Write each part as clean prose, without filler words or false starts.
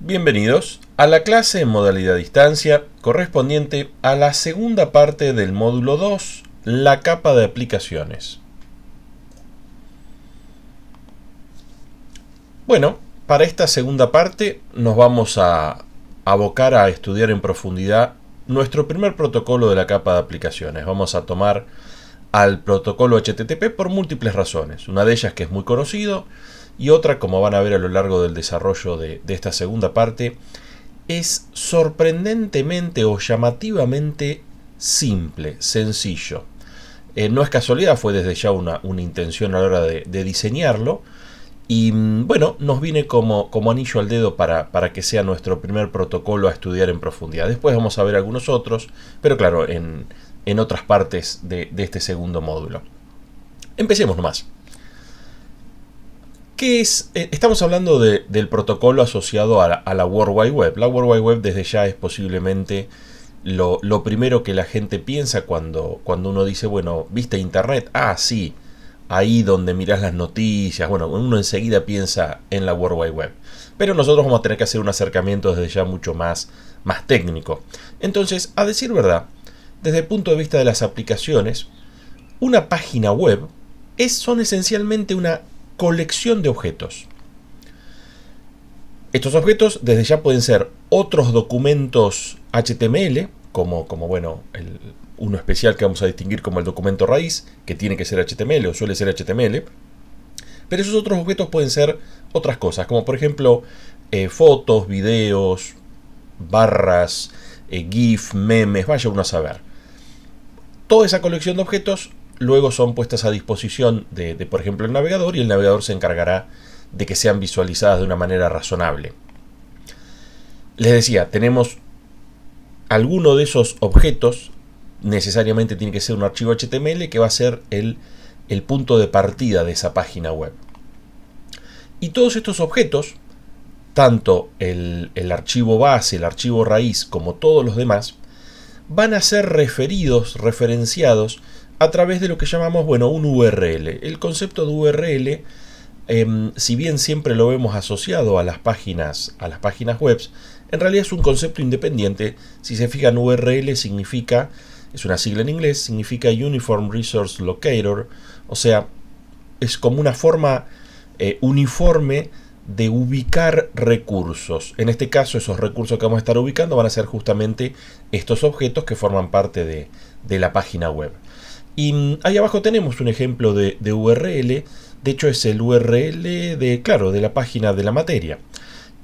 Bienvenidos a la clase en modalidad distancia correspondiente a la segunda parte del módulo 2, la capa de aplicaciones. Bueno, para esta segunda parte nos vamos a abocar a estudiar en profundidad nuestro primer protocolo de la capa de aplicaciones. Vamos a tomar al protocolo HTTP por múltiples razones. Una de ellas que es muy conocido y otra, como van a ver a lo largo del desarrollo de esta segunda parte, es sorprendentemente o llamativamente simple, sencillo. No es casualidad, fue desde ya una intención a la hora de diseñarlo. Y bueno, nos viene como anillo al dedo para que sea nuestro primer protocolo a estudiar en profundidad. Después vamos a ver algunos otros, pero claro, en otras partes de este segundo módulo. Empecemos nomás. ¿Qué es? Estamos hablando del protocolo asociado a la World Wide Web. La World Wide Web desde ya es posiblemente lo primero que la gente piensa cuando uno dice, bueno, ¿viste Internet? Ah, sí, ahí donde mirás las noticias. Bueno, uno enseguida piensa en la World Wide Web. Pero nosotros vamos a tener que hacer un acercamiento desde ya mucho más técnico. Entonces, a decir verdad, desde el punto de vista de las aplicaciones, una página web son esencialmente una colección de objetos. Estos objetos desde ya pueden ser otros documentos HTML, como bueno, uno especial que vamos a distinguir como el documento raíz, que tiene que ser HTML o suele ser HTML. Pero esos otros objetos pueden ser otras cosas, como por ejemplo fotos, videos, barras, GIF, memes, vaya uno a saber. Toda esa colección de objetos luego son puestas a disposición de, por ejemplo, el navegador, y el navegador se encargará de que sean visualizadas de una manera razonable. Les decía, tenemos alguno de esos objetos, necesariamente tiene que ser un archivo HTML que va a ser el punto de partida de esa página web. Y todos estos objetos, tanto el archivo base, el archivo raíz, como todos los demás, van a ser referenciados a través de lo que llamamos, bueno, un URL. El concepto de URL, si bien siempre lo vemos asociado a las páginas web, en realidad es un concepto independiente. Si se fijan, URL significa, es una sigla en inglés, significa Uniform Resource Locator, o sea, es como una forma uniforme de ubicar recursos. En este caso, esos recursos que vamos a estar ubicando van a ser justamente estos objetos que forman parte de la página web. Y ahí abajo tenemos un ejemplo de URL. De hecho, es el URL de la página de la materia.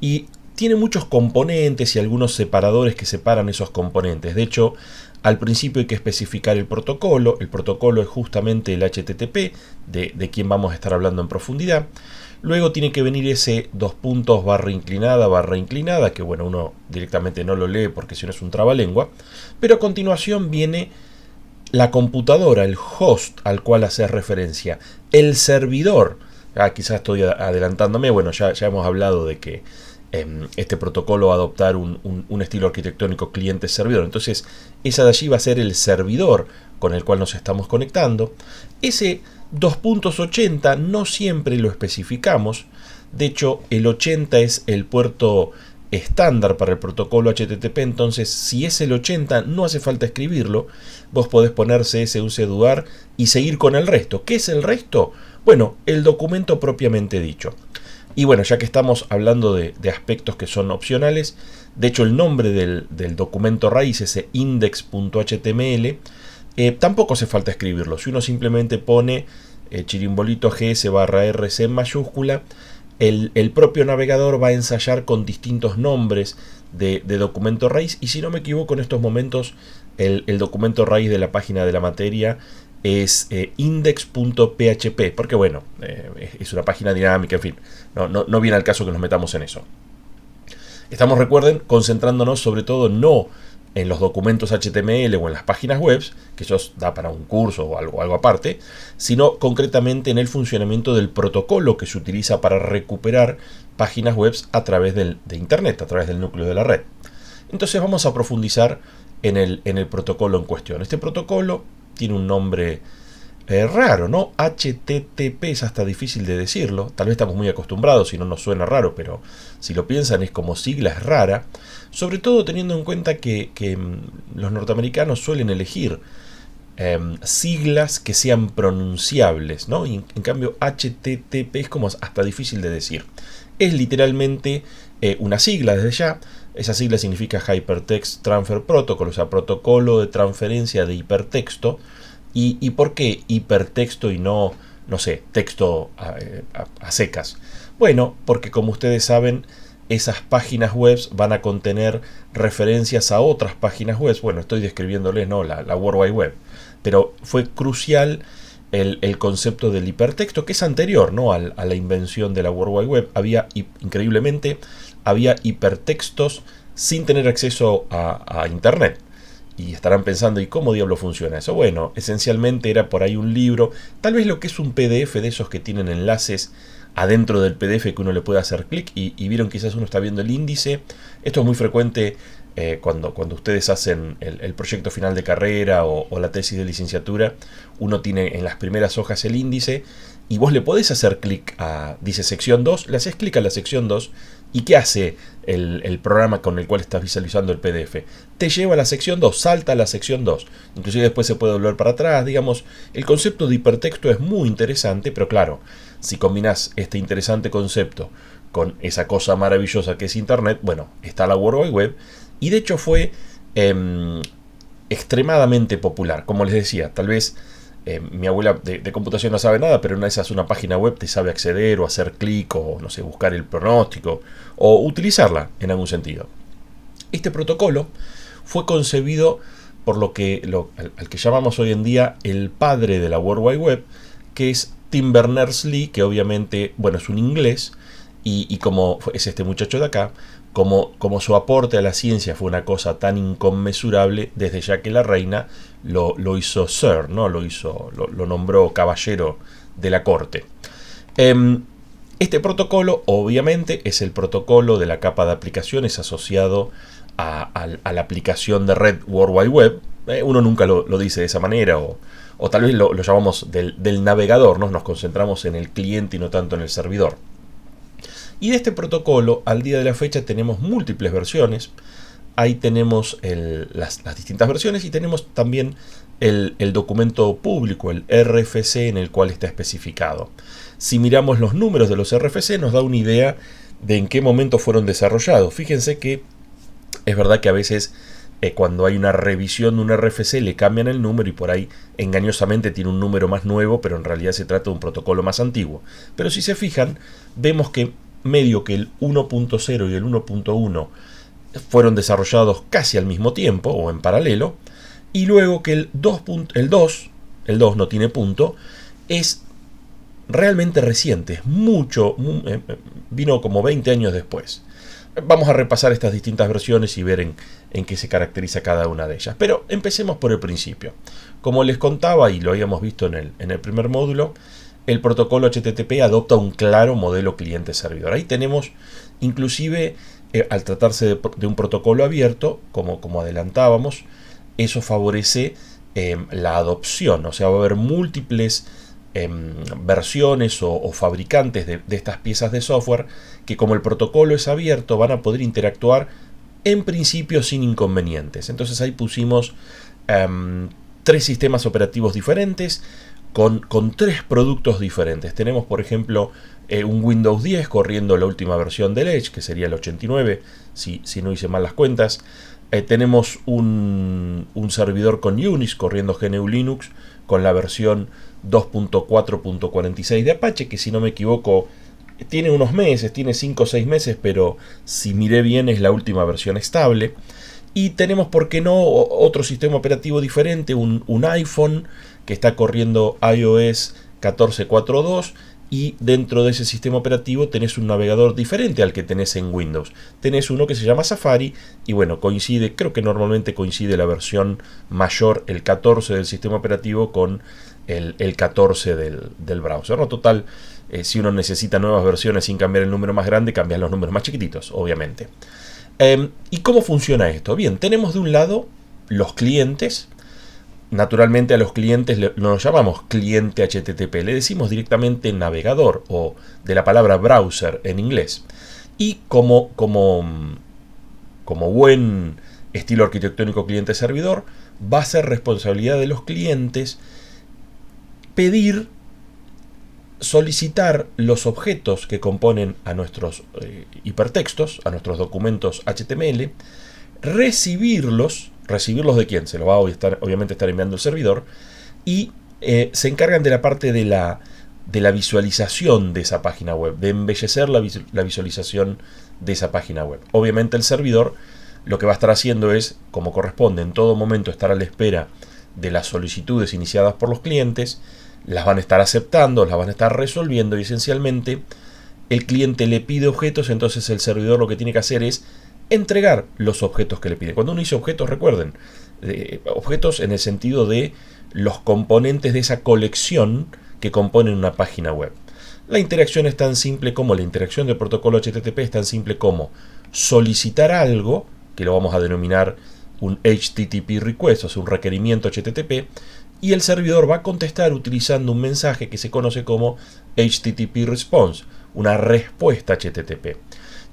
Y tiene muchos componentes y algunos separadores que separan esos componentes. De hecho, al principio hay que especificar el protocolo. El protocolo es justamente el HTTP, de quien vamos a estar hablando en profundidad. Luego tiene que venir ese barra inclinada, que bueno, uno directamente no lo lee porque si no es un trabalengua. Pero a continuación viene la computadora, el host al cual hacer referencia, el servidor. Quizás estoy adelantándome. Bueno, ya hemos hablado de que este protocolo va a adoptar un estilo arquitectónico cliente-servidor. Entonces, esa de allí va a ser el servidor con el cual nos estamos conectando. Ese 2.80 no siempre lo especificamos. De hecho, el 80 es el puerto estándar para el protocolo HTTP. Entonces, si es el 80, no hace falta escribirlo. Vos podés poner CSUCDUAR y seguir con el resto. ¿Qué es el resto? Bueno, el documento propiamente dicho. Y bueno, ya que estamos hablando de aspectos que son opcionales, de hecho el nombre del documento raíz, ese index.html, tampoco hace falta escribirlo. Si uno simplemente pone chirimbolito gs/rc en mayúscula, el propio navegador va a ensayar con distintos nombres de documento raíz. Y si no me equivoco, en estos momentos el documento raíz de la página de la materia es index.php, porque bueno, es una página dinámica, en fin, no viene al caso que nos metamos en eso. Estamos, recuerden, concentrándonos sobre todo no en los documentos HTML o en las páginas web, que eso da para un curso o algo aparte, sino concretamente en el funcionamiento del protocolo que se utiliza para recuperar páginas web a través de Internet, a través del núcleo de la red. Entonces vamos a profundizar en el protocolo en cuestión. Este protocolo tiene un nombre raro, ¿no? HTTP es hasta difícil de decirlo. Tal vez estamos muy acostumbrados y no nos suena raro, pero si lo piensan es como sigla, es rara. Sobre todo teniendo en cuenta que los norteamericanos suelen elegir siglas que sean pronunciables, ¿no? Y en cambio HTTP es como hasta difícil de decir. Es literalmente una sigla desde ya. Esa sigla significa Hypertext Transfer Protocol, o sea, protocolo de transferencia de hipertexto. ¿Y por qué hipertexto y no sé, texto a secas? Bueno, porque como ustedes saben, esas páginas web van a contener referencias a otras páginas web. Bueno, estoy describiéndoles, ¿no?, la World Wide Web. Pero fue crucial el concepto del hipertexto, que es anterior, ¿no?, a la invención de la World Wide Web. Increíblemente, había hipertextos sin tener acceso a Internet. Y estarán pensando, ¿y cómo diablo funciona eso? Bueno, esencialmente era por ahí un libro, tal vez lo que es un PDF de esos que tienen enlaces adentro del PDF que uno le puede hacer clic y vieron, quizás uno está viendo el índice. Esto es muy frecuente cuando ustedes hacen el proyecto final de carrera o la tesis de licenciatura. Uno tiene en las primeras hojas el índice y vos le podés hacer clic dice sección 2, le haces clic a la sección 2 y ¿qué hace el programa con el cual estás visualizando el PDF? Te lleva a la sección 2, salta a la sección 2. Inclusive después se puede volver para atrás. Digamos, el concepto de hipertexto es muy interesante, pero claro, si combinás este interesante concepto con esa cosa maravillosa que es Internet, bueno, está la World Wide Web, y de hecho fue extremadamente popular. Como les decía, tal vez mi abuela de computación no sabe nada, pero una de esas, una página web te sabe acceder o hacer clic o, no sé, buscar el pronóstico o utilizarla en algún sentido. Este protocolo fue concebido por al que llamamos hoy en día el padre de la World Wide Web, que es Tim Berners-Lee, que obviamente, bueno, es un inglés, y como es este muchacho de acá, como su aporte a la ciencia fue una cosa tan inconmensurable, desde ya que la reina lo hizo Sir, ¿no? Lo nombró caballero de la corte. Este protocolo, obviamente, es el protocolo de la capa de aplicaciones asociado a la aplicación de red World Wide Web. Uno nunca lo dice de esa manera, o tal vez lo llamamos del navegador, ¿no? Nos concentramos en el cliente y no tanto en el servidor. Y de este protocolo, al día de la fecha, tenemos múltiples versiones. Ahí tenemos las distintas versiones y tenemos también el documento público, el RFC, en el cual está especificado. Si miramos los números de los RFC, nos da una idea de en qué momento fueron desarrollados. Fíjense que es verdad que a veces cuando hay una revisión de un RFC le cambian el número y por ahí engañosamente tiene un número más nuevo, pero en realidad se trata de un protocolo más antiguo. Pero si se fijan, vemos que medio que el 1.0 y el 1.1 fueron desarrollados casi al mismo tiempo o en paralelo, y luego que el 2 no tiene punto, es realmente reciente, es vino como 20 años después. Vamos a repasar estas distintas versiones y ver en qué se caracteriza cada una de ellas. Pero empecemos por el principio. Como les contaba y lo habíamos visto en el primer módulo, el protocolo HTTP adopta un claro modelo cliente-servidor. Ahí tenemos, inclusive, al tratarse de un protocolo abierto, como adelantábamos, eso favorece la adopción. O sea, va a haber múltiples versiones o fabricantes de estas piezas de software que, como el protocolo es abierto, van a poder interactuar en principio sin inconvenientes. Entonces ahí pusimos 3 sistemas operativos diferentes con 3 productos diferentes. Tenemos, por ejemplo, un Windows 10 corriendo la última versión del Edge, que sería el 89, si no hice mal las cuentas. Tenemos un servidor con Unix corriendo GNU Linux con la versión 2.4.46 de Apache, que si no me equivoco tiene unos meses, tiene 5 o 6 meses, pero si miré bien es la última versión estable. Y tenemos, ¿por qué no?, otro sistema operativo diferente, un iPhone que está corriendo iOS 14.4.2, y dentro de ese sistema operativo tenés un navegador diferente al que tenés en Windows. Tenés uno que se llama Safari y bueno, creo que normalmente coincide la versión mayor, el 14 del sistema operativo, con el 14 del browser, ¿no? Total, si uno necesita nuevas versiones sin cambiar el número más grande, cambias los números más chiquititos, obviamente. ¿Y cómo funciona esto? Bien, tenemos de un lado los clientes. Naturalmente a los clientes no los llamamos cliente HTTP, le decimos directamente navegador o de la palabra browser en inglés. Y como buen estilo arquitectónico cliente-servidor, va a ser responsabilidad de los clientes pedir, solicitar los objetos que componen a nuestros hipertextos, a nuestros documentos HTML, recibirlos de quién, se lo va a obviamente estar enviando el servidor, y se encargan de la parte de la visualización de esa página web, de embellecer la visualización de esa página web. Obviamente el servidor lo que va a estar haciendo es, como corresponde, en todo momento estar a la espera de las solicitudes iniciadas por los clientes, las van a estar aceptando, las van a estar resolviendo, y esencialmente el cliente le pide objetos, entonces el servidor lo que tiene que hacer es entregar los objetos que le pide. Cuando uno dice objetos, recuerden, objetos en el sentido de los componentes de esa colección que componen una página web. La interacción es tan simple como la interacción del protocolo HTTP es tan simple como solicitar algo, que lo vamos a denominar un HTTP request, o sea, un requerimiento HTTP, y el servidor va a contestar utilizando un mensaje que se conoce como HTTP response, una respuesta HTTP.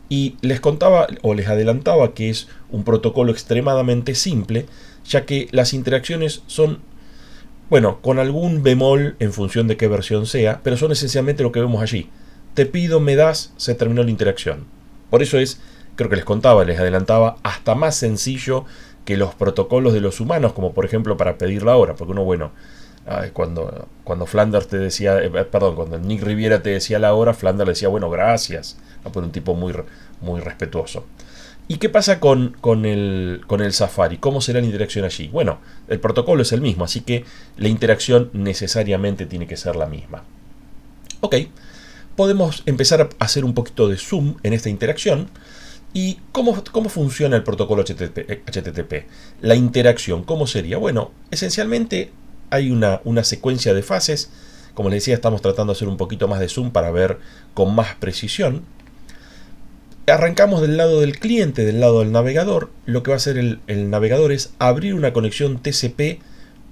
Y les contaba o les adelantaba que es un protocolo extremadamente simple, ya que las interacciones son, bueno, con algún bemol en función de qué versión sea, pero son esencialmente lo que vemos allí. Te pido, me das, se terminó la interacción. Por eso es, creo que les contaba, les adelantaba, hasta más sencillo que los protocolos de los humanos, como por ejemplo para pedir la hora, porque uno, bueno, cuando Flanders te decía, cuando Nick Riviera te decía la hora, Flanders le decía, bueno, gracias, por un tipo muy respetuoso. ¿Y qué pasa con el Safari? ¿Cómo será la interacción allí? Bueno, el protocolo es el mismo, así que la interacción necesariamente tiene que ser la misma. Ok, podemos empezar a hacer un poquito de zoom en esta interacción. ¿Y cómo funciona el protocolo HTTP? La interacción, ¿cómo sería? Bueno, esencialmente hay una secuencia de fases. Como les decía, estamos tratando de hacer un poquito más de zoom para ver con más precisión. Arrancamos del lado del cliente, del lado del navegador. Lo que va a hacer el navegador es abrir una conexión TCP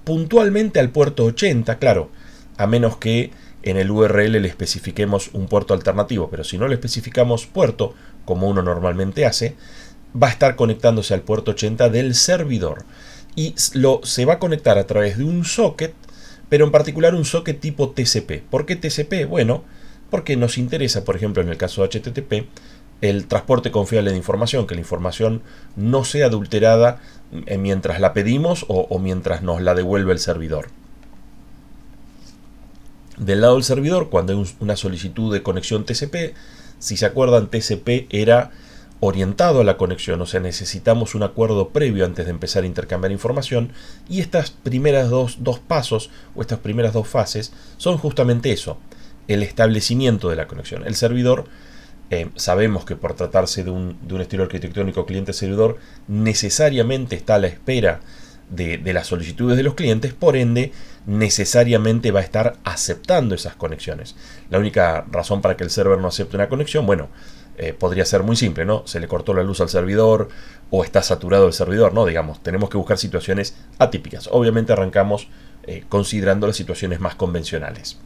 puntualmente al puerto 80, claro, a menos que en el URL le especifiquemos un puerto alternativo, pero si no le especificamos puerto, como uno normalmente hace, va a estar conectándose al puerto 80 del servidor. Y se va a conectar a través de un socket, pero en particular un socket tipo TCP. ¿Por qué TCP? Bueno, porque nos interesa, por ejemplo, en el caso de HTTP, el transporte confiable de información, que la información no sea adulterada mientras la pedimos o mientras nos la devuelve el servidor. Del lado del servidor, cuando hay una solicitud de conexión TCP, si se acuerdan, TCP era orientado a la conexión, o sea, necesitamos un acuerdo previo antes de empezar a intercambiar información, y estas primeras dos pasos o estas primeras dos fases son justamente eso, el establecimiento de la conexión. El servidor, sabemos que por tratarse de un estilo arquitectónico cliente-servidor, necesariamente está a la espera de las solicitudes de los clientes, por ende necesariamente va a estar aceptando esas conexiones. La única razón para que el server no acepte una conexión, bueno, podría ser muy simple, ¿no? Se le cortó la luz al servidor o está saturado el servidor, ¿no? Digamos, tenemos que buscar situaciones atípicas. Obviamente arrancamos considerando las situaciones más convencionales.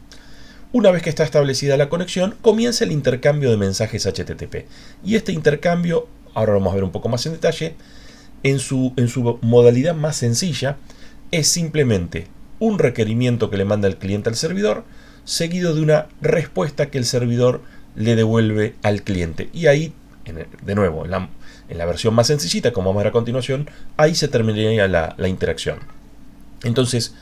Una vez que está establecida la conexión, comienza el intercambio de mensajes HTTP. Y este intercambio, ahora lo vamos a ver un poco más en detalle, en su modalidad más sencilla, es simplemente un requerimiento que le manda el cliente al servidor, seguido de una respuesta que el servidor le devuelve al cliente. Y ahí, de nuevo, en la versión más sencillita, como vamos a ver a continuación, ahí se terminaría la interacción. Entonces,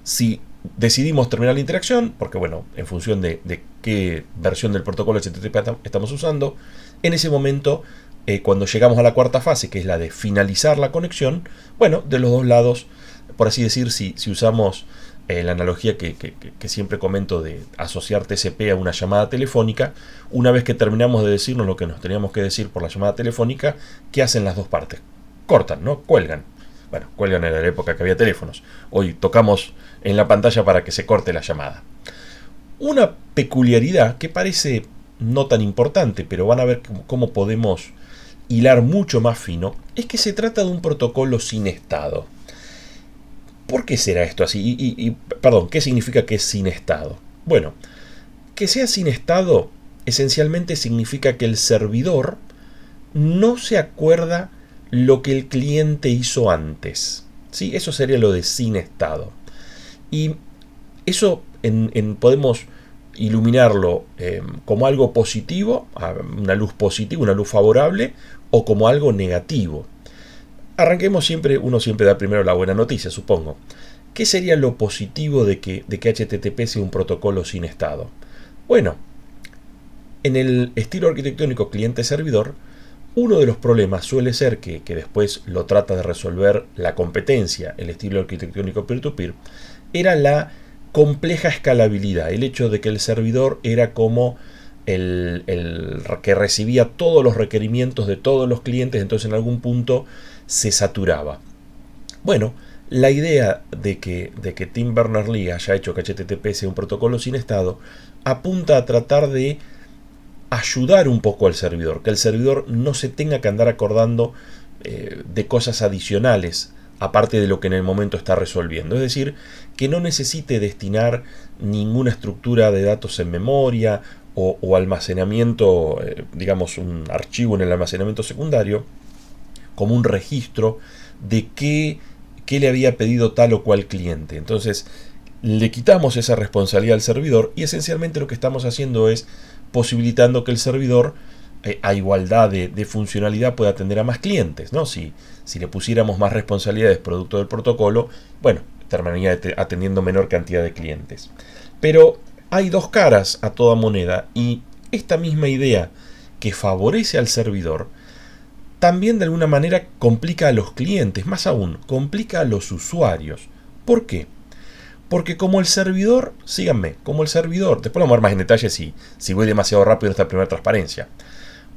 si decidimos terminar la interacción, porque bueno, en función de qué versión del protocolo HTTP estamos usando, en ese momento, cuando llegamos a la cuarta fase, que es la de finalizar la conexión, bueno, de los dos lados, por así decir, si usamos la analogía que siempre comento de asociar TCP a una llamada telefónica, una vez que terminamos de decirnos lo que nos teníamos que decir por la llamada telefónica, ¿qué hacen las dos partes? Cortan, ¿no? Cuelgan. Bueno, cuelgan en la época que había teléfonos. Hoy tocamos en la pantalla para que se corte la llamada. Una peculiaridad que parece no tan importante, pero van a ver cómo podemos hilar mucho más fino, es que se trata de un protocolo sin estado. ¿Por qué será esto así? Perdón, ¿qué significa que es sin estado? Bueno, que sea sin estado esencialmente significa que el servidor no se acuerda lo que el cliente hizo antes. ¿Sí? Eso sería lo de sin estado. Y eso podemos iluminarlo como algo positivo, una luz positiva, una luz favorable, o como algo negativo. Arranquemos uno siempre da primero la buena noticia, supongo. ¿Qué sería lo positivo de que HTTP sea un protocolo sin estado? Bueno, en el estilo arquitectónico cliente-servidor, uno de los problemas suele ser que después lo trata de resolver la competencia, el estilo arquitectónico peer-to-peer, era la compleja escalabilidad, el hecho de que el servidor era como el que recibía todos los requerimientos de todos los clientes, entonces en algún punto se saturaba. Bueno, la idea de que Tim Berners-Lee haya hecho que HTTP sea un protocolo sin estado apunta a tratar de ayudar un poco al servidor, que el servidor no se tenga que andar acordando de cosas adicionales aparte de lo que en el momento está resolviendo. Es decir, que no necesite destinar ninguna estructura de datos en memoria o almacenamiento, digamos un archivo en el almacenamiento secundario, como un registro de qué le había pedido tal o cual cliente. Entonces, le quitamos esa responsabilidad al servidor y esencialmente lo que estamos haciendo es posibilitando que el servidor, a igualdad de funcionalidad, pueda atender a más clientes, ¿no? Si le pusiéramos más responsabilidades producto del protocolo, bueno, terminaría atendiendo menor cantidad de clientes. Pero hay dos caras a toda moneda y esta misma idea que favorece al servidor también de alguna manera complica a los clientes, más aún, complica a los usuarios. ¿Por qué? Porque como el servidor, síganme, como el servidor, después lo vamos a ver más en detalle si voy demasiado rápido en esta primera transparencia.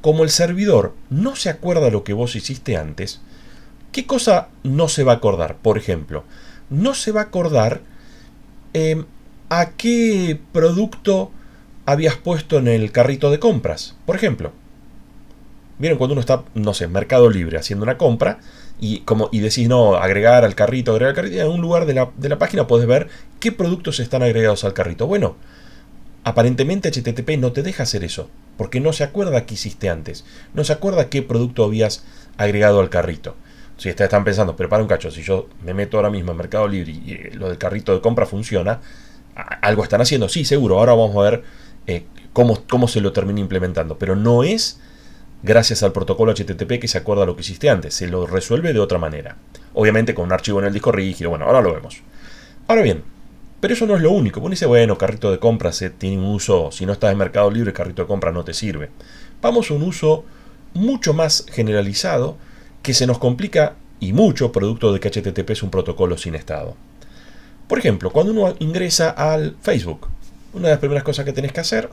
Como el servidor no se acuerda lo que vos hiciste antes, ¿qué cosa no se va a acordar? Por ejemplo, no se va a acordar a qué producto habías puesto en el carrito de compras, por ejemplo. ¿Vieron cuando uno está, no sé, en Mercado Libre haciendo una compra y decís, no, agregar al carrito, y en un lugar de la página podés ver qué productos están agregados al carrito? Bueno, aparentemente HTTP no te deja hacer eso, porque no se acuerda qué hiciste antes, no se acuerda qué producto habías agregado al carrito. Si están pensando, pero para un cacho, si yo me meto ahora mismo en Mercado Libre y lo del carrito de compra funciona, algo están haciendo, sí, seguro, ahora vamos a ver cómo se lo termina implementando, pero no es gracias al protocolo HTTP que se acuerda lo que hiciste antes, se lo resuelve de otra manera. Obviamente con un archivo en el disco rígido, bueno, ahora lo vemos. Ahora bien, pero eso no es lo único. Uno dice, bueno, carrito de compra tiene un uso, si no estás en Mercado Libre, el carrito de compra no te sirve. Vamos a un uso mucho más generalizado que se nos complica y mucho producto de que HTTP es un protocolo sin estado. Por ejemplo, cuando uno ingresa al Facebook, una de las primeras cosas que tenés que hacer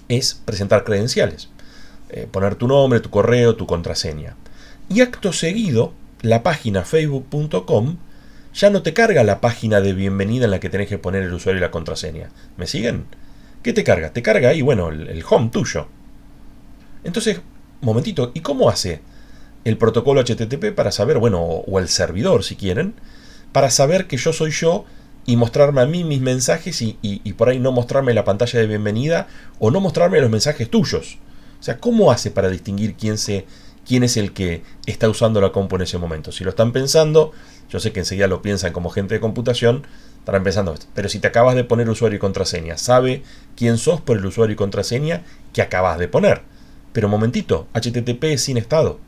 es presentar credenciales. Poner tu nombre, tu correo, tu contraseña. Y acto seguido, la página facebook.com ya no te carga la página de bienvenida en la que tenés que poner el usuario y la contraseña. ¿Me siguen? ¿Qué te carga? Te carga ahí, bueno, el home tuyo. Entonces, momentito, ¿y cómo hace el protocolo HTTP para saber, bueno, o el servidor si quieren, para saber que yo soy yo y mostrarme a mí mis mensajes y por ahí no mostrarme la pantalla de bienvenida o no mostrarme los mensajes tuyos? O sea, ¿cómo hace para distinguir quién es el que está usando la compu en ese momento? Si lo están pensando, yo sé que enseguida lo piensan como gente de computación, estarán pensando, pero si te acabas de poner usuario y contraseña, sabe quién sos por el usuario y contraseña que acabas de poner. Pero momentito, HTTP es sin estado.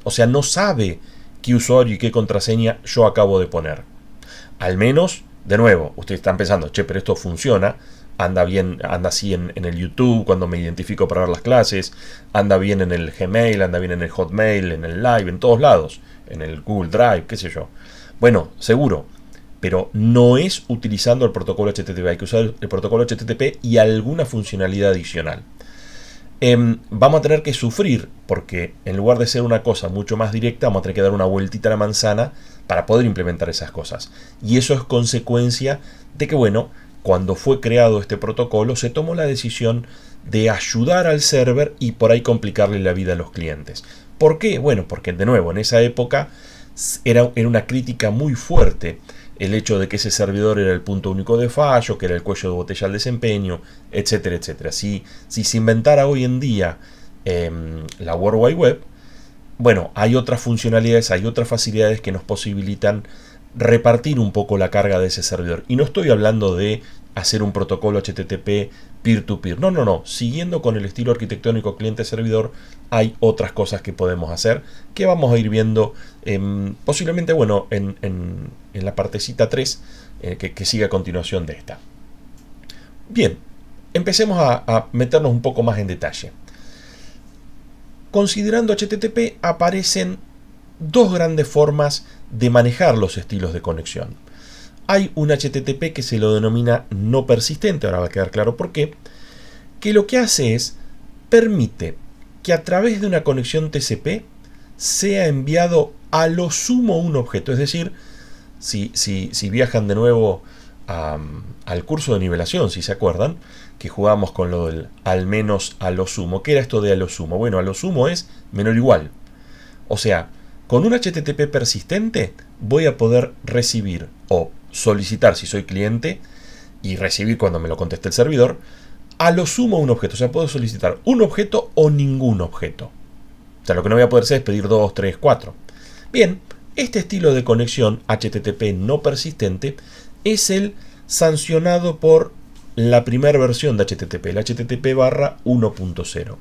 O sea, no sabe qué usuario y qué contraseña yo acabo de poner. Al menos, de nuevo, ustedes están pensando, che, pero esto funciona. Anda bien, anda así en el YouTube cuando me identifico para ver las clases, anda bien en el Gmail, anda bien en el Hotmail, en el Live, en todos lados, en el Google Drive, qué sé yo. Bueno, seguro, pero no es utilizando el protocolo HTTP, hay que usar el protocolo HTTP y alguna funcionalidad adicional. Vamos a tener que sufrir, porque en lugar de ser una cosa mucho más directa, vamos a tener que dar una vueltita a la manzana para poder implementar esas cosas. Y eso es consecuencia de que, bueno, cuando fue creado este protocolo, se tomó la decisión de ayudar al server y por ahí complicarle la vida a los clientes. ¿Por qué? Bueno, porque de nuevo, en esa época era una crítica muy fuerte el hecho de que ese servidor era el punto único de fallo, que era el cuello de botella al desempeño, etcétera, etcétera. Si se inventara hoy en día la World Wide Web, bueno, hay otras funcionalidades, hay otras facilidades que nos posibilitan repartir un poco la carga de ese servidor. Y no estoy hablando de hacer un protocolo HTTP peer-to-peer. No. Siguiendo con el estilo arquitectónico cliente-servidor, hay otras cosas que podemos hacer que vamos a ir viendo posiblemente, bueno, en la partecita 3 que sigue a continuación de esta. Bien, empecemos a meternos un poco más en detalle. Considerando HTTP, aparecen dos grandes formas de manejar los estilos de conexión. Hay un HTTP que se lo denomina no persistente, ahora va a quedar claro por qué, que lo que hace es permite que a través de una conexión TCP sea enviado a lo sumo un objeto. Es decir, si viajan de nuevo al curso de nivelación, si se acuerdan, que jugamos con lo del al menos a lo sumo. ¿Qué era esto de a lo sumo? Bueno, a lo sumo es menor o igual. O sea, con un HTTP persistente voy a poder recibir o solicitar si soy cliente y recibir cuando me lo conteste el servidor, a lo sumo un objeto. O sea, puedo solicitar un objeto o ningún objeto. O sea, lo que no voy a poder hacer es pedir 2, 3, 4. Bien, este estilo de conexión HTTP no persistente es el sancionado por la primera versión de HTTP, el HTTP barra 1.0.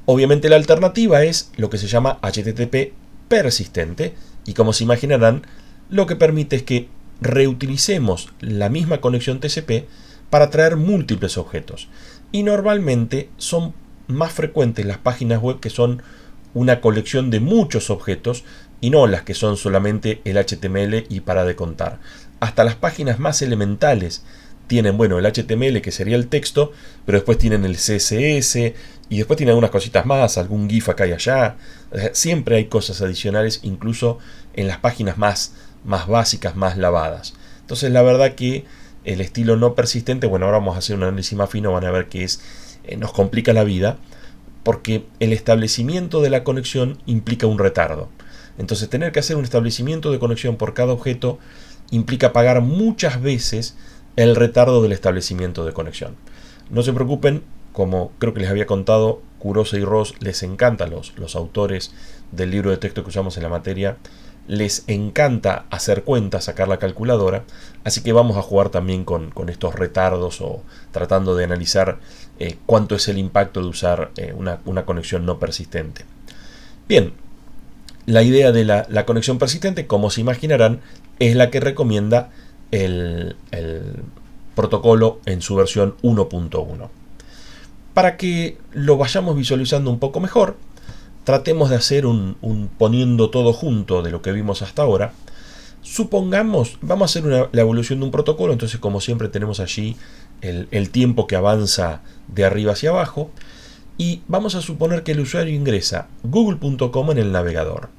Obviamente la alternativa es lo que se llama HTTP persistente, y como se imaginarán, lo que permite es que reutilicemos la misma conexión TCP para traer múltiples objetos. Y normalmente son más frecuentes las páginas web que son una colección de muchos objetos y no las que son solamente el HTML y para de contar. Hasta las páginas más elementales tienen, bueno, el HTML que sería el texto, pero después tienen el CSS y después tienen algunas cositas más, algún GIF acá y allá. Siempre hay cosas adicionales, incluso en las páginas más básicas, más lavadas. Entonces la verdad que el estilo no persistente, bueno, ahora vamos a hacer un análisis más fino, van a ver que nos complica la vida, porque el establecimiento de la conexión implica un retardo. Entonces tener que hacer un establecimiento de conexión por cada objeto implica pagar muchas veces el retardo del establecimiento de conexión. No se preocupen, como creo que les había contado, Kurosa y Ross les encantan, los autores del libro de texto que usamos en la materia, les encanta hacer cuentas, sacar la calculadora, así que vamos a jugar también con estos retardos o tratando de analizar cuánto es el impacto de usar una conexión no persistente. Bien, la idea de la conexión persistente, como se imaginarán, es la que recomienda el protocolo en su versión 1.1. Para que lo vayamos visualizando un poco mejor, tratemos de hacer un poniendo todo junto de lo que vimos hasta ahora. Supongamos, vamos a hacer la evolución de un protocolo, entonces como siempre tenemos allí el tiempo que avanza de arriba hacia abajo, y vamos a suponer que el usuario ingresa google.com en el navegador.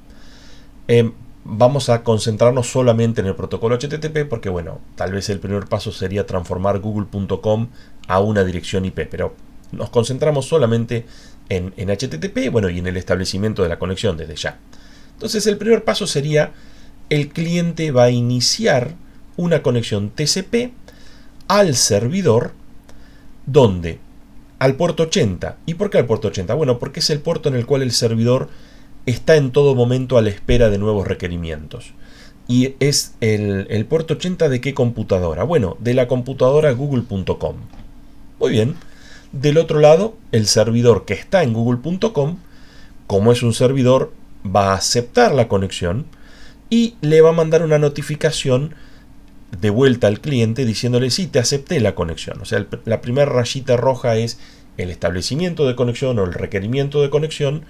Vamos a concentrarnos solamente en el protocolo HTTP porque, bueno, tal vez el primer paso sería transformar google.com a una dirección IP, pero nos concentramos solamente en HTTP, bueno, y en el establecimiento de la conexión desde ya. Entonces el primer paso sería, el cliente va a iniciar una conexión TCP al servidor, donde al puerto 80. ¿Y por qué al puerto 80? Bueno, porque es el puerto en el cual el servidor está en todo momento a la espera de nuevos requerimientos. ¿Y es el puerto 80 de qué computadora? Bueno, de la computadora google.com. Muy bien. Del otro lado, el servidor que está en google.com, como es un servidor, va a aceptar la conexión y le va a mandar una notificación de vuelta al cliente diciéndole sí, te acepté la conexión. O sea, la primera rayita roja es el establecimiento de conexión o el requerimiento de conexión,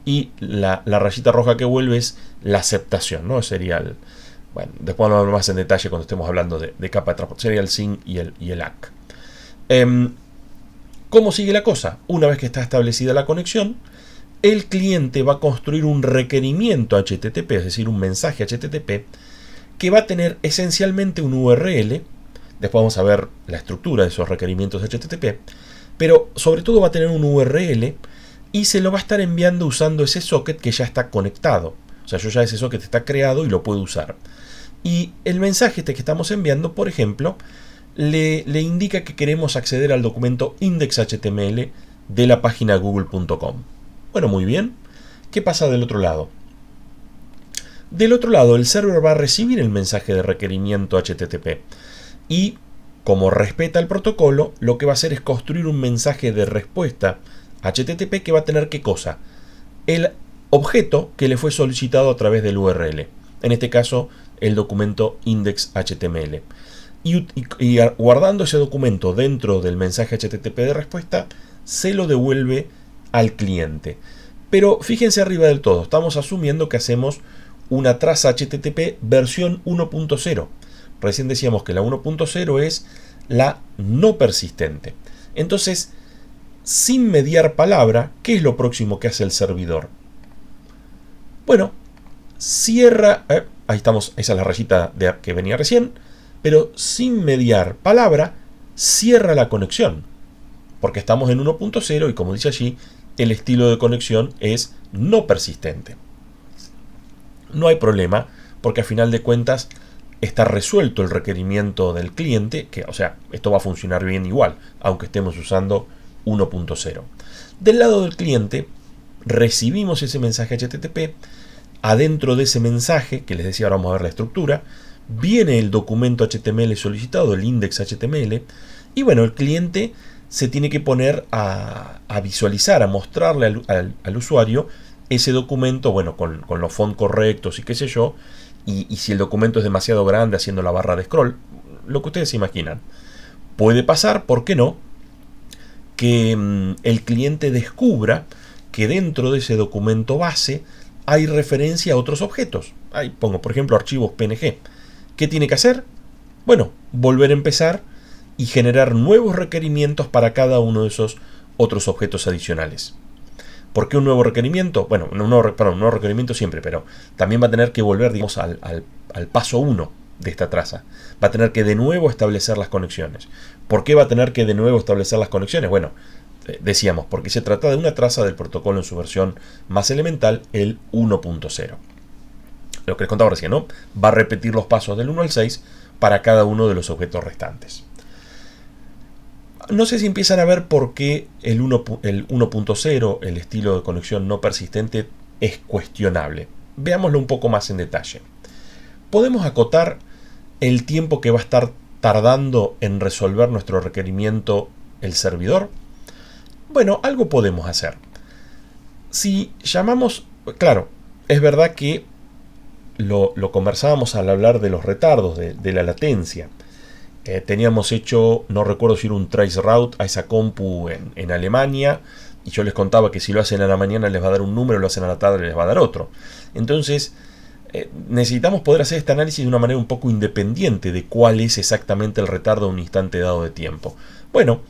y la rayita roja que vuelve es la aceptación, ¿no? Sería bueno, después vamos a hablar más en detalle cuando estemos hablando de capa de transporte. Sería el SYN y el ACK. ¿Cómo sigue la cosa? Una vez que está establecida la conexión, el cliente va a construir un requerimiento HTTP, es decir, un mensaje HTTP, que va a tener esencialmente un URL. Después vamos a ver la estructura de esos requerimientos HTTP, pero sobre todo va a tener un URL y se lo va a estar enviando usando ese socket que ya está conectado. O sea, yo ya ese socket está creado y lo puedo usar. Y el mensaje que estamos enviando, por ejemplo, le indica que queremos acceder al documento index.html de la página google.com. Bueno, muy bien. ¿Qué pasa del otro lado? Del otro lado, el server va a recibir el mensaje de requerimiento HTTP y, como respeta el protocolo, lo que va a hacer es construir un mensaje de respuesta HTTP que va a tener ¿qué cosa? El objeto que le fue solicitado a través del URL. En este caso, el documento index.html. Y guardando ese documento dentro del mensaje HTTP de respuesta, se lo devuelve al cliente. Pero fíjense arriba del todo, estamos asumiendo que hacemos una traza HTTP versión 1.0. Recién decíamos que la 1.0 es la no persistente. Entonces, sin mediar palabra, ¿qué es lo próximo que hace el servidor? Bueno, cierra, ahí estamos, esa es la rayita que venía recién, pero sin mediar palabra, cierra la conexión. Porque estamos en 1.0 y como dice allí, el estilo de conexión es no persistente. No hay problema, porque a final de cuentas está resuelto el requerimiento del cliente, que, o sea, esto va a funcionar bien igual, aunque estemos usando 1.0. Del lado del cliente, recibimos ese mensaje HTTP. Adentro de ese mensaje, que les decía, ahora vamos a ver la estructura, viene el documento HTML solicitado, el index.html, y bueno, el cliente se tiene que poner a visualizar, a mostrarle al usuario ese documento, bueno, con los fonts correctos y qué sé yo, y si el documento es demasiado grande, haciendo la barra de scroll, lo que ustedes se imaginan. Puede pasar, ¿por qué no?, que el cliente descubra que dentro de ese documento base hay referencia a otros objetos. Ahí pongo, por ejemplo, archivos PNG. ¿Qué tiene que hacer? Bueno, volver a empezar y generar nuevos requerimientos para cada uno de esos otros objetos adicionales. ¿Por qué un nuevo requerimiento? Bueno, un nuevo requerimiento siempre, pero también va a tener que volver, digamos, al paso 1 de esta traza. Va a tener que de nuevo establecer las conexiones. ¿Por qué va a tener que de nuevo establecer las conexiones? Bueno, decíamos, porque se trata de una traza del protocolo en su versión más elemental, el 1.0. Lo que les contaba recién, ¿no? Va a repetir los pasos del 1 al 6 para cada uno de los objetos restantes. No sé si empiezan a ver por qué el 1.0, el estilo de conexión no persistente, es cuestionable. Veámoslo un poco más en detalle. Podemos acotar el tiempo que va a estar tardando en resolver nuestro requerimiento el servidor. Bueno, algo podemos hacer. Si llamamos, claro, es verdad que lo conversábamos al hablar de los retardos, de la latencia. Teníamos hecho, no recuerdo si era un trace route a esa compu en Alemania, y yo les contaba que si lo hacen a la mañana les va a dar un número, lo hacen a la tarde les va a dar otro. Entonces, necesitamos poder hacer este análisis de una manera un poco independiente de cuál es exactamente el retardo en un instante dado de tiempo. Bueno,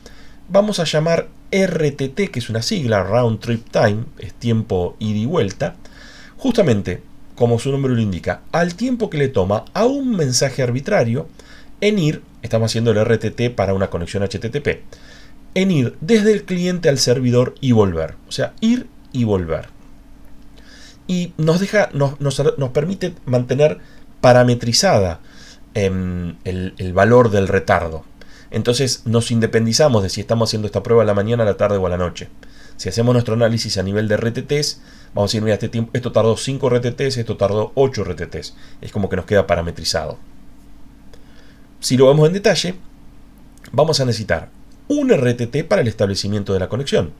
vamos a llamar RTT, que es una sigla, Round Trip Time, es tiempo ida y vuelta, justamente, como su nombre lo indica, al tiempo que le toma a un mensaje arbitrario en ir, estamos haciendo el RTT para una conexión HTTP, en ir desde el cliente al servidor y volver, o sea, ir y volver. Y nos permite mantener parametrizada el valor del retardo. Entonces nos independizamos de si estamos haciendo esta prueba a la mañana, a la tarde o a la noche. Si hacemos nuestro análisis a nivel de RTTs, vamos a decir, mira, esto tardó 5 RTTs, esto tardó 8 RTTs. Es como que nos queda parametrizado. Si lo vemos en detalle, vamos a necesitar un RTT para el establecimiento de la conexión.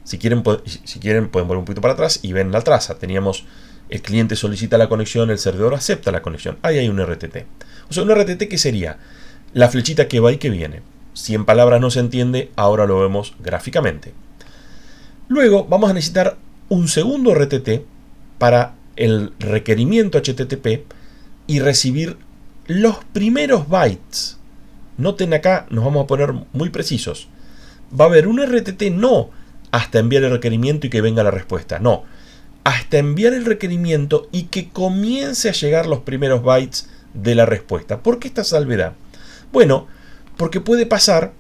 Si quieren pueden volver un poquito para atrás y ven la traza. Teníamos el cliente solicita la conexión, el servidor acepta la conexión. Ahí hay un RTT. O sea, un RTT que sería la flechita que va y que viene. Si en palabras no se entiende, ahora lo vemos gráficamente. Luego vamos a necesitar un segundo RTT para el requerimiento HTTP y recibir los primeros bytes. Noten acá, nos vamos a poner muy precisos. Va a haber un RTT no hasta enviar el requerimiento y que venga la respuesta. No, hasta enviar el requerimiento y que comience a llegar los primeros bytes de la respuesta. ¿Por qué esta salvedad? Bueno, porque puede pasar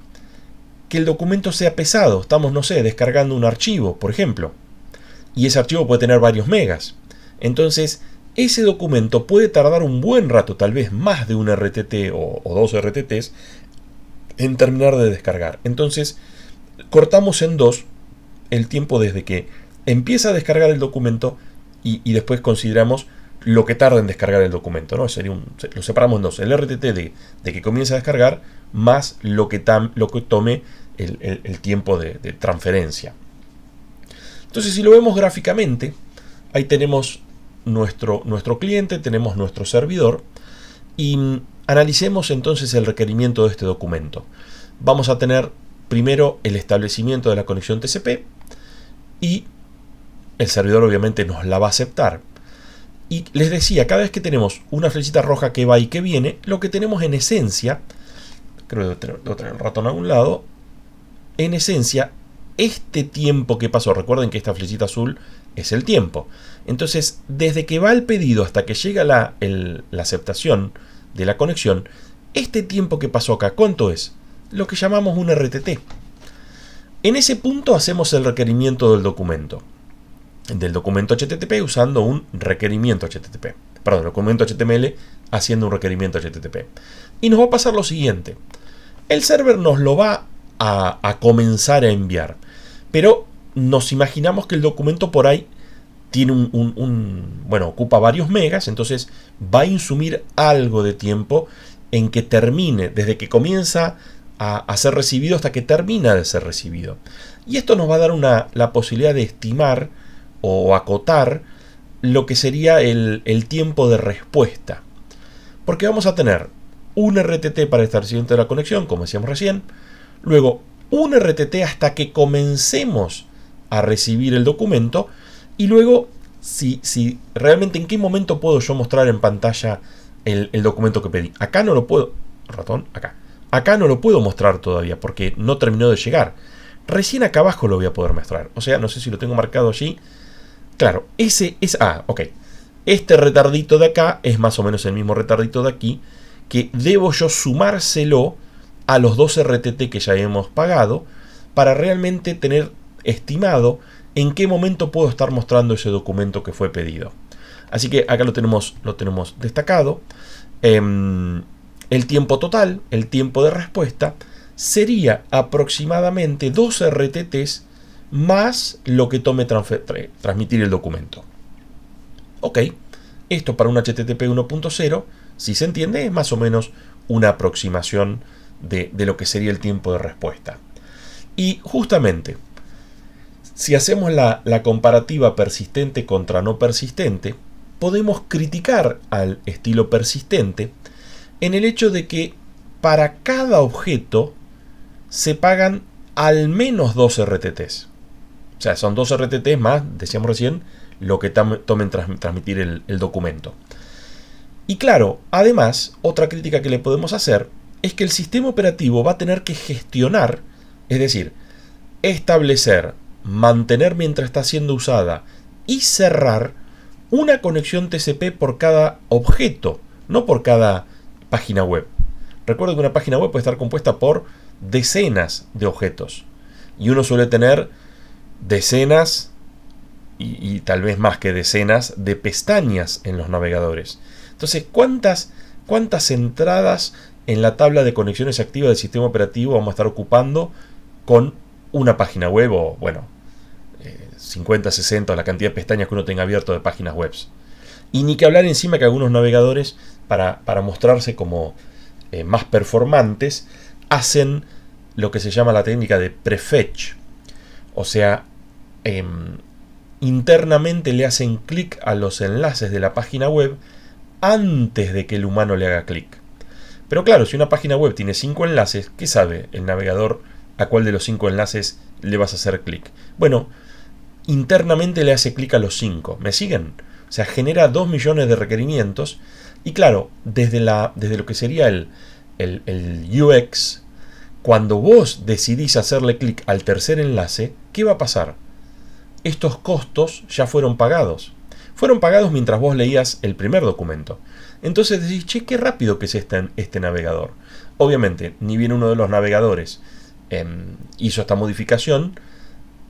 que el documento sea pesado. Estamos, no sé, descargando un archivo, por ejemplo. Y ese archivo puede tener varios megas. Entonces, ese documento puede tardar un buen rato, tal vez más de un RTT o dos RTTs, en terminar de descargar. Entonces, cortamos en dos el tiempo desde que empieza a descargar el documento y después consideramos lo que tarda en descargar el documento, ¿no? Lo separamos en dos, el RTT de que comienza a descargar más lo que tome el tiempo de transferencia. Entonces, si lo vemos gráficamente, ahí tenemos nuestro cliente, tenemos nuestro servidor, y analicemos entonces el requerimiento de este documento. Vamos a tener primero el establecimiento de la conexión TCP, y el servidor obviamente nos la va a aceptar. Y les decía, cada vez que tenemos una flechita roja que va y que viene, lo que tenemos en esencia, creo que debo tener el ratón a un lado, en esencia, este tiempo que pasó, recuerden que esta flechita azul es el tiempo. Entonces, desde que va el pedido hasta que llega la aceptación de la conexión, este tiempo que pasó acá, ¿cuánto es? Lo que llamamos un RTT. En ese punto hacemos el requerimiento del documento HTTP usando un requerimiento HTTP. Perdón, documento HTML haciendo un requerimiento HTTP. Y nos va a pasar lo siguiente. El server nos lo va a comenzar a enviar, pero nos imaginamos que el documento por ahí tiene ocupa varios megas, entonces va a insumir algo de tiempo en que termine, desde que comienza a ser recibido hasta que termina de ser recibido. Y esto nos va a dar la posibilidad de estimar o acotar lo que sería el tiempo de respuesta. Porque vamos a tener un RTT para el establecimiento de la conexión, como decíamos recién, luego un RTT hasta que comencemos a recibir el documento, y luego si realmente en qué momento puedo yo mostrar en pantalla el documento que pedí. Acá no lo puedo, acá no lo puedo mostrar todavía porque no terminó de llegar. Recién acá abajo lo voy a poder mostrar. O sea, no sé si lo tengo marcado allí. Claro, ok. Este retardito de acá es más o menos el mismo retardito de aquí, que debo yo sumárselo a los 2 RTT que ya hemos pagado para realmente tener estimado en qué momento puedo estar mostrando ese documento que fue pedido. Así que acá lo tenemos destacado. El tiempo total, el tiempo de respuesta, sería aproximadamente 2 RTTs más lo que tome transmitir el documento. Ok, esto para un HTTP 1.0, si se entiende, es más o menos una aproximación de lo que sería el tiempo de respuesta. Y justamente, si hacemos la comparativa persistente contra no persistente, podemos criticar al estilo persistente en el hecho de que para cada objeto se pagan al menos 2 RTTs. O sea, son 2 RTTs más, decíamos recién, lo que tomen transmitir el documento. Y claro, además, otra crítica que le podemos hacer es que el sistema operativo va a tener que gestionar, es decir, establecer, mantener mientras está siendo usada y cerrar una conexión TCP por cada objeto, no por cada página web. Recuerden que una página web puede estar compuesta por decenas de objetos y uno suele tener decenas y tal vez más que decenas de pestañas en los navegadores. Entonces, ¿cuántas entradas en la tabla de conexiones activas del sistema operativo vamos a estar ocupando con una página web o, 50, 60, la cantidad de pestañas que uno tenga abierto de páginas web? Y ni que hablar encima que algunos navegadores, para mostrarse como más performantes, hacen lo que se llama la técnica de prefetch. O sea, internamente le hacen clic a los enlaces de la página web antes de que el humano le haga clic. Pero claro, si una página web tiene 5 enlaces, ¿qué sabe el navegador a cuál de los 5 enlaces le vas a hacer clic? Bueno, internamente le hace clic a los 5. ¿Me siguen? O sea, genera 2 millones de requerimientos. Y claro, desde lo que sería el UX, cuando vos decidís hacerle clic al tercer enlace, ¿qué va a pasar? Estos costos ya fueron pagados. Fueron pagados mientras vos leías el primer documento. Entonces decís, che, qué rápido que es este navegador. Obviamente, ni bien uno de los navegadores hizo esta modificación,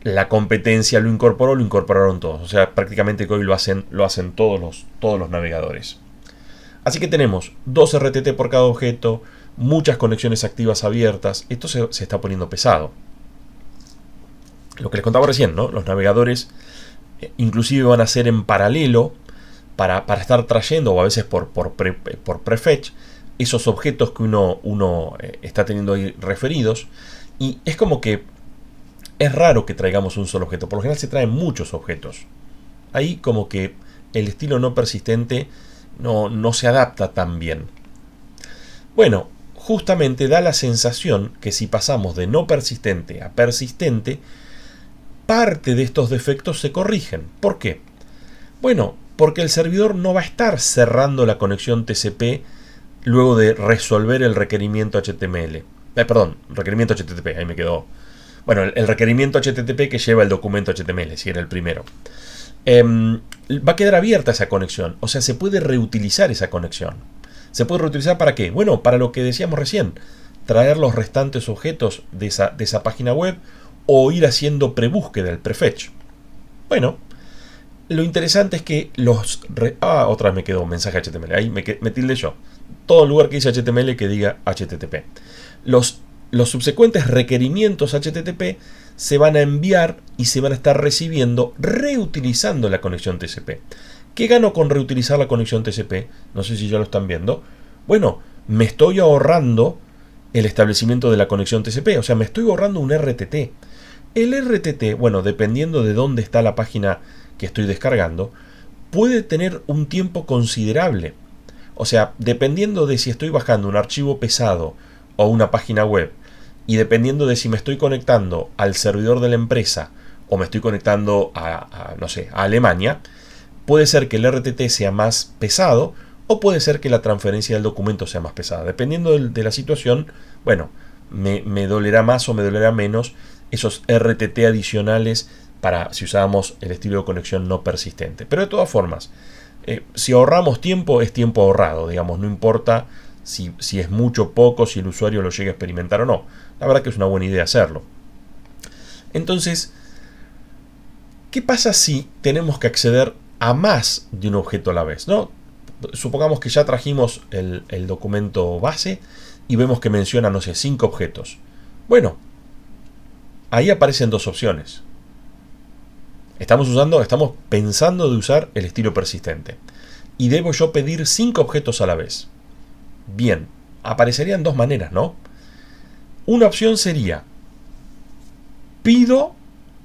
La competencia lo incorporaron todos. O sea, prácticamente que hoy lo hacen todos los navegadores. Así que tenemos 2 RTT por cada objeto, muchas conexiones activas abiertas. Esto se está poniendo pesado. Lo que les contaba recién, ¿no? Los navegadores inclusive van a ser en paralelo para estar trayendo, o a veces por prefetch, esos objetos que uno está teniendo ahí referidos. Y es como que es raro que traigamos un solo objeto. Por lo general se traen muchos objetos. Ahí como que el estilo no persistente no se adapta tan bien. Bueno, justamente da la sensación que si pasamos de no persistente a persistente, parte de estos defectos se corrigen. ¿Por qué? Bueno, porque el servidor no va a estar cerrando la conexión TCP luego de resolver el requerimiento HTML. Requerimiento HTTP, ahí me quedó. Bueno, el requerimiento HTTP que lleva el documento HTML, si era el primero. Va a quedar abierta esa conexión, o sea, se puede reutilizar esa conexión. ¿Se puede reutilizar para qué? Bueno, para lo que decíamos recién, traer los restantes objetos de esa página web o ir haciendo prebúsqueda, el prefetch. Bueno, lo interesante es que otra vez me quedó un mensaje HTML, ahí me tilde yo. Todo lugar que dice HTML que diga HTTP. Los subsecuentes requerimientos HTTP se van a enviar y se van a estar recibiendo reutilizando la conexión TCP. ¿Qué gano con reutilizar la conexión TCP? No sé si ya lo están viendo. Bueno, me estoy ahorrando el establecimiento de la conexión TCP, o sea, me estoy ahorrando un RTT. El RTT, bueno, dependiendo de dónde está la página que estoy descargando, puede tener un tiempo considerable. O sea, dependiendo de si estoy bajando un archivo pesado o una página web, y dependiendo de si me estoy conectando al servidor de la empresa o me estoy conectando a Alemania, puede ser que el RTT sea más pesado o puede ser que la transferencia del documento sea más pesada. Dependiendo de la situación, bueno, me dolerá más o me dolerá menos esos RTT adicionales para si usábamos el estilo de conexión no persistente. Pero de todas formas, si ahorramos tiempo, es tiempo ahorrado, digamos, no importa si es mucho o poco, si el usuario lo llega a experimentar o no. La verdad que es una buena idea hacerlo. Entonces, ¿qué pasa si tenemos que acceder a más de un objeto a la vez, ¿no? Supongamos que ya trajimos el documento base y vemos que menciona, no sé, 5 objetos. Bueno, ahí aparecen 2 opciones. Estamos pensando de usar el estilo persistente. Y debo yo pedir 5 objetos a la vez. Bien, aparecerían 2 maneras, ¿no? Una opción sería: pido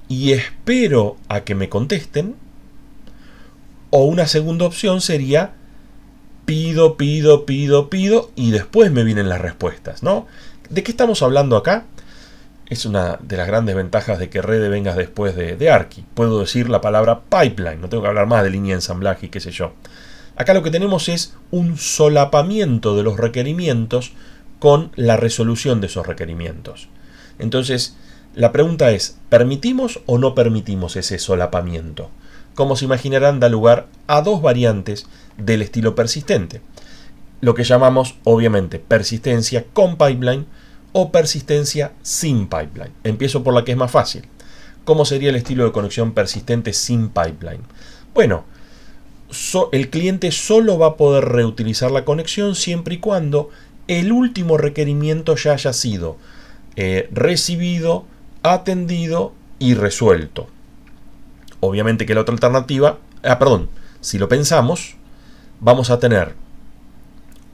y espero a que me contesten. O una segunda opción sería: pido y después me vienen las respuestas, ¿no? ¿De qué estamos hablando acá? Es una de las grandes ventajas de que Rede venga después de Archi. Puedo decir la palabra pipeline, no tengo que hablar más de línea de ensamblaje y qué sé yo. Acá lo que tenemos es un solapamiento de los requerimientos con la resolución de esos requerimientos. Entonces, la pregunta es: ¿permitimos o no permitimos ese solapamiento? Como se imaginarán, da lugar a 2 variantes del estilo persistente. Lo que llamamos, obviamente, persistencia con pipeline o persistencia sin pipeline. Empiezo por la que es más fácil. ¿Cómo sería el estilo de conexión persistente sin pipeline? Bueno, el cliente solo va a poder reutilizar la conexión siempre y cuando el último requerimiento ya haya sido recibido, atendido y resuelto. Obviamente que la otra alternativa, si lo pensamos, vamos a tener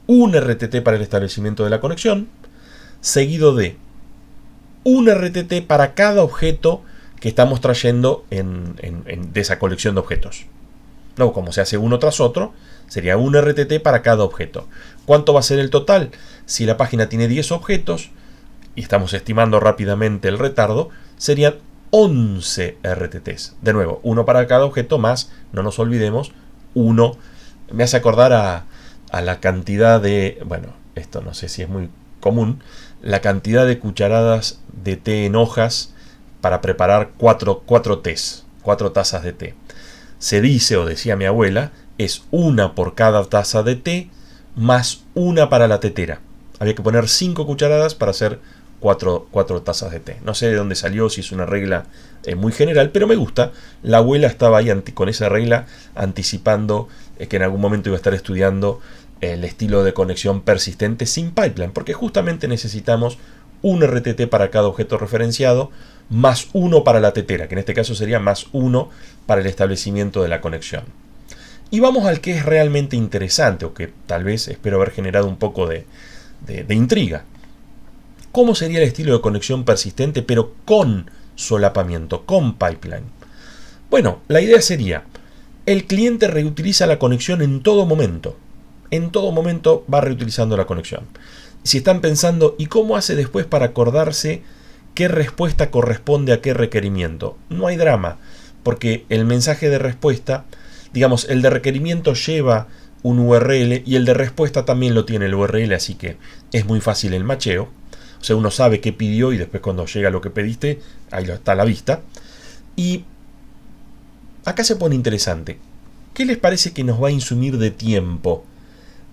un RTT para el establecimiento de la conexión, seguido de un RTT para cada objeto que estamos trayendo de esa colección de objetos. Luego, como se hace uno tras otro, sería un RTT para cada objeto. ¿Cuánto va a ser el total? Si la página tiene 10 objetos, y estamos estimando rápidamente el retardo, serían 11 RTTs. De nuevo, uno para cada objeto más, no nos olvidemos, uno. Me hace acordar a la cantidad de, bueno, esto no sé si es muy común, la cantidad de cucharadas de té en hojas para preparar 4 tés, 4 tazas de té. Se dice, o decía mi abuela, es una por cada taza de té más una para la tetera. Había que poner 5 cucharadas para hacer 4 tazas de té. No sé de dónde salió, si es una regla muy general, pero me gusta. La abuela estaba ahí con esa regla anticipando que en algún momento iba a estar estudiando el estilo de conexión persistente sin pipeline, porque justamente necesitamos un RTT para cada objeto referenciado, más 1 para la tetera, que en este caso sería más 1 para el establecimiento de la conexión. Y vamos al que es realmente interesante, o que tal vez espero haber generado un poco de intriga. ¿Cómo sería el estilo de conexión persistente, pero con solapamiento, con pipeline? Bueno, la idea sería, el cliente reutiliza la conexión en todo momento. En todo momento va reutilizando la conexión. Si están pensando, ¿y cómo hace después para acordarse qué respuesta corresponde a qué requerimiento? No hay drama, porque el mensaje de respuesta, digamos, el de requerimiento lleva un URL y el de respuesta también lo tiene el URL, así que es muy fácil el macheo. O sea, uno sabe qué pidió y después cuando llega lo que pediste, ahí está a la vista. Y acá se pone interesante. ¿Qué les parece que nos va a insumir de tiempo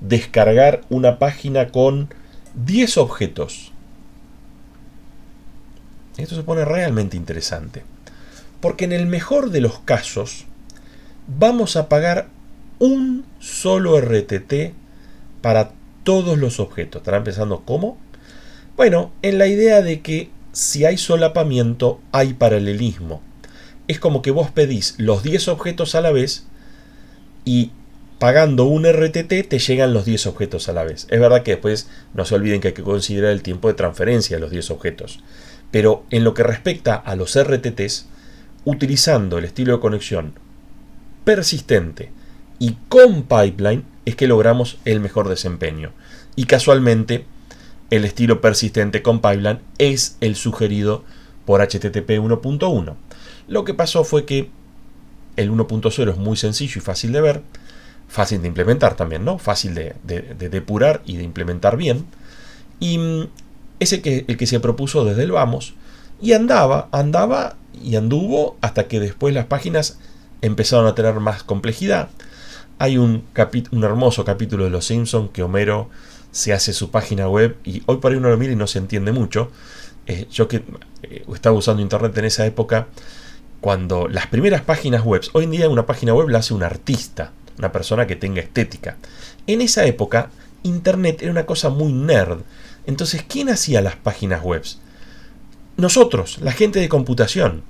descargar una página con 10 objetos? Esto se pone realmente interesante. Porque en el mejor de los casos, vamos a pagar un solo RTT para todos los objetos. Estarán pensando, ¿cómo? Bueno, en la idea de que si hay solapamiento, hay paralelismo. Es como que vos pedís los 10 objetos a la vez y pagando un RTT te llegan los 10 objetos a la vez. Es verdad que después no se olviden que hay que considerar el tiempo de transferencia de los 10 objetos. Pero en lo que respecta a los RTTs, utilizando el estilo de conexión persistente y con pipeline, es que logramos el mejor desempeño. Y casualmente, el estilo persistente con pipeline es el sugerido por HTTP 1.1. Lo que pasó fue que el 1.0 es muy sencillo y fácil de ver, fácil de implementar también, ¿no? Fácil de depurar y de implementar bien. Y es el que se propuso desde el vamos. Y andaba y anduvo hasta que después las páginas empezaron a tener más complejidad. Hay un hermoso capítulo de Los Simpsons que Homero se hace su página web y hoy por ahí uno lo mira y no se entiende mucho. Yo que estaba usando internet en esa época, cuando las primeras páginas web, hoy en día una página web la hace un artista, una persona que tenga estética. En esa época, internet era una cosa muy nerd. Entonces, ¿quién hacía las páginas web? Nosotros, la gente de computación.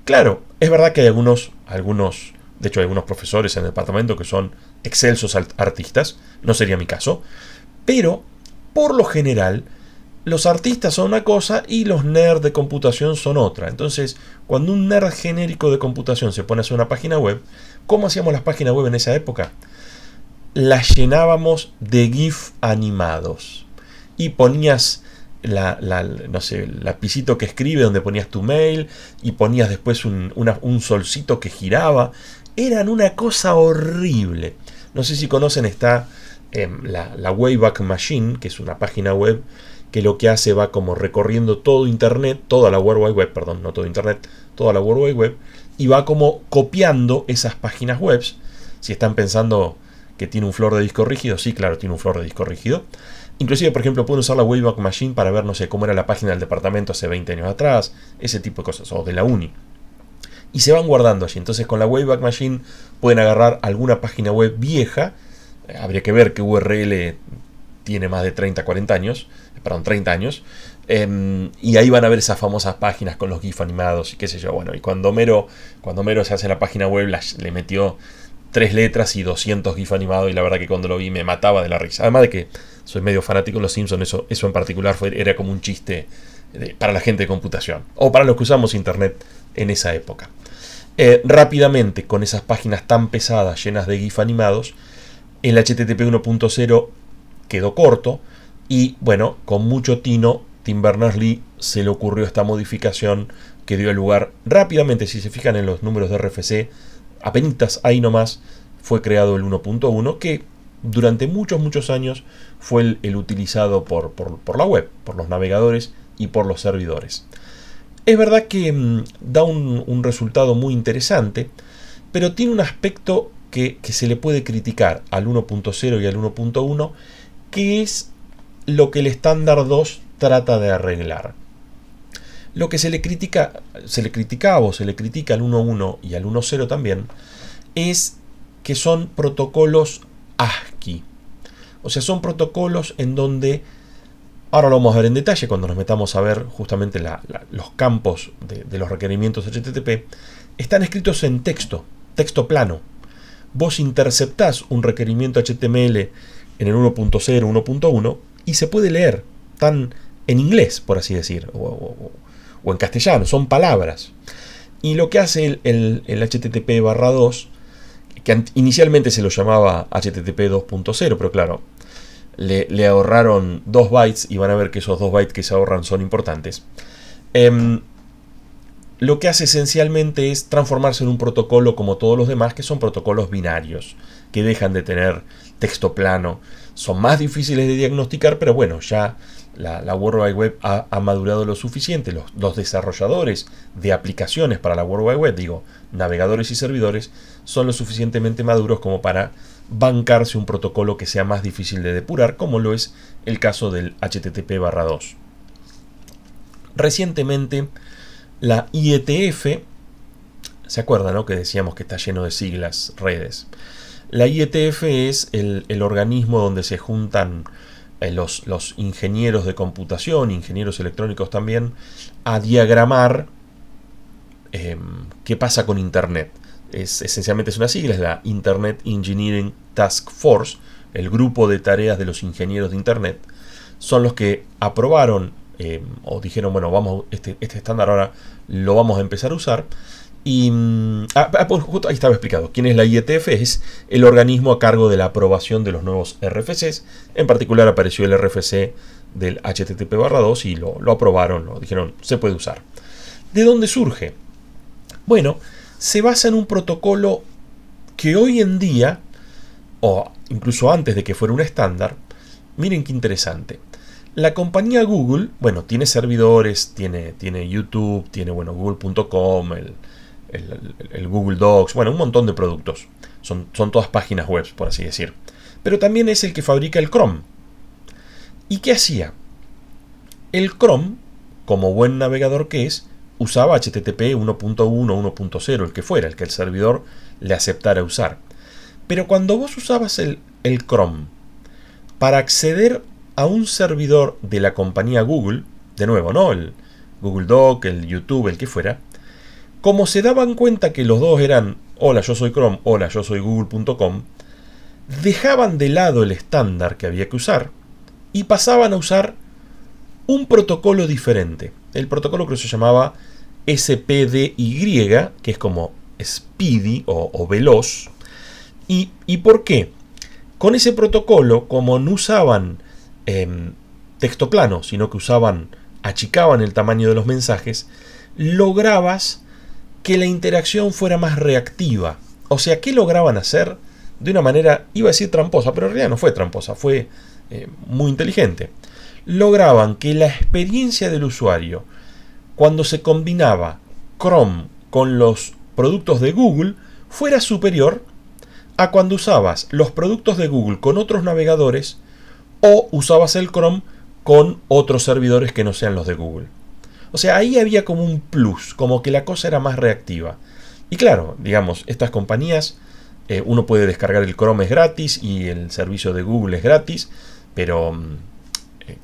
Claro, es verdad que hay algunos, de hecho hay algunos profesores en el departamento que son excelsos artistas, no sería mi caso, pero por lo general los artistas son una cosa y los nerds de computación son otra. Entonces, cuando un nerd genérico de computación se pone a hacer una página web, ¿cómo hacíamos las páginas web en esa época? Las llenábamos de GIF animados y ponías no sé, el lapicito que escribe donde ponías tu mail y ponías después un solcito que giraba. Eran una cosa horrible. No sé si conocen, está la Wayback Machine, que es una página web que lo que hace va como recorriendo todo internet, toda la World Wide Web, perdón, no todo internet, toda la World Wide Web, y va como copiando esas páginas web. Si están pensando que tiene un flor de disco rígido, sí, claro, tiene un flor de disco rígido. Inclusive, por ejemplo, pueden usar la Wayback Machine para ver, no sé, cómo era la página del departamento hace 20 años atrás, ese tipo de cosas, o de la uni. Y se van guardando allí. Entonces, con la Wayback Machine pueden agarrar alguna página web vieja. Habría que ver qué URL tiene más de 30 años. Y ahí van a ver esas famosas páginas con los GIF animados y qué sé yo. Bueno, y cuando Homero se hace la página web, le metió 3 letras y 200 GIF animados, y la verdad que cuando lo vi me mataba de la risa. Además de que soy medio fanático de Los Simpsons, eso en particular era como un chiste para la gente de computación, o para los que usamos internet en esa época. Rápidamente, con esas páginas tan pesadas, llenas de GIF animados, el HTTP 1.0 quedó corto, y bueno, con mucho tino, Tim Berners-Lee se le ocurrió esta modificación que dio lugar rápidamente. Si se fijan en los números de RFC, apenitas ahí nomás fue creado el 1.1, que durante muchos años fue el utilizado por la web, por los navegadores y por los servidores. Es verdad que da un resultado muy interesante, pero tiene un aspecto que se le puede criticar al 1.0 y al 1.1, que es lo que el estándar 2 trata de arreglar. Lo que se le criticaba o se le critica al 1.1 y al 1.0 también, es que son protocolos ASCII. O sea, son protocolos en donde, ahora lo vamos a ver en detalle cuando nos metamos a ver justamente los campos de los requerimientos HTTP, están escritos en texto plano. Vos interceptás un requerimiento HTML en el 1.0, 1.1 y se puede leer, tan en inglés, por así decir, o en castellano, son palabras. Y lo que hace el HTTP/2, que inicialmente se lo llamaba HTTP 2.0, pero claro, le ahorraron 2 bytes y van a ver que esos 2 bytes que se ahorran son importantes. Lo que hace esencialmente es transformarse en un protocolo como todos los demás, que son protocolos binarios, que dejan de tener texto plano. Son más difíciles de diagnosticar, pero bueno, ya la World Wide Web ha madurado lo suficiente. Los desarrolladores de aplicaciones para la World Wide Web, digo, navegadores y servidores, son lo suficientemente maduros como para bancarse un protocolo que sea más difícil de depurar, como lo es el caso del HTTP/2. Recientemente, la IETF, ¿se acuerdan, no? Que decíamos que está lleno de siglas, redes. La IETF es el organismo donde se juntan los ingenieros de computación, ingenieros electrónicos también, a diagramar qué pasa con Internet. Esencialmente es una sigla, es la Internet Engineering Task Force, el grupo de tareas de los ingenieros de Internet. Son los que aprobaron o dijeron, bueno, este estándar ahora lo vamos a empezar a usar. Y pues justo ahí estaba explicado. ¿Quién es la IETF? Es el organismo a cargo de la aprobación de los nuevos RFCs. En particular apareció el RFC del HTTP/2 y lo aprobaron, lo dijeron, se puede usar. ¿De dónde surge? Bueno, se basa en un protocolo que hoy en día, o incluso antes de que fuera un estándar, miren qué interesante. La compañía Google, bueno, tiene servidores, tiene YouTube, tiene, google.com, el Google Docs, bueno, un montón de productos. Son todas páginas web, por así decir. Pero también es el que fabrica el Chrome. ¿Y qué hacía? El Chrome, como buen navegador que es, usaba HTTP 1.1, 1.0, el que fuera, el que el servidor le aceptara usar. Pero cuando vos usabas el Chrome para acceder a un servidor de la compañía Google, de nuevo, ¿no? El Google Doc, el YouTube, el que fuera, como se daban cuenta que los dos eran, hola, yo soy Chrome, hola, yo soy Google.com, dejaban de lado el estándar que había que usar y pasaban a usar un protocolo diferente. El protocolo que se llamaba SPDY, que es como speedy o veloz. ¿Y por qué? Con ese protocolo, como no usaban texto plano, sino que achicaban el tamaño de los mensajes, lograbas que la interacción fuera más reactiva. O sea, ¿qué lograban hacer? De una manera, iba a decir tramposa, pero en realidad no fue tramposa, fue muy inteligente. Lograban que la experiencia del usuario, cuando se combinaba Chrome con los productos de Google, fuera superior a cuando usabas los productos de Google con otros navegadores o usabas el Chrome con otros servidores que no sean los de Google. O sea, ahí había como un plus, como que la cosa era más reactiva. Y claro, digamos, estas compañías, uno puede descargar el Chrome, es gratis, y el servicio de Google es gratis, pero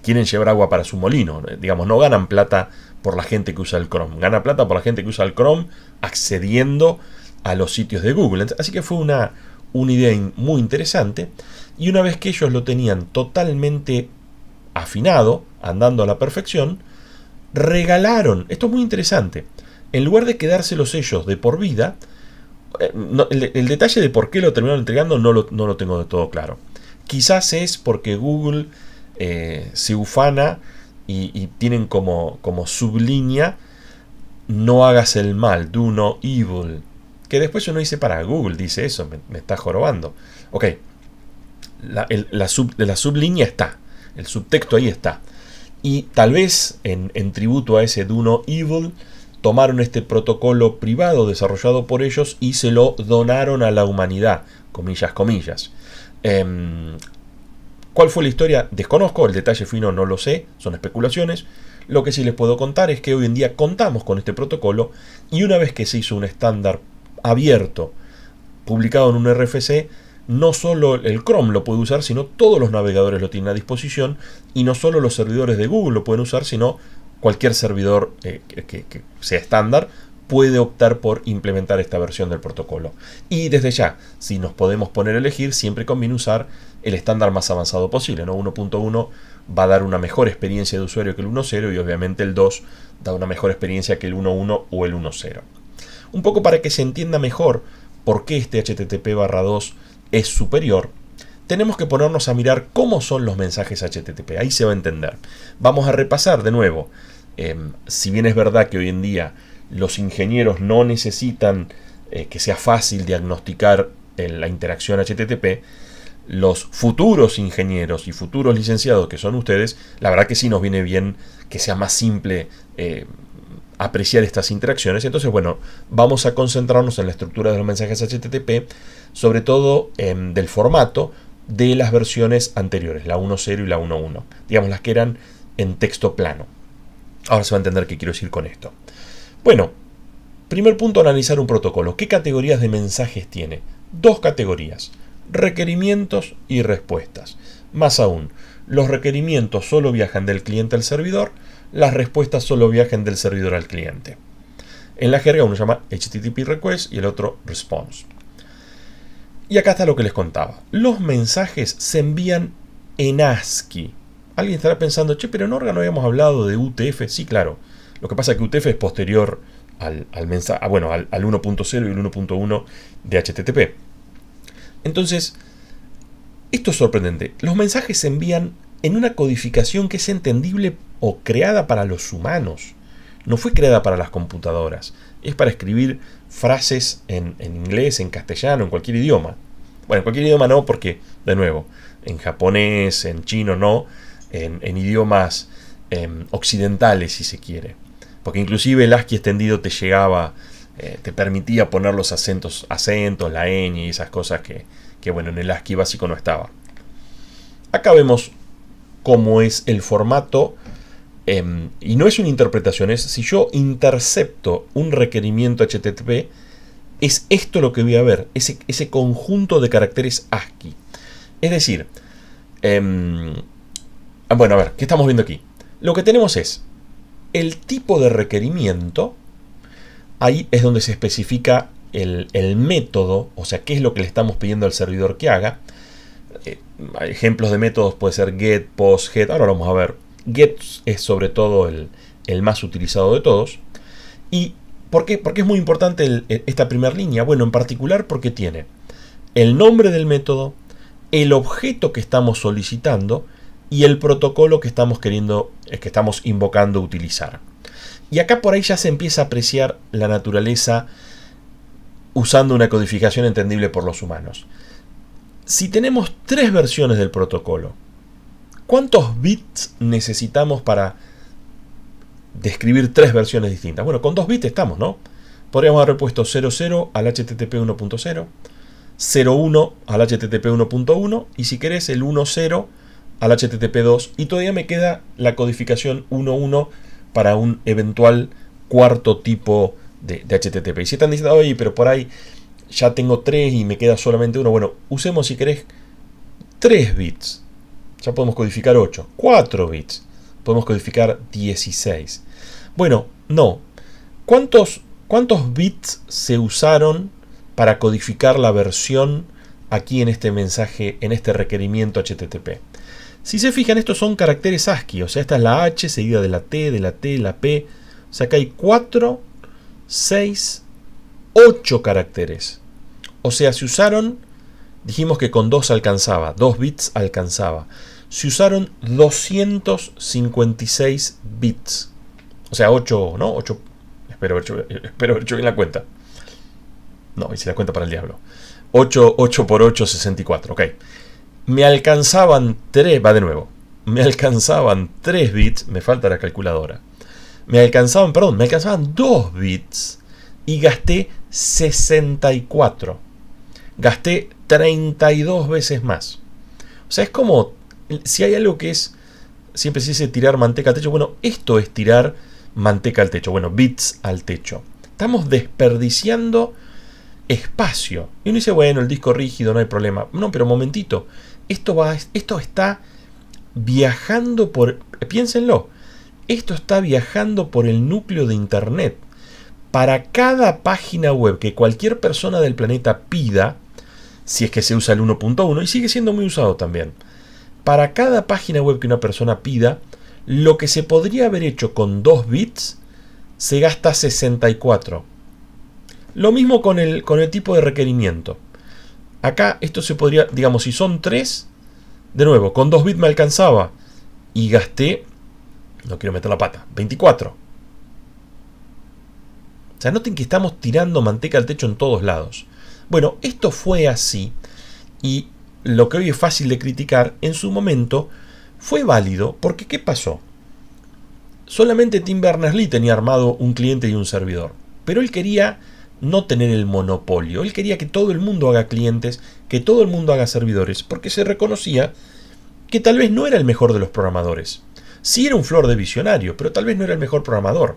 quieren llevar agua para su molino. Digamos, no ganan plata por la gente que usa el Chrome, gana plata por la gente que usa el Chrome accediendo a los sitios de Google. Así que fue una idea muy interesante, y una vez que ellos lo tenían totalmente afinado, andando a la perfección, regalaron, esto es muy interesante, en lugar de quedárselos ellos de por vida, el detalle de por qué lo terminaron entregando no lo tengo de todo claro. Quizás es porque Google se ufana y tienen como sublínea, no hagas el mal, do no evil. Que después uno dice, para, Google dice eso, me está jorobando. Ok, la sublínea está, el subtexto ahí está. Y tal vez en tributo a ese do no evil, tomaron este protocolo privado desarrollado por ellos y se lo donaron a la humanidad, comillas, comillas. ¿Cuál fue la historia? Desconozco, el detalle fino no lo sé, son especulaciones. Lo que sí les puedo contar es que hoy en día contamos con este protocolo y una vez que se hizo un estándar abierto, publicado en un RFC, no solo el Chrome lo puede usar, sino todos los navegadores lo tienen a disposición y no solo los servidores de Google lo pueden usar, sino cualquier servidor que sea estándar puede optar por implementar esta versión del protocolo. Y desde ya, si nos podemos poner a elegir, siempre conviene usar el estándar más avanzado posible, ¿no? 1.1 va a dar una mejor experiencia de usuario que el 1.0 y obviamente el 2 da una mejor experiencia que el 1.1 o el 1.0. Un poco para que se entienda mejor por qué este HTTP/2 es superior, tenemos que ponernos a mirar cómo son los mensajes HTTP. Ahí se va a entender. Vamos a repasar de nuevo. Si bien es verdad que hoy en día los ingenieros no necesitan que sea fácil diagnosticar la interacción HTTP, los futuros ingenieros y futuros licenciados que son ustedes, la verdad que sí nos viene bien que sea más simple apreciar estas interacciones. Entonces, bueno, vamos a concentrarnos en la estructura de los mensajes HTTP, sobre todo del formato de las versiones anteriores, la 1.0 y la 1.1, digamos las que eran en texto plano. Ahora se va a entender qué quiero decir con esto. Bueno, primer punto, analizar un protocolo. ¿Qué categorías de mensajes tiene? Dos categorías: requerimientos y respuestas. Más aún, los requerimientos solo viajan del cliente al servidor, las respuestas solo viajan del servidor al cliente. En la jerga uno llama HTTP request y el otro response. Y acá está lo que les contaba. Los mensajes se envían en ASCII. Alguien estará pensando, che, pero en Orga no habíamos hablado de UTF. Sí, claro. Lo que pasa es que UTF es posterior al 1.0 y el 1.1 de HTTP. Entonces, esto es sorprendente. Los mensajes se envían en una codificación que es entendible o creada para los humanos. No fue creada para las computadoras. Es para escribir frases en inglés, en castellano, en cualquier idioma. Bueno, en cualquier idioma no, porque, de nuevo, en japonés, en chino no, en idiomas occidentales, si se quiere. Porque inclusive el ASCII extendido te llegaba, te permitía poner los acentos, la ñ y esas cosas que bueno, en el ASCII básico no estaba. Acá vemos cómo es el formato, y no es una interpretación, es si yo intercepto un requerimiento HTTP, es esto lo que voy a ver, ese conjunto de caracteres ASCII. Es decir, bueno, a ver, ¿qué estamos viendo aquí? Lo que tenemos es el tipo de requerimiento. Ahí es donde se especifica el método, o sea, qué es lo que le estamos pidiendo al servidor que haga. Ejemplos de métodos puede ser get, post, get. Ahora vamos a ver. Get es sobre todo el más utilizado de todos. ¿Y por qué? Porque es muy importante esta primera línea. Bueno, en particular porque tiene el nombre del método, el objeto que estamos solicitando y el protocolo que estamos invocando utilizar. Y acá por ahí ya se empieza a apreciar la naturaleza usando una codificación entendible por los humanos. Si tenemos tres versiones del protocolo, ¿cuántos bits necesitamos para describir tres versiones distintas? Bueno, con 2 bits estamos, ¿no? Podríamos haber puesto 00 al HTTP 1.0, 01 al HTTP 1.1 y si querés el 10 al HTTP 2 y todavía me queda la codificación 1.1 para un eventual cuarto tipo de HTTP. Y si están diciendo, oye, pero por ahí ya tengo 3 y me queda solamente uno. Bueno, usemos si querés 3 bits. Ya podemos codificar 8. 4 bits. Podemos codificar 16. Bueno, no. ¿Cuántos bits se usaron para codificar la versión aquí en este mensaje, en este requerimiento HTTP? Si se fijan, estos son caracteres ASCII. O sea, esta es la H seguida de la T, de la T, la P. O sea, acá hay 4, 6, 8 caracteres. O sea, se usaron, dijimos que con 2 alcanzaba, 2 bits alcanzaba. Se usaron 256 bits. O sea, 8, ¿no? 8, espero haber hecho bien la cuenta. No, hice la cuenta para el diablo. 8 por 8, 64, ok. Me alcanzaban 3, va de nuevo. Me alcanzaban 3 bits, me falta la calculadora. Me alcanzaban 2 bits y gasté 64. Gasté 32 veces más. O sea, es como, si hay algo que es siempre se dice tirar manteca al techo. Bueno, esto es tirar manteca al techo. Bueno, bits al techo. Estamos desperdiciando espacio. Y uno dice, bueno, el disco rígido, no hay problema. No, pero momentito. Esto está viajando por... Piénsenlo. Esto está viajando por el núcleo de Internet. Para cada página web que cualquier persona del planeta pida, si es que se usa el 1.1, y sigue siendo muy usado también, para cada página web que una persona pida, lo que se podría haber hecho con 2 bits, se gasta 64. Lo mismo con el tipo de requerimiento. Acá esto se podría, digamos, si son 3, de nuevo, con 2 bits me alcanzaba, y gasté, no quiero meter la pata, 24. O sea, noten que estamos tirando manteca al techo en todos lados. Bueno, esto fue así, y lo que hoy es fácil de criticar, en su momento fue válido, porque ¿qué pasó? Solamente Tim Berners-Lee tenía armado un cliente y un servidor, pero él quería no tener el monopolio, él quería que todo el mundo haga clientes, que todo el mundo haga servidores, porque se reconocía que tal vez no era el mejor de los programadores. Sí era un flor de visionario, pero tal vez no era el mejor programador.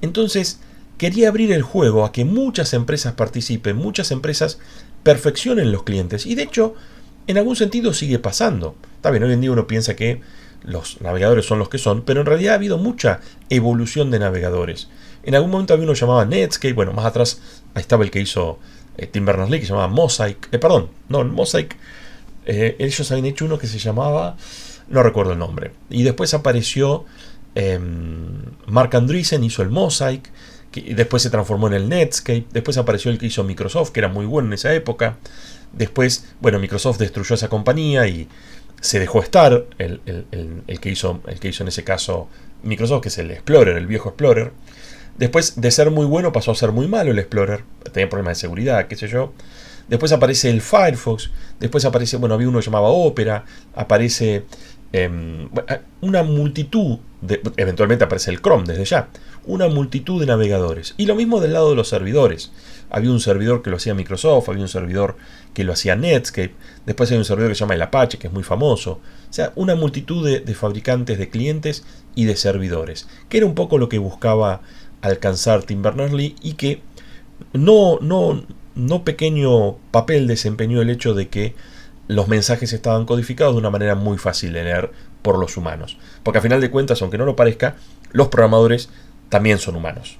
Entonces, quería abrir el juego a que muchas empresas participen, muchas empresas perfeccionen los clientes. Y de hecho, en algún sentido sigue pasando. Está bien, hoy en día uno piensa que los navegadores son los que son, pero en realidad ha habido mucha evolución de navegadores. En algún momento había uno que llamaba Netscape, bueno, más atrás ahí estaba el que hizo Tim Berners-Lee, que se llamaba Mosaic. Mosaic. Ellos habían hecho uno que se llamaba, no recuerdo el nombre. Y después apareció Marc Andreessen, hizo el Mosaic, que después se transformó en el Netscape. Después apareció el que hizo Microsoft, que era muy bueno en esa época. Después, bueno, Microsoft destruyó esa compañía y se dejó estar el que hizo en ese caso Microsoft, que es el Explorer, el viejo Explorer. Después de ser muy bueno pasó a ser muy malo el Explorer, tenía problemas de seguridad, qué sé yo. Después aparece el Firefox, después aparece, bueno, había uno que llamaba Opera, aparece una multitud, eventualmente aparece el Chrome desde ya, una multitud de navegadores. Y lo mismo del lado de los servidores. Había un servidor que lo hacía Microsoft, había un servidor que lo hacía Netscape, después hay un servidor que se llama el Apache, que es muy famoso. O sea, una multitud de fabricantes de clientes y de servidores, que era un poco lo que buscaba alcanzar Tim Berners-Lee, y que no pequeño papel desempeñó el hecho de que los mensajes estaban codificados de una manera muy fácil de leer por los humanos. Porque a final de cuentas, aunque no lo parezca, los programadores también son humanos.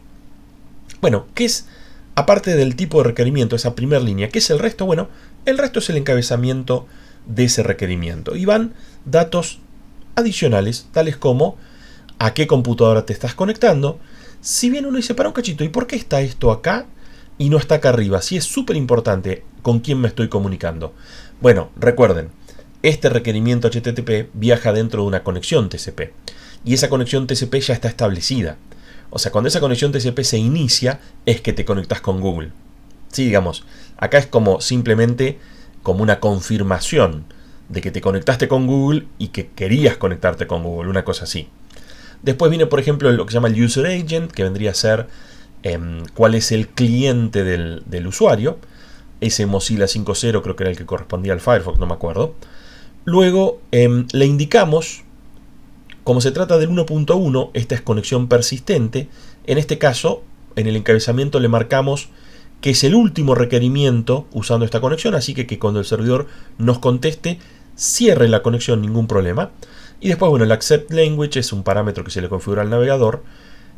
Bueno, ¿qué es, aparte del tipo de requerimiento, esa primera línea, qué es el resto? Bueno, el resto es el encabezamiento de ese requerimiento. Y van datos adicionales, tales como a qué computadora te estás conectando. Si bien uno dice, para un cachito, ¿y por qué está esto acá y no está acá arriba? Si es súper importante con quién me estoy comunicando. Bueno, recuerden, este requerimiento HTTP viaja dentro de una conexión TCP. Y esa conexión TCP ya está establecida. O sea, cuando esa conexión TCP se inicia, es que te conectas con Google. Sí, digamos, acá es como simplemente como una confirmación de que te conectaste con Google y que querías conectarte con Google, una cosa así. Después viene, por ejemplo, lo que se llama el User Agent, que vendría a ser cuál es el cliente del usuario. Ese Mozilla 5.0 creo que era el que correspondía al Firefox, no me acuerdo. Luego le indicamos, como se trata del 1.1, esta es conexión persistente. En este caso, en el encabezamiento le marcamos que es el último requerimiento usando esta conexión, así que cuando el servidor nos conteste, cierre la conexión, ningún problema. Y después, bueno, el Accept Language es un parámetro que se le configura al navegador.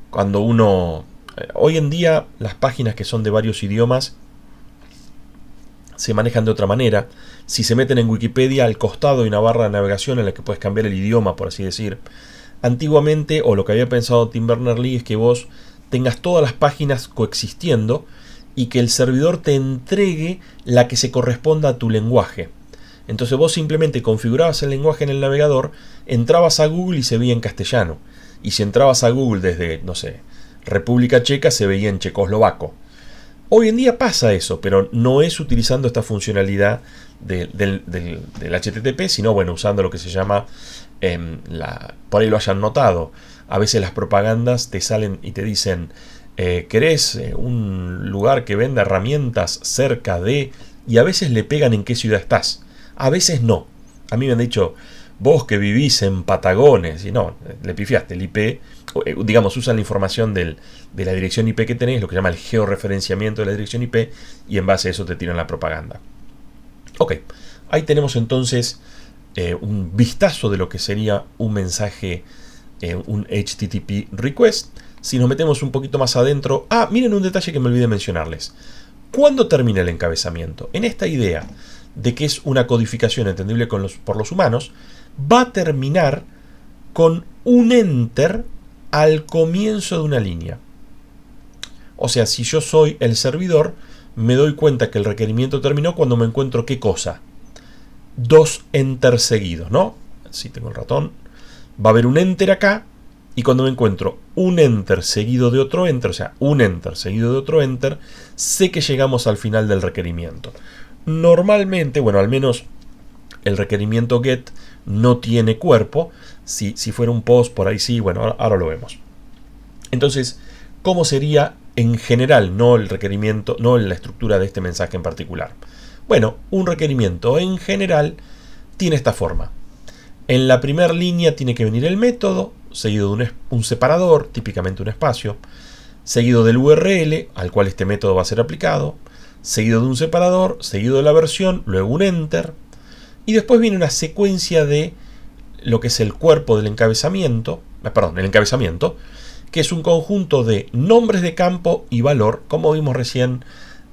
Cuando uno... hoy en día las páginas que son de varios idiomas se manejan de otra manera. Si se meten en Wikipedia, al costado hay una barra de navegación en la que puedes cambiar el idioma, por así decir. Antiguamente, o lo que había pensado Tim Berners-Lee, es que vos tengas todas las páginas coexistiendo y que el servidor te entregue la que se corresponda a tu lenguaje. Entonces vos simplemente configurabas el lenguaje en el navegador, entrabas a Google y se veía en castellano. Y si entrabas a Google desde, no sé, República Checa, se veía en checoslovaco. Hoy en día pasa eso, pero no es utilizando esta funcionalidad del HTTP, sino bueno, usando lo que se llama, por ahí lo hayan notado, a veces las propagandas te salen y te dicen, ¿querés un lugar que venda herramientas cerca de...? Y a veces le pegan en qué ciudad estás, a veces no. A mí me han dicho, vos que vivís en Patagones, y no, le pifiaste el IP, digamos, usan la información de la dirección IP que tenés, lo que llama el georreferenciamiento de la dirección IP, y en base a eso te tiran la propaganda. Ok, ahí tenemos entonces un vistazo de lo que sería un mensaje, un HTTP request. Si nos metemos un poquito más adentro, miren un detalle que me olvidé mencionarles. ¿Cuándo termina el encabezamiento? En esta idea de que es una codificación entendible por los humanos, va a terminar con un enter al comienzo de una línea. O sea, si yo soy el servidor, me doy cuenta que el requerimiento terminó cuando me encuentro ¿qué cosa? 2 enter seguidos, ¿no? Si tengo el ratón, va a haber un enter acá, y cuando me encuentro un enter seguido de otro enter, o sea, un enter seguido de otro enter, sé que llegamos al final del requerimiento. Normalmente, bueno, al menos el requerimiento get no tiene cuerpo. Si fuera un post, por ahí sí, bueno, ahora lo vemos. Entonces, ¿cómo sería en general, no el requerimiento, no la estructura de este mensaje en particular? Bueno, un requerimiento en general tiene esta forma. En la primera línea tiene que venir el método, seguido de un separador, típicamente un espacio, seguido del URL al cual este método va a ser aplicado, seguido de un separador, seguido de la versión, luego un enter, y después viene una secuencia de lo que es el cuerpo del encabezamiento, el encabezamiento, que es un conjunto de nombres de campo y valor, como vimos recién,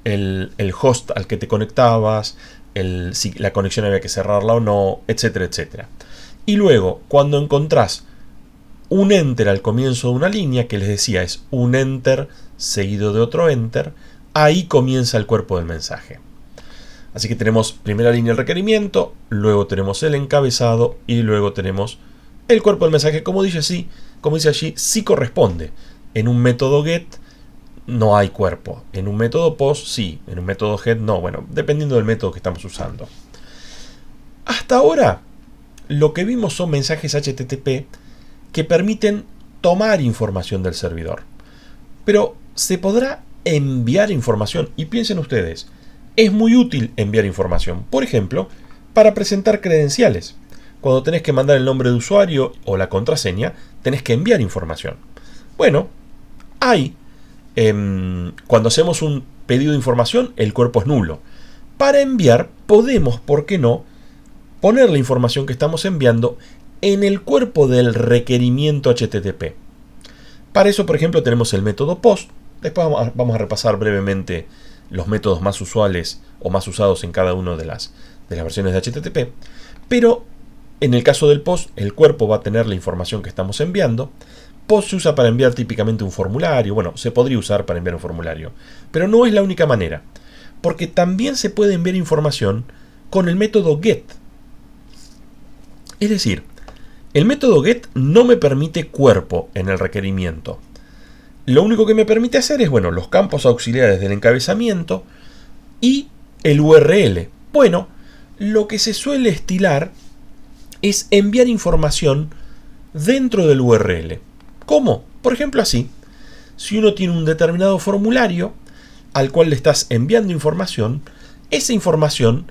el host al que te conectabas, si la conexión había que cerrarla o no, etcétera, etcétera. Y luego, cuando encontrás un enter al comienzo de una línea, que les decía es un enter seguido de otro enter, ahí comienza el cuerpo del mensaje. Así que tenemos primera línea el requerimiento, luego tenemos el encabezado y luego tenemos el cuerpo del mensaje. Como dice allí, sí corresponde. En un método get no hay cuerpo. En un método post sí. En un método get no. Bueno, dependiendo del método que estamos usando. Hasta ahora, lo que vimos son mensajes HTTP que permiten tomar información del servidor. Pero ¿se podrá enviar información? Y piensen ustedes, es muy útil enviar información. Por ejemplo, para presentar credenciales. Cuando tenés que mandar el nombre de usuario o la contraseña, tenés que enviar información. Bueno, cuando hacemos un pedido de información, el cuerpo es nulo. Para enviar, podemos, ¿por qué no?, poner la información que estamos enviando en el cuerpo del requerimiento HTTP. Para eso, por ejemplo, tenemos el método POST. Después vamos a repasar brevemente los métodos más usuales o más usados en cada una de las versiones de HTTP. Pero en el caso del POST, el cuerpo va a tener la información que estamos enviando. POST se usa para enviar típicamente un formulario. Bueno, se podría usar para enviar un formulario, pero no es la única manera, porque también se puede enviar información con el método GET. Es decir, el método GET no me permite cuerpo en el requerimiento. Lo único que me permite hacer es, bueno, los campos auxiliares del encabezamiento y el URL. Bueno, lo que se suele estilar es enviar información dentro del URL. ¿Cómo? Por ejemplo así. Si uno tiene un determinado formulario al cual le estás enviando información, esa información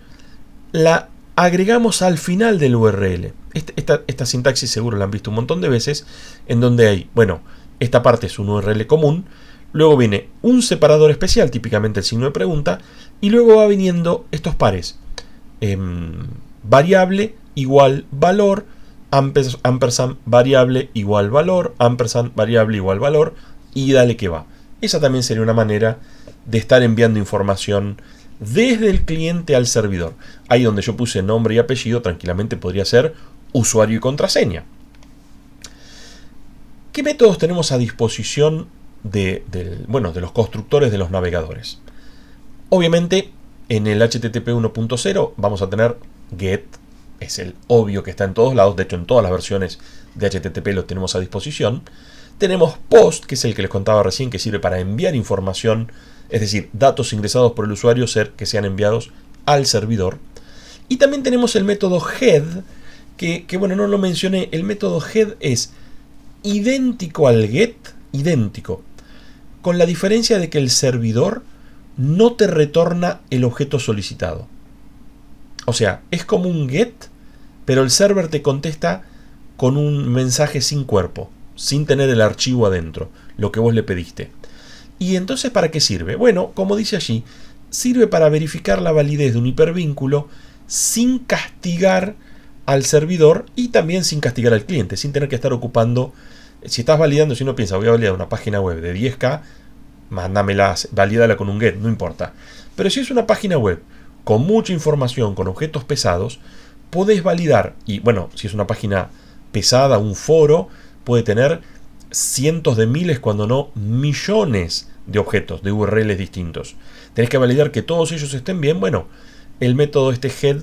la agregamos al final del URL. Esta sintaxis seguro la han visto un montón de veces, en donde hay, bueno, esta parte es un URL común, luego viene un separador especial, típicamente el signo de pregunta, y luego va viniendo estos pares. Variable igual valor, ampersand variable igual valor, ampersand variable igual valor, y dale que va. Esa también sería una manera de estar enviando información desde el cliente al servidor. Ahí donde yo puse nombre y apellido, tranquilamente podría ser usuario y contraseña. ¿Qué métodos tenemos a disposición de los constructores de los navegadores? Obviamente, en el HTTP 1.0 vamos a tener GET, es el obvio que está en todos lados, de hecho en todas las versiones de HTTP lo tenemos a disposición. Tenemos POST, que es el que les contaba recién, que sirve para enviar información, es decir, datos ingresados por el usuario que sean enviados al servidor. Y también tenemos el método head, que bueno, no lo mencioné. El método head es idéntico al get, idéntico, con la diferencia de que el servidor no te retorna el objeto solicitado. O sea, es como un get, pero el server te contesta con un mensaje sin cuerpo, sin tener el archivo adentro, lo que vos le pediste. ¿Y entonces para qué sirve? Bueno, como dice allí, sirve para verificar la validez de un hipervínculo sin castigar al servidor y también sin castigar al cliente, sin tener que estar ocupando. Si estás validando, si uno piensa, voy a validar una página web de 10K, mándamela, valídala con un GET, no importa. Pero si es una página web con mucha información, con objetos pesados, podés validar, y bueno, si es una página pesada, un foro, puede tener cientos de miles, cuando no millones de objetos, de URLs distintos. Tenés que validar que todos ellos estén bien. Bueno, el método head,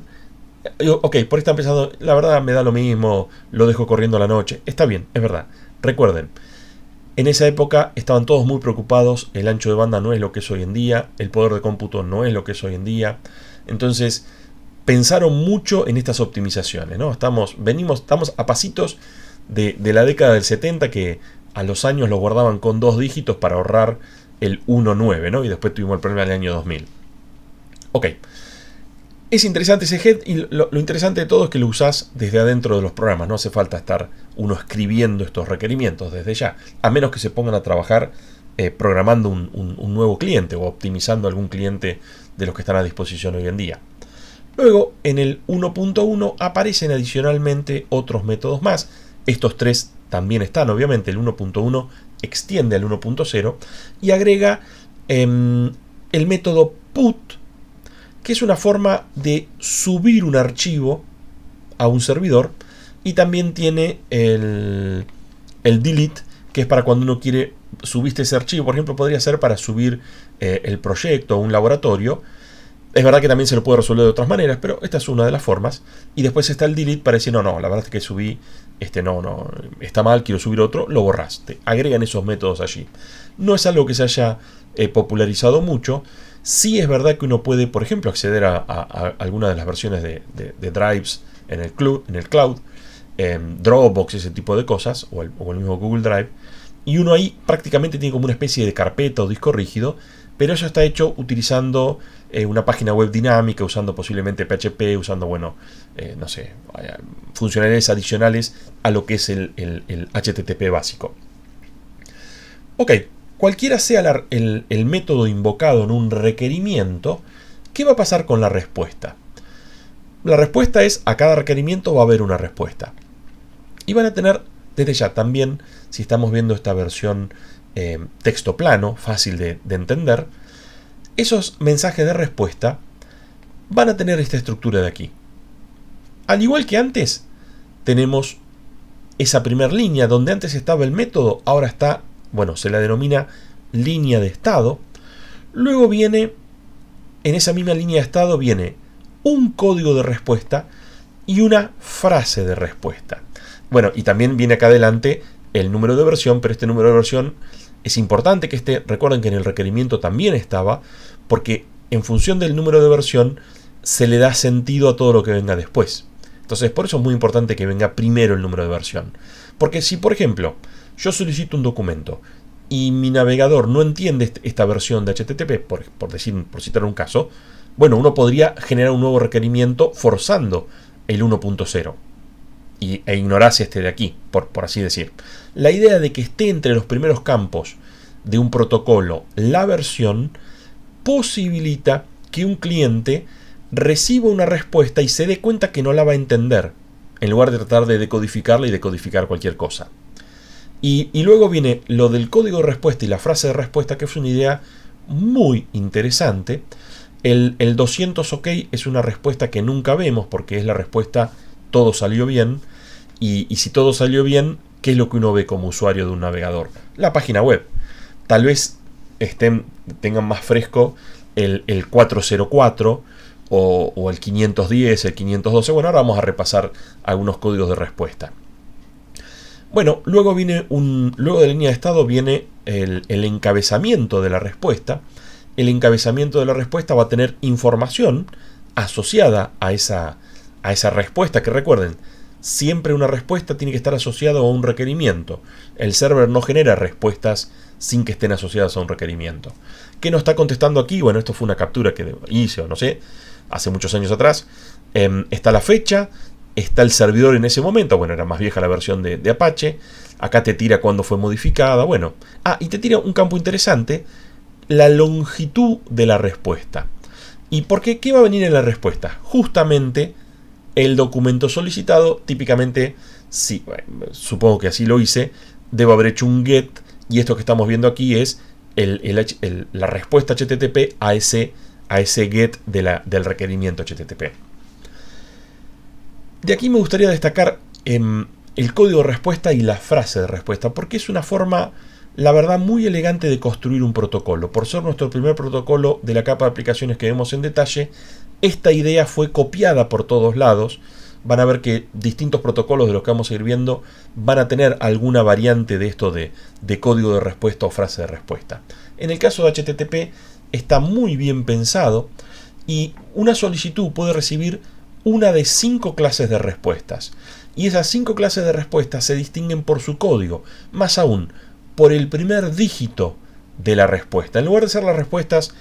ok, por ahí están pensando, la verdad me da lo mismo, lo dejo corriendo a la noche. Está bien, es verdad. Recuerden, en esa época estaban todos muy preocupados, el ancho de banda no es lo que es hoy en día, el poder de cómputo no es lo que es hoy en día. Entonces, pensaron mucho en estas optimizaciones, ¿no? Estamos a pasitos de la década del 70, que a los años lo guardaban con 2 dígitos para ahorrar el 1.9, ¿no? Y después tuvimos el problema del año 2000. Ok. Es interesante ese head, y lo interesante de todo es que lo usás desde adentro de los programas. No hace falta estar uno escribiendo estos requerimientos desde ya, a menos que se pongan a trabajar programando un nuevo cliente o optimizando algún cliente de los que están a disposición hoy en día. Luego, en el 1.1 aparecen adicionalmente otros métodos más. Estos 3 también están, obviamente. El 1.1 extiende al 1.0 y agrega el método put, que es una forma de subir un archivo a un servidor, y también tiene el delete, que es para cuando uno quiere, subiste ese archivo, por ejemplo, podría ser para subir el proyecto o un laboratorio. Es verdad que también se lo puede resolver de otras maneras, pero esta es una de las formas. Y después está el delete para decir, no, la verdad es que subí, no, está mal, quiero subir otro, lo borraste. Agregan esos métodos allí. No es algo que se haya popularizado mucho. Sí es verdad que uno puede, por ejemplo, acceder a alguna de las versiones de drives en el cloud, Dropbox, ese tipo de cosas, o el mismo Google Drive, y uno ahí prácticamente tiene como una especie de carpeta o disco rígido, pero eso está hecho utilizando una página web dinámica, usando posiblemente PHP, usando, no sé, funcionalidades adicionales a lo que es el HTTP básico. Ok. Cualquiera sea el método invocado en un requerimiento, ¿qué va a pasar con la respuesta? La respuesta es, a cada requerimiento va a haber una respuesta. Y van a tener, desde ya también, si estamos viendo esta versión texto plano, fácil de entender, esos mensajes de respuesta van a tener esta estructura de aquí. Al igual que antes, tenemos esa primera línea, donde antes estaba el método, ahora está, se la denomina línea de estado. Luego viene, en esa misma línea de estado, viene un código de respuesta y una frase de respuesta. Y también viene acá adelante el número de versión, pero este número de versión es importante que esté. Recuerden que en el requerimiento también estaba, porque en función del número de versión se le da sentido a todo lo que venga después. Entonces, por eso es muy importante que venga primero el número de versión. Porque si, por ejemplo, yo solicito un documento y mi navegador no entiende esta versión de HTTP, por citar un caso, uno podría generar un nuevo requerimiento forzando el 1.0 e ignorarse este de aquí, por así decir. La idea de que esté entre los primeros campos de un protocolo la versión posibilita que un cliente reciba una respuesta y se dé cuenta que no la va a entender, en lugar de tratar de decodificarla y decodificar cualquier cosa. Y luego viene lo del código de respuesta y la frase de respuesta, que es una idea muy interesante. El 200 OK es una respuesta que nunca vemos, porque es la respuesta todo salió bien. Y si todo salió bien, ¿qué es lo que uno ve como usuario de un navegador? La página web. Tal vez tengan más fresco el 404 o el 510, el 512. Ahora vamos a repasar algunos códigos de respuesta. Luego luego de la línea de estado viene el encabezamiento de la respuesta. El encabezamiento de la respuesta va a tener información asociada a esa respuesta, que recuerden, siempre una respuesta tiene que estar asociada a un requerimiento. El server no genera respuestas sin que estén asociadas a un requerimiento. ¿Qué nos está contestando aquí? Esto fue una captura que hice, o no sé, hace muchos años atrás. Está la fecha, está el servidor en ese momento. Bueno, era más vieja la versión de Apache. Acá te tira cuándo fue modificada. Bueno, y te tira un campo interesante, la longitud de la respuesta. ¿Y por qué? ¿Qué va a venir en la respuesta? Justamente el documento solicitado. Típicamente, sí, bueno, supongo que así lo hice, debo haber hecho un GET, y esto que estamos viendo aquí es la respuesta HTTP a ese GET del requerimiento HTTP. De aquí me gustaría destacar el código de respuesta y la frase de respuesta, porque es una forma, la verdad, muy elegante de construir un protocolo. Por ser nuestro primer protocolo de la capa de aplicaciones que vemos en detalle, esta idea fue copiada por todos lados. Van a ver que distintos protocolos de los que vamos a ir viendo van a tener alguna variante de esto de código de respuesta o frase de respuesta. En el caso de HTTP está muy bien pensado, y una solicitud puede recibir una de 5 clases de respuestas. Y esas 5 clases de respuestas se distinguen por su código, más aún por el primer dígito de la respuesta. En lugar de ser las respuestas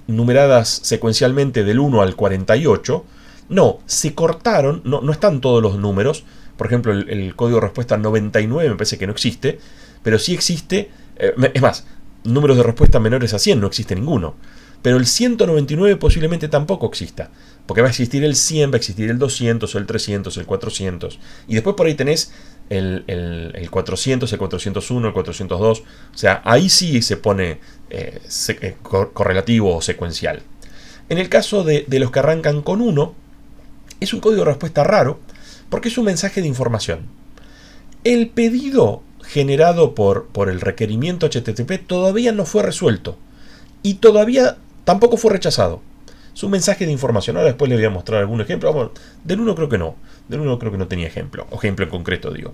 numeradas secuencialmente del 1 al 48, no, se cortaron, no están todos los números. Por ejemplo, el código de respuesta 99 me parece que no existe, pero sí existe, es más, números de respuesta menores a 100 no existe ninguno. Pero el 199 posiblemente tampoco exista, porque va a existir el 100, va a existir el 200, el 300, el 400. Y después por ahí tenés el 400, el 401, el 402. O sea, ahí sí se pone correlativo o secuencial. En el caso de los que arrancan con 1, es un código de respuesta raro, porque es un mensaje de información. El pedido generado por el requerimiento HTTP todavía no fue resuelto, y todavía tampoco fue rechazado. Es un mensaje de información. Ahora después les voy a mostrar algún ejemplo. Bueno, del 1 creo que no. Del 1 creo que no tenía ejemplo. O ejemplo en concreto, digo.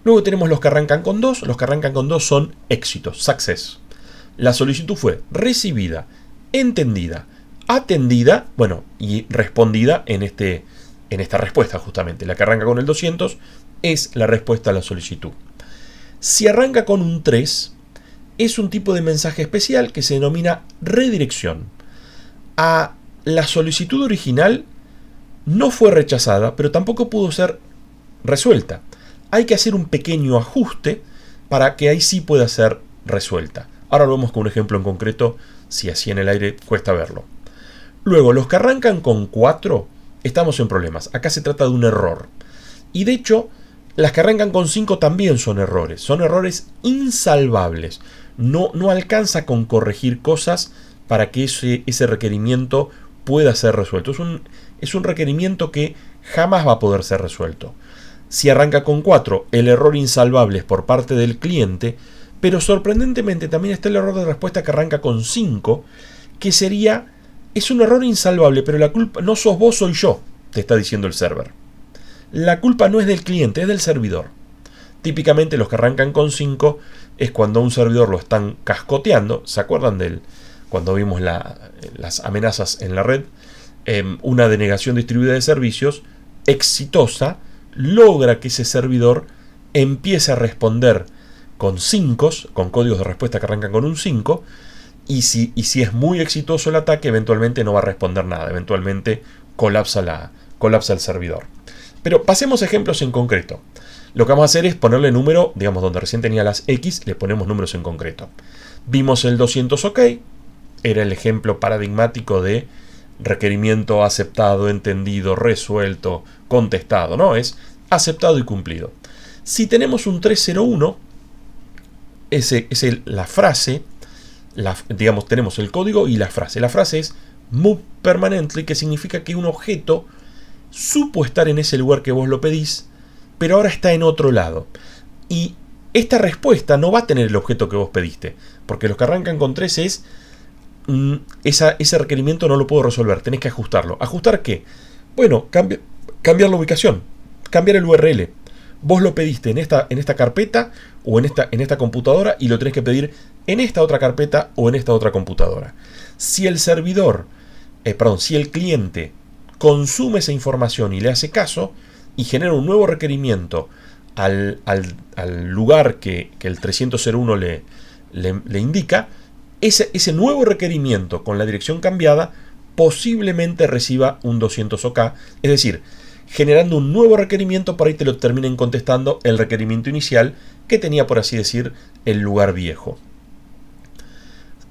Luego tenemos los que arrancan con 2. Los que arrancan con 2 son éxitos, success. La solicitud fue recibida, entendida, atendida, bueno, y respondida en esta respuesta justamente. La que arranca con el 200 es la respuesta a la solicitud. Si arranca con un 3, es un tipo de mensaje especial que se denomina redirección. A la solicitud original no fue rechazada, pero tampoco pudo ser resuelta. Hay que hacer un pequeño ajuste para que ahí sí pueda ser resuelta. Ahora lo vemos con un ejemplo en concreto, si así en el aire cuesta verlo. Luego, los que arrancan con 4, estamos en problemas. Acá se trata de un error. Y de hecho, las que arrancan con 5 también son errores. Son errores insalvables. No alcanza con corregir cosas para que ese requerimiento pueda ser resuelto. Es un requerimiento que jamás va a poder ser resuelto. Si arranca con 4, el error insalvable es por parte del cliente, pero sorprendentemente también está el error de respuesta que arranca con 5, que es un error insalvable, pero la culpa no sos vos, soy yo, te está diciendo el server. La culpa no es del cliente, es del servidor. Típicamente los que arrancan con 5 es cuando a un servidor lo están cascoteando. ¿Se acuerdan cuando vimos las amenazas en la red? Una denegación distribuida de servicios exitosa logra que ese servidor empiece a responder con 5, con códigos de respuesta que arrancan con un 5, y si es muy exitoso el ataque, eventualmente no va a responder nada, eventualmente colapsa el servidor. Pero pasemos a ejemplos en concreto. Lo que vamos a hacer es ponerle número, digamos, donde recién tenía las X, le ponemos números en concreto. Vimos el 200 OK, era el ejemplo paradigmático de requerimiento aceptado, entendido, resuelto, contestado, ¿no? Es aceptado y cumplido. Si tenemos un 301, la frase, digamos, tenemos el código y la frase. La frase es move permanently, que significa que un objeto supo estar en ese lugar que vos lo pedís, pero ahora está en otro lado. Y esta respuesta no va a tener el objeto que vos pediste, porque los que arrancan con 3 es ese requerimiento no lo puedo resolver, tenés que ajustarlo. ¿Ajustar qué? Bueno, cambiar la ubicación, cambiar el URL. Vos lo pediste en esta carpeta o en esta computadora, y lo tenés que pedir en esta otra carpeta o en esta otra computadora. Si el si el cliente consume esa información y le hace caso y genera un nuevo requerimiento al lugar que el 301 le indica, ese nuevo requerimiento con la dirección cambiada posiblemente reciba un 200 OK. Es decir, generando un nuevo requerimiento, por ahí te lo terminen contestando el requerimiento inicial que tenía, por así decir, el lugar viejo.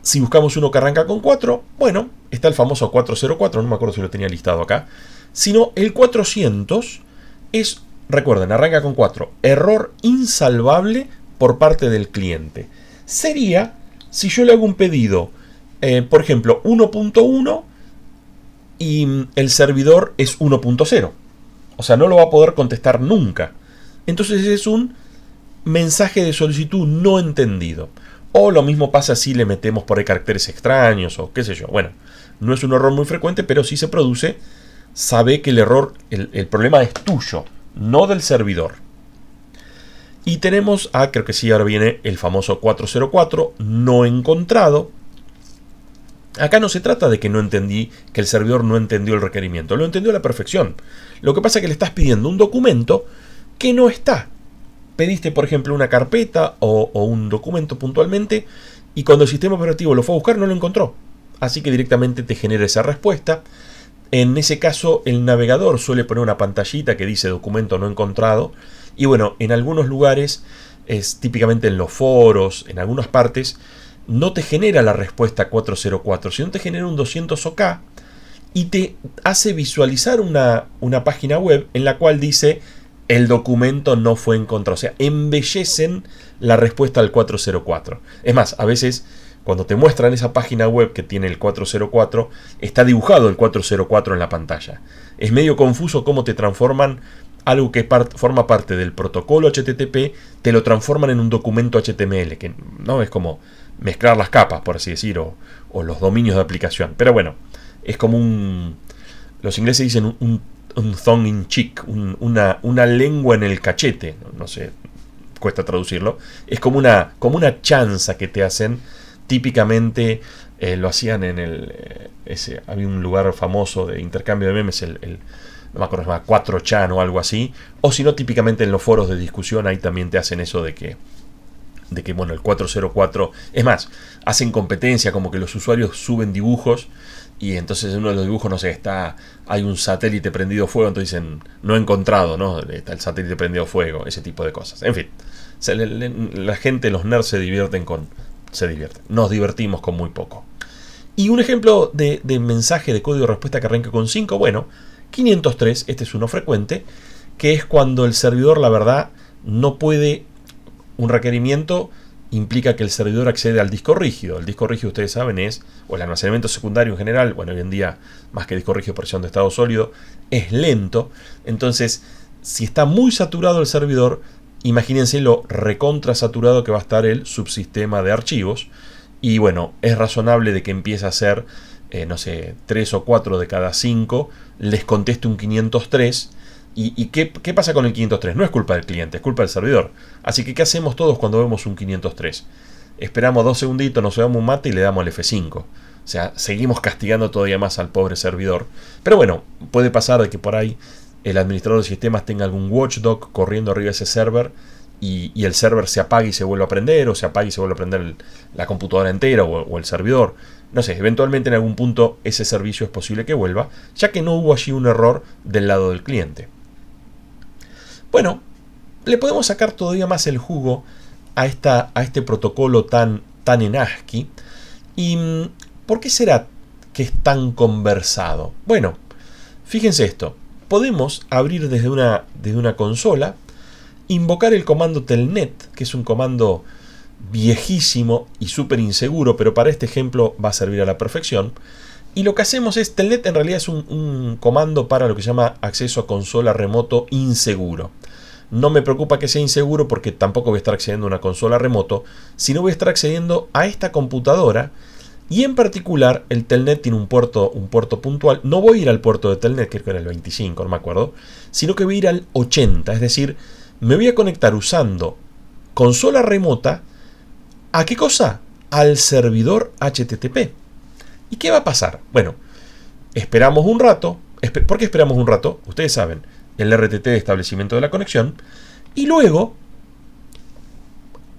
Si buscamos uno que arranca con 4, bueno, está el famoso 404, no me acuerdo si lo tenía listado acá, sino el 400 es, recuerden, arranca con 4, error insalvable por parte del cliente. Sería si yo le hago un pedido, por ejemplo, 1.1 y el servidor es 1.0. O sea, no lo va a poder contestar nunca. Entonces es un mensaje de solicitud no entendido. O lo mismo pasa si le metemos por ahí caracteres extraños o qué sé yo. Bueno, no es un error muy frecuente, pero si se produce, sabe que el error, el problema es tuyo, no del servidor. Y tenemos, creo que sí, ahora viene el famoso 404, no encontrado. Acá no se trata de que el servidor no entendió el requerimiento, lo entendió a la perfección. Lo que pasa es que le estás pidiendo un documento que no está. Pediste, por ejemplo, una carpeta o un documento puntualmente y cuando el sistema operativo lo fue a buscar no lo encontró. Así que directamente te genera esa respuesta. En ese caso, el navegador suele poner una pantallita que dice documento no encontrado. Y bueno, en algunos lugares, típicamente en los foros, en algunas partes, no te genera la respuesta 404, sino te genera un 200 OK y te hace visualizar una página web en la cual dice el documento no fue encontrado. O sea, embellecen la respuesta al 404. Es más, a veces cuando te muestran esa página web que tiene el 404, está dibujado el 404 en la pantalla. Es medio confuso cómo te transforman algo que forma parte del protocolo HTTP, te lo transforman en un documento HTML, que no es como mezclar las capas, por así decir, o los dominios de aplicación. Pero bueno, es como los ingleses dicen un tongue in cheek, una lengua en el cachete, no sé, cuesta traducirlo. Es como una chanza que te hacen. Típicamente lo hacían en había un lugar famoso de intercambio de memes, no me acuerdo, se llama 4chan o algo así, o si no, típicamente en los foros de discusión ahí también te hacen eso de que bueno, el 404, es más, hacen competencia, como que los usuarios suben dibujos y entonces en uno de los dibujos, no sé, hay un satélite prendido fuego, entonces dicen no encontrado, ¿no? Está el satélite prendido fuego, ese tipo de cosas. En fin, la gente, los nerds se divierten. Nos divertimos con muy poco. Y un ejemplo de mensaje de código de respuesta que arranca con 5, bueno, 503, este es uno frecuente, que es cuando el servidor, la verdad, no puede. Un requerimiento implica que el servidor accede al disco rígido. El disco rígido, ustedes saben, o el almacenamiento secundario en general, bueno, hoy en día, más que disco rígido, porción de estado sólido, es lento. Entonces, si está muy saturado el servidor, imagínense lo recontra saturado que va a estar el subsistema de archivos. Y bueno, es razonable de que empiece a ser, no sé, 3 o 4 de cada 5 les conteste un 503. ¿Y qué pasa con el 503? No es culpa del cliente, es culpa del servidor. Así que, ¿qué hacemos todos cuando vemos un 503? Esperamos 2 segunditos, nos damos un mate y le damos el F5. O sea, seguimos castigando todavía más al pobre servidor. Pero bueno, puede pasar de que por ahí el administrador de sistemas tenga algún watchdog corriendo arriba de ese server y el server se apague y se vuelva a prender, o se apague y se vuelva a prender la computadora entera o el servidor. No sé, eventualmente en algún punto ese servicio es posible que vuelva, ya que no hubo allí un error del lado del cliente. Bueno, le podemos sacar todavía más el jugo a este protocolo tan en ASCII. ¿Y por qué será que es tan conversado? Bueno, fíjense esto. Podemos abrir desde una consola, invocar el comando telnet, que es un comando viejísimo y súper inseguro, pero para este ejemplo va a servir a la perfección. Y lo que hacemos es, telnet en realidad es un comando para lo que se llama acceso a consola remoto inseguro. No me preocupa que sea inseguro porque tampoco voy a estar accediendo a una consola remoto, sino voy a estar accediendo a esta computadora. Y en particular, el telnet tiene un puerto puntual. No voy a ir al puerto de telnet, que era el 25, no me acuerdo, sino que voy a ir al 80. Es decir, me voy a conectar usando consola remota. ¿A qué cosa? Al servidor HTTP. ¿Y qué va a pasar? Bueno, esperamos un rato. ¿Por qué esperamos un rato? Ustedes saben, el RTT de establecimiento de la conexión. Y luego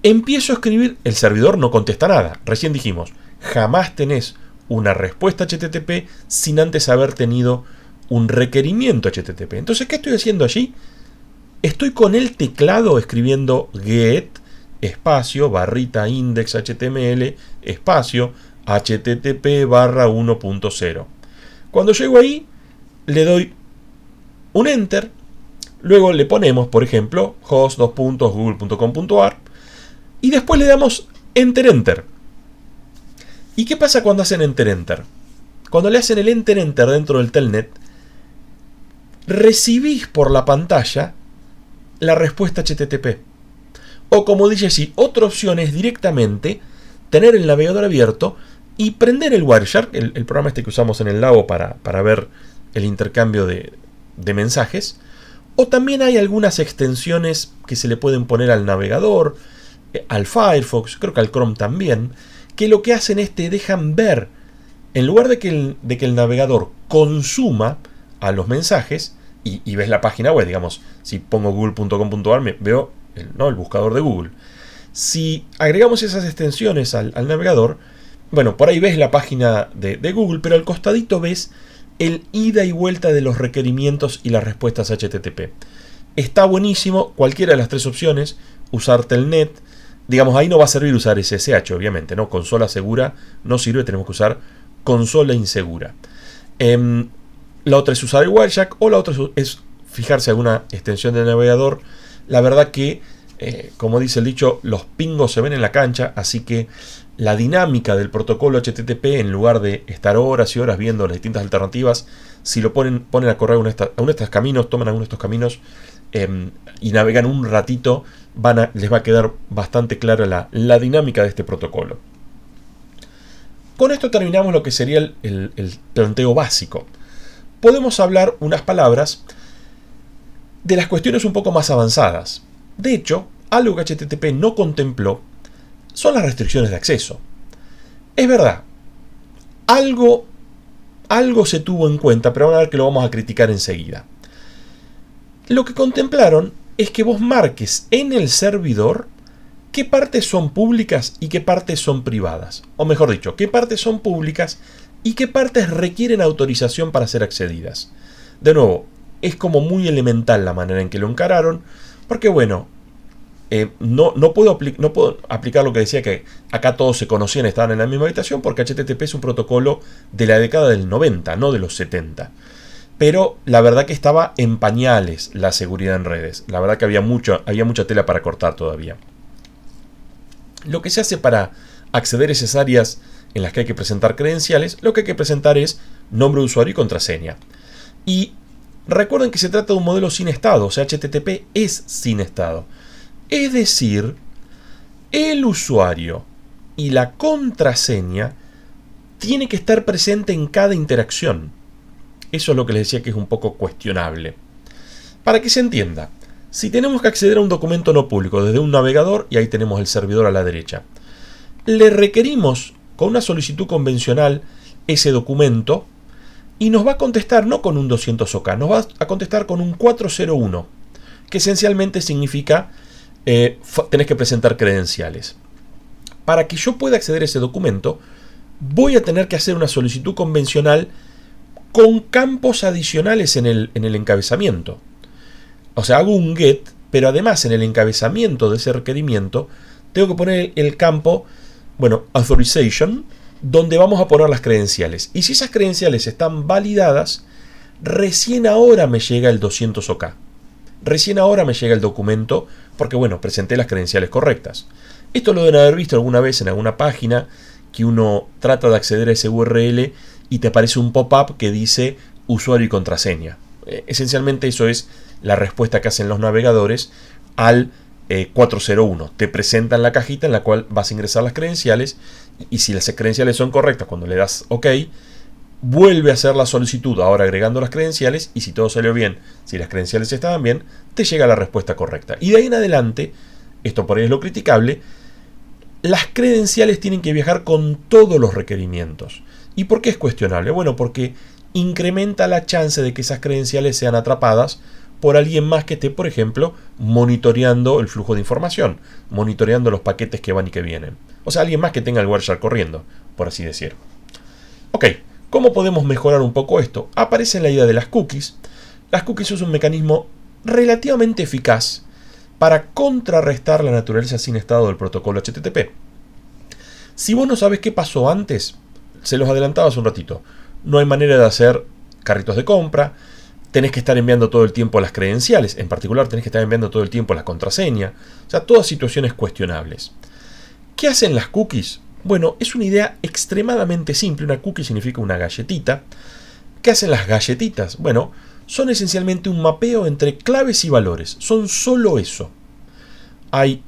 empiezo a escribir. El servidor no contesta nada. Recién dijimos, jamás tenés una respuesta HTTP sin antes haber tenido un requerimiento HTTP. Entonces, ¿qué estoy haciendo allí? Estoy con el teclado escribiendo get espacio barrita index HTML espacio http barra 1.0. Cuando llego ahí, le doy un enter. Luego le ponemos, por ejemplo, host.google.com.ar y después le damos enter. ¿Y qué pasa cuando hacen enter? Cuando le hacen el enter dentro del telnet, recibís por la pantalla la respuesta HTTP. O como dice allí, otra opción es directamente tener el navegador abierto y prender el Wireshark, el programa este que usamos en el Labo para ver el intercambio de mensajes. O también hay algunas extensiones que se le pueden poner al navegador, al Firefox, creo que al Chrome también, que lo que hacen es te dejan ver, en lugar de que el navegador consuma a los mensajes y ves la página web, digamos, si pongo google.com.ar veo el buscador de Google. Si agregamos esas extensiones al navegador, bueno, por ahí ves la página de Google, pero al costadito ves el ida y vuelta de los requerimientos y las respuestas HTTP. Está buenísimo cualquiera de las tres opciones, usar Telnet. Digamos, ahí no va a servir usar SSH, obviamente, ¿no? Consola segura no sirve, tenemos que usar consola insegura. La otra es usar el Wireshark, o la otra es fijarse alguna extensión de navegador. La verdad que, como dice el dicho, los pingos se ven en la cancha, así que la dinámica del protocolo HTTP, en lugar de estar horas y horas viendo las distintas alternativas, si lo ponen a correr uno de estos caminos, toman alguno de estos caminos y navegan un ratito, les va a quedar bastante clara la dinámica de este protocolo. Con esto terminamos lo que sería el planteo básico. Podemos hablar unas palabras de las cuestiones un poco más avanzadas. De hecho, algo que HTTP no contempló son las restricciones de acceso. Es verdad, algo se tuvo en cuenta, pero van a ver que lo vamos a criticar enseguida. Lo que contemplaron es que vos marques en el servidor qué partes son públicas y qué partes son privadas. O mejor dicho, qué partes son públicas y qué partes requieren autorización para ser accedidas. De nuevo, es como muy elemental la manera en que lo encararon, porque bueno, no puedo aplicar lo que decía que acá todos se conocían, estaban en la misma habitación, porque HTTP es un protocolo de la década del 90, no de los 70. Pero la verdad que estaba en pañales la seguridad en redes. La verdad que había mucha tela para cortar todavía. Lo que se hace para acceder a esas áreas en las que hay que presentar credenciales, lo que hay que presentar es nombre de usuario y contraseña. Y recuerden que se trata de un modelo sin estado, o sea, HTTP es sin estado. Es decir, el usuario y la contraseña tiene que estar presente en cada interacción. Eso es lo que les decía que es un poco cuestionable. Para que se entienda, si tenemos que acceder a un documento no público desde un navegador, y ahí tenemos el servidor a la derecha, le requerimos con una solicitud convencional ese documento y nos va a contestar no con un 200OK, nos va a contestar con un 401, que esencialmente significa tenés que presentar credenciales. Para que yo pueda acceder a ese documento, voy a tener que hacer una solicitud convencional con campos adicionales en el encabezamiento. O sea, hago un get, pero además en el encabezamiento de ese requerimiento tengo que poner el campo, authorization, donde vamos a poner las credenciales. Y si esas credenciales están validadas, recién ahora me llega el 200OK. Recién ahora me llega el documento porque, presenté las credenciales correctas. Esto lo deben haber visto alguna vez en alguna página que uno trata de acceder a ese URL y te aparece un pop-up que dice usuario y contraseña. Esencialmente eso es la respuesta que hacen los navegadores al 401. Te presentan la cajita en la cual vas a ingresar las credenciales y si las credenciales son correctas, cuando le das OK, vuelve a hacer la solicitud, ahora agregando las credenciales, y si todo salió bien, si las credenciales estaban bien, te llega la respuesta correcta. Y de ahí en adelante, esto por ahí es lo criticable, las credenciales tienen que viajar con todos los requerimientos. ¿Y por qué es cuestionable? Bueno, porque incrementa la chance de que esas credenciales sean atrapadas por alguien más que esté, por ejemplo, monitoreando el flujo de información, monitoreando los paquetes que van y que vienen. O sea, alguien más que tenga el Wireshark corriendo, por así decirlo. Ok, ¿Cómo podemos mejorar un poco esto? Aparece la idea de las cookies. Las cookies es un mecanismo relativamente eficaz para contrarrestar la naturaleza sin estado del protocolo HTTP. Si vos no sabés qué pasó antes, se los adelantaba hace un ratito. No hay manera de hacer carritos de compra, tenés que estar enviando todo el tiempo las credenciales, en particular tenés que estar enviando todo el tiempo la contraseña, o sea, todas situaciones cuestionables. ¿Qué hacen las cookies? Bueno, es una idea extremadamente simple. Una cookie significa una galletita. ¿Qué hacen las galletitas? Bueno, son esencialmente un mapeo entre claves y valores. Son solo eso. Hay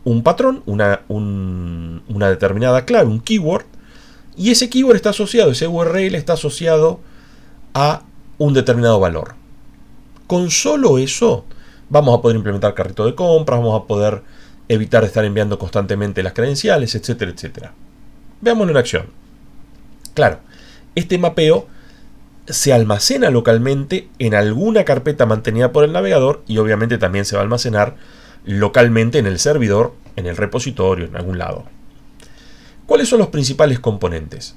un patrón, una determinada clave, un keyword, y ese keyword está asociado, ese URL está asociado a un determinado valor. Con solo eso vamos a poder implementar carrito de compras, vamos a poder evitar estar enviando constantemente las credenciales, etcétera, etcétera. Veámoslo en acción. Claro, este mapeo se almacena localmente en alguna carpeta mantenida por el navegador y obviamente también se va a almacenar localmente en el servidor, en el repositorio, en algún lado. ¿Cuáles son los principales componentes?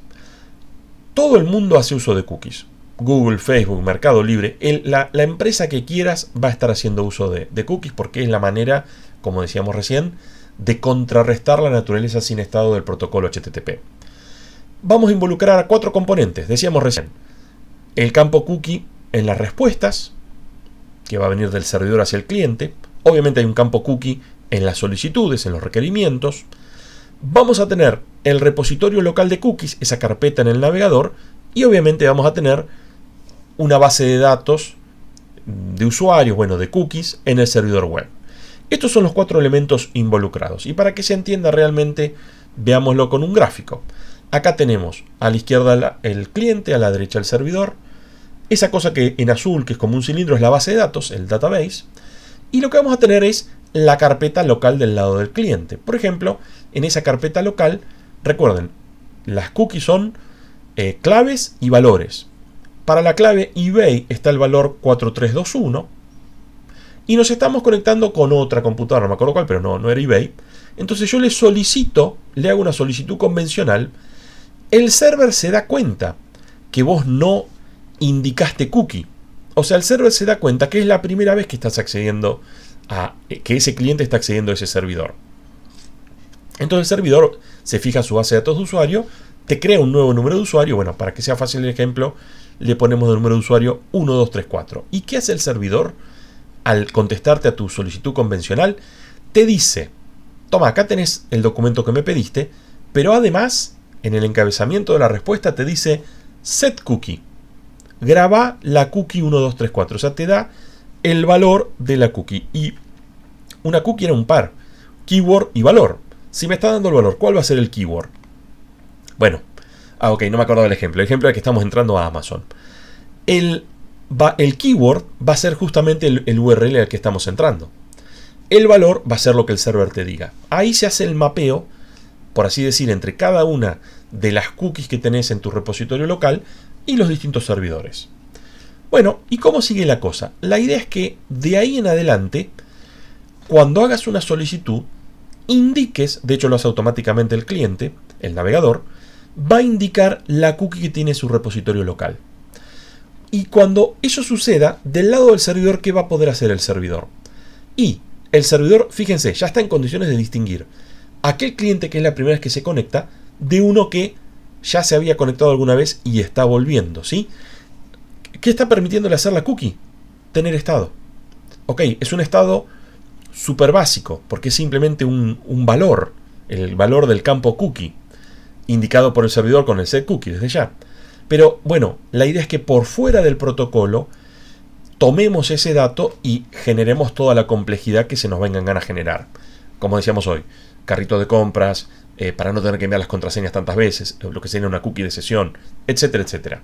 Todo el mundo hace uso de cookies. Google, Facebook, Mercado Libre, la empresa que quieras va a estar haciendo uso de cookies porque es la manera, como decíamos recién, de contrarrestar la naturaleza sin estado del protocolo HTTP. Vamos a involucrar a 4 componentes, decíamos recién. El campo cookie en las respuestas, que va a venir del servidor hacia el cliente. Obviamente hay un campo cookie en las solicitudes, en los requerimientos. Vamos a tener el repositorio local de cookies, esa carpeta en el navegador, y obviamente vamos a tener una base de datos de usuarios, de cookies en el servidor web. Estos son los 4 elementos involucrados. Y para que se entienda realmente, veámoslo con un gráfico. Acá tenemos a la izquierda el cliente, a la derecha el servidor. Esa cosa que en azul, que es como un cilindro, es la base de datos, el database. Y lo que vamos a tener es la carpeta local del lado del cliente. Por ejemplo, en esa carpeta local, recuerden, las cookies son claves y valores. Para la clave eBay está el valor 4321 y nos estamos conectando con otra computadora, no me acuerdo cuál, pero no era eBay. Entonces yo le hago una solicitud convencional. El server se da cuenta que vos no indicaste cookie. O sea, el server se da cuenta que es la primera vez que estás accediendo que ese cliente está accediendo a ese servidor. Entonces el servidor se fija en su base de datos de usuario, te crea un nuevo número de usuario. Bueno, para que sea fácil el ejemplo, le ponemos de número de usuario 1234. ¿Y qué hace el servidor? Al contestarte a tu solicitud convencional, te dice: toma, acá tenés el documento que me pediste, pero además, en el encabezamiento de la respuesta te dice set cookie. Graba la cookie 1234. O sea, te da el valor de la cookie. Y una cookie era un par, keyword y valor. Si me está dando el valor, ¿cuál va a ser el keyword? Bueno, ok, no me acuerdo del ejemplo. El ejemplo es que estamos entrando a Amazon. El keyword va a ser justamente el URL al que estamos entrando. El valor va a ser lo que el server te diga. Ahí se hace el mapeo, por así decir, entre cada una de las cookies que tenés en tu repositorio local y los distintos servidores. Bueno, ¿y cómo sigue la cosa? La idea es que de ahí en adelante, cuando hagas una solicitud, indiques, de hecho lo hace automáticamente el cliente, el navegador, va a indicar la cookie que tiene su repositorio local. Y cuando eso suceda, del lado del servidor, ¿qué va a poder hacer el servidor? Y el servidor, fíjense, ya está en condiciones de distinguir aquel cliente que es la primera vez que se conecta de uno que ya se había conectado alguna vez y está volviendo, ¿sí? ¿Qué está permitiéndole hacer la cookie? Tener estado. Ok, es un estado súper básico, porque es simplemente un valor, el valor del campo cookie, indicado por el servidor con el set cookie desde ya. Pero bueno, la idea es que por fuera del protocolo tomemos ese dato y generemos toda la complejidad que se nos vengan ganas a generar. Como decíamos hoy, carrito de compras, para no tener que enviar las contraseñas tantas veces, lo que sería una cookie de sesión, etcétera, etcétera.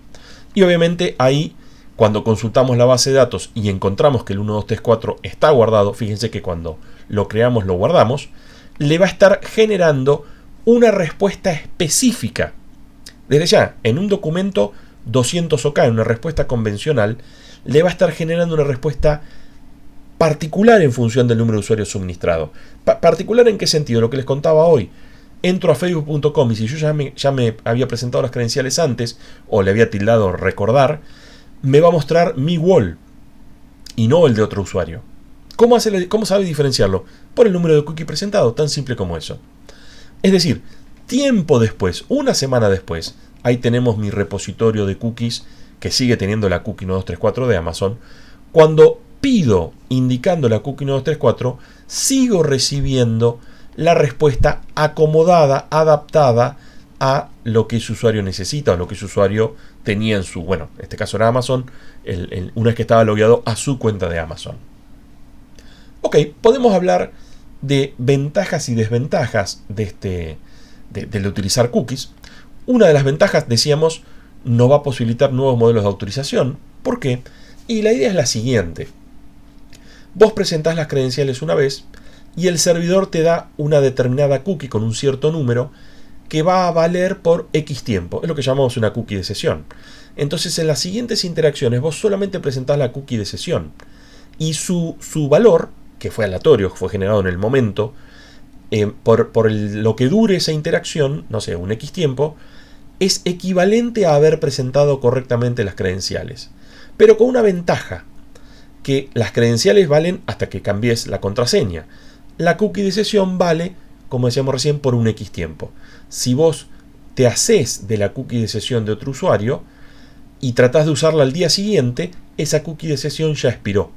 Y obviamente ahí, cuando consultamos la base de datos y encontramos que el 1234 está guardado, fíjense que cuando lo creamos lo guardamos, le va a estar generando una respuesta específica. Desde ya, en un documento 200 OK, en una respuesta convencional, le va a estar generando una respuesta particular en función del número de usuarios suministrado. ¿Particular en qué sentido? Lo que les contaba hoy. entro a facebook.com y si yo ya me había presentado las credenciales antes o le había tildado recordar, me va a mostrar mi wall y no el de otro usuario. ¿Cómo sabe diferenciarlo? Por el número de cookie presentado, tan simple como eso. Es decir, tiempo después, una semana después, ahí tenemos mi repositorio de cookies que sigue teniendo la cookie 1234 de Amazon. Cuando pido indicando la cookie 1234, sigo recibiendo la respuesta acomodada, adaptada a lo que ese usuario necesita o lo que ese usuario tenía en su, bueno, en este caso era Amazon, una vez que estaba logueado a su cuenta de Amazon. Ok, podemos hablar de ventajas y desventajas de utilizar cookies. Una de las ventajas, decíamos, no va a posibilitar nuevos modelos de autorización. ¿Por qué? Y la idea es la siguiente. Vos presentás las credenciales una vez y el servidor te da una determinada cookie con un cierto número que va a valer por X tiempo. Es lo que llamamos una cookie de sesión. Entonces, en las siguientes interacciones vos solamente presentás la cookie de sesión y su valor, que fue aleatorio, fue generado en el momento, por lo que dure esa interacción, no sé, un X tiempo, es equivalente a haber presentado correctamente las credenciales. Pero con una ventaja, que las credenciales valen hasta que cambies la contraseña. La cookie de sesión vale, como decíamos recién, por un X tiempo. Si vos te haces de la cookie de sesión de otro usuario y tratás de usarla al día siguiente, esa cookie de sesión ya expiró.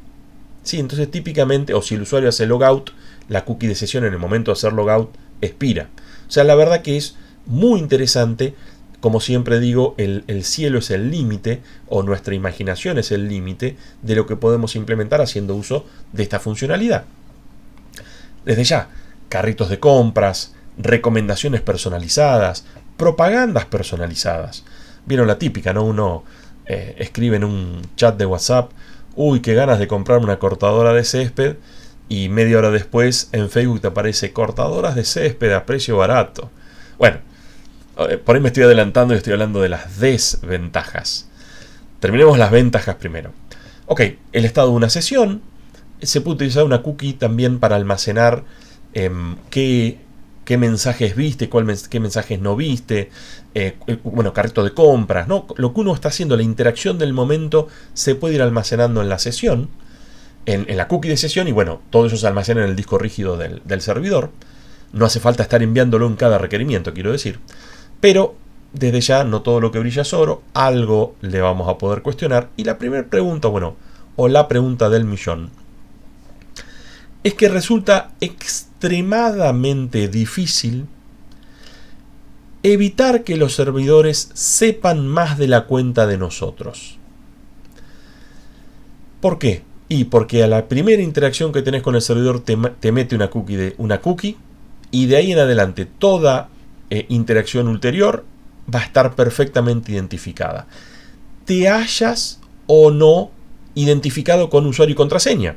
Sí, entonces típicamente, o si el usuario hace logout, la cookie de sesión en el momento de hacer logout expira. O sea, la verdad que es muy interesante. Como siempre digo, el cielo es el límite, o nuestra imaginación es el límite de lo que podemos implementar haciendo uso de esta funcionalidad. Desde ya, carritos de compras, recomendaciones personalizadas, propagandas personalizadas. Vieron la típica, ¿no? Uno escribe en un chat de WhatsApp: uy, qué ganas de comprarme una cortadora de césped, y media hora después en Facebook te aparece cortadoras de césped a precio barato. Bueno, por ahí me estoy adelantando y estoy hablando de las desventajas. Terminemos las ventajas primero. Ok, el estado de una sesión. Se puede utilizar una cookie también para almacenar qué mensajes viste, qué mensajes no viste. Bueno, carrito de compras, ¿no? Lo que uno está haciendo, la interacción del momento, se puede ir almacenando en la sesión, en la cookie de sesión, y bueno, todo eso se almacena en el disco rígido del servidor. No hace falta estar enviándolo en cada requerimiento, quiero decir. Pero desde ya, no todo lo que brilla es oro, algo le vamos a poder cuestionar. Y la primera pregunta, bueno, o la pregunta del millón, es que resulta extremadamente difícil evitar que los servidores sepan más de la cuenta de nosotros. ¿Por qué? Y porque a la primera interacción que tenés con el servidor te mete una cookie, y de ahí en adelante toda interacción ulterior va a estar perfectamente identificada. Te hayas o no identificado con usuario y contraseña.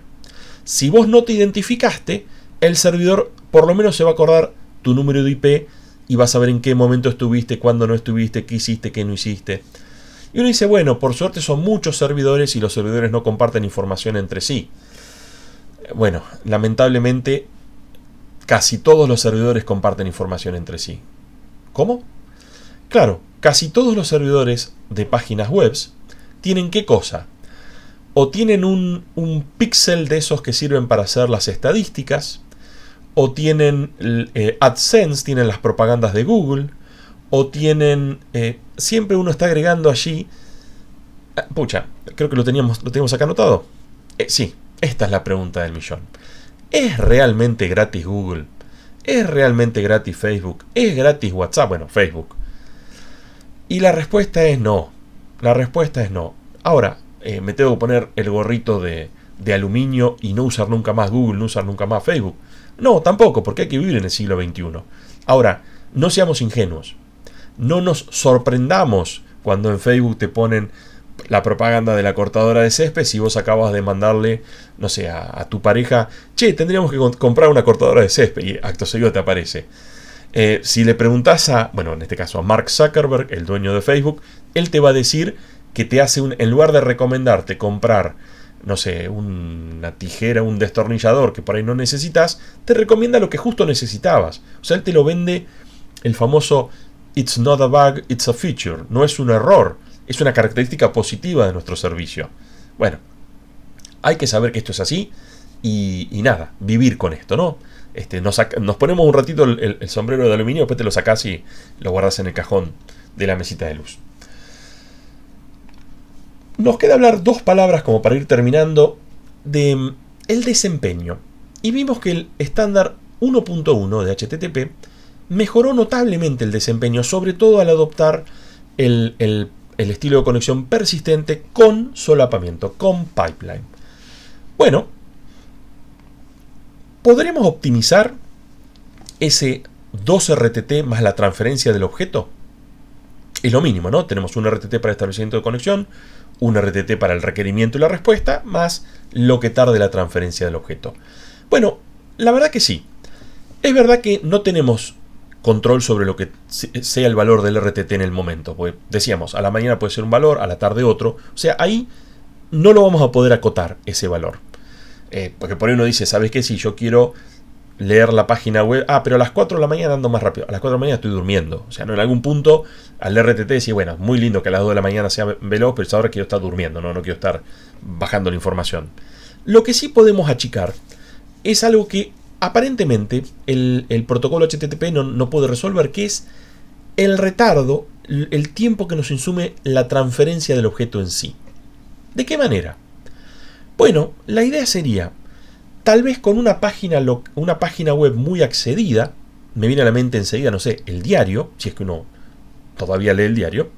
Si vos no te identificaste, el servidor por lo menos se va a acordar tu número de IP y va a saber en qué momento estuviste, cuándo no estuviste, qué hiciste, qué no hiciste. Y uno dice, bueno, por suerte son muchos servidores y los servidores no comparten información entre sí. Bueno, lamentablemente casi todos los servidores comparten información entre sí. ¿Cómo? Claro, casi todos los servidores de páginas web tienen ¿qué cosa? O tienen un píxel de esos que sirven para hacer las estadísticas, o tienen AdSense, tienen las propagandas de Google, o tienen... siempre uno está agregando allí... pucha, creo que lo teníamos acá anotado. Sí, esta es la pregunta del millón. ¿Es realmente gratis Google? ¿Es realmente gratis Facebook? ¿Es gratis WhatsApp? Bueno, Facebook. Y la respuesta es no. La respuesta es no. Ahora, me tengo que poner el gorrito de aluminio y no usar nunca más Google, no usar nunca más Facebook. No, tampoco, porque hay que vivir en el siglo XXI. Ahora, no seamos ingenuos. No nos sorprendamos cuando en Facebook te ponen la propaganda de la cortadora de césped si vos acabas de mandarle, no sé, a tu pareja: che, tendríamos que comprar una cortadora de césped, y acto seguido te aparece. Si le preguntás bueno, en este caso a Mark Zuckerberg, el dueño de Facebook, él te va a decir que te hace en lugar de recomendarte comprar, no sé, una tijera, un destornillador que por ahí no necesitas, te recomienda lo que justo necesitabas. O sea, él te lo vende el famoso "It's not a bug, it's a feature". No es un error, es una característica positiva de nuestro servicio. Bueno, hay que saber que esto es así y nada, vivir con esto, ¿no? Nos ponemos un ratito el sombrero de aluminio, después te lo sacás y lo guardas en el cajón de la mesita de luz. Nos queda hablar dos palabras como para ir terminando de el desempeño. Y vimos que el estándar 1.1 de HTTP mejoró notablemente el desempeño, sobre todo al adoptar el estilo de conexión persistente con solapamiento, con pipeline. Bueno, ¿podremos optimizar ese 2 RTT más la transferencia del objeto? Es lo mínimo, ¿no? Tenemos un RTT para establecimiento de conexión, un RTT para el requerimiento y la respuesta, más lo que tarde la transferencia del objeto. Bueno, la verdad que sí. Es verdad que no tenemos control sobre lo que sea el valor del RTT en el momento. Porque decíamos, a la mañana puede ser un valor, a la tarde otro. O sea, ahí no lo vamos a poder acotar ese valor. Porque por ahí uno dice, ¿sabes qué? Si yo quiero leer la página web, pero a las 4 de la mañana ando más rápido. A las 4 de la mañana estoy durmiendo. O sea, no, en algún punto al RTT decir, bueno, muy lindo que a las 2 de la mañana sea veloz, pero ahora quiero estar durmiendo, no quiero estar bajando la información. Lo que sí podemos achicar es algo que aparentemente el protocolo HTTP no puede resolver, que es el retardo, el tiempo que nos insume la transferencia del objeto en sí. ¿De qué manera? Bueno, la idea sería, tal vez con una página web muy accedida, me viene a la mente enseguida, no sé, el diario, si es que uno todavía lee el diario.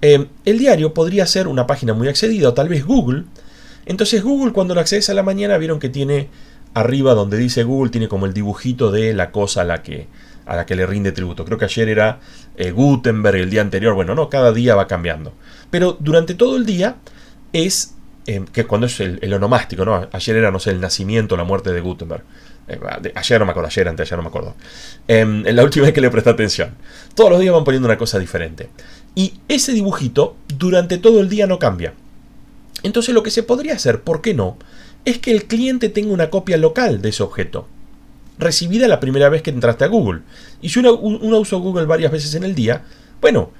El diario podría ser una página muy accedida, o tal vez Google. Entonces Google, cuando lo accedes a la mañana, vieron que tiene arriba donde dice Google, tiene como el dibujito de la cosa a la que le rinde tributo. Creo que ayer era Gutenberg, el día anterior, bueno, no, cada día va cambiando. Pero durante todo el día es, que cuando es el onomástico, ¿no? Ayer era, no sé, el nacimiento, la muerte de Gutenberg. Ayer no me acuerdo, anteayer no me acuerdo. En la última vez que le presté atención. Todos los días van poniendo una cosa diferente. Y ese dibujito durante todo el día no cambia. Entonces lo que se podría hacer, ¿por qué no?, es que el cliente tenga una copia local de ese objeto, recibida la primera vez que entraste a Google. Y si uno usa Google varias veces en el día, bueno,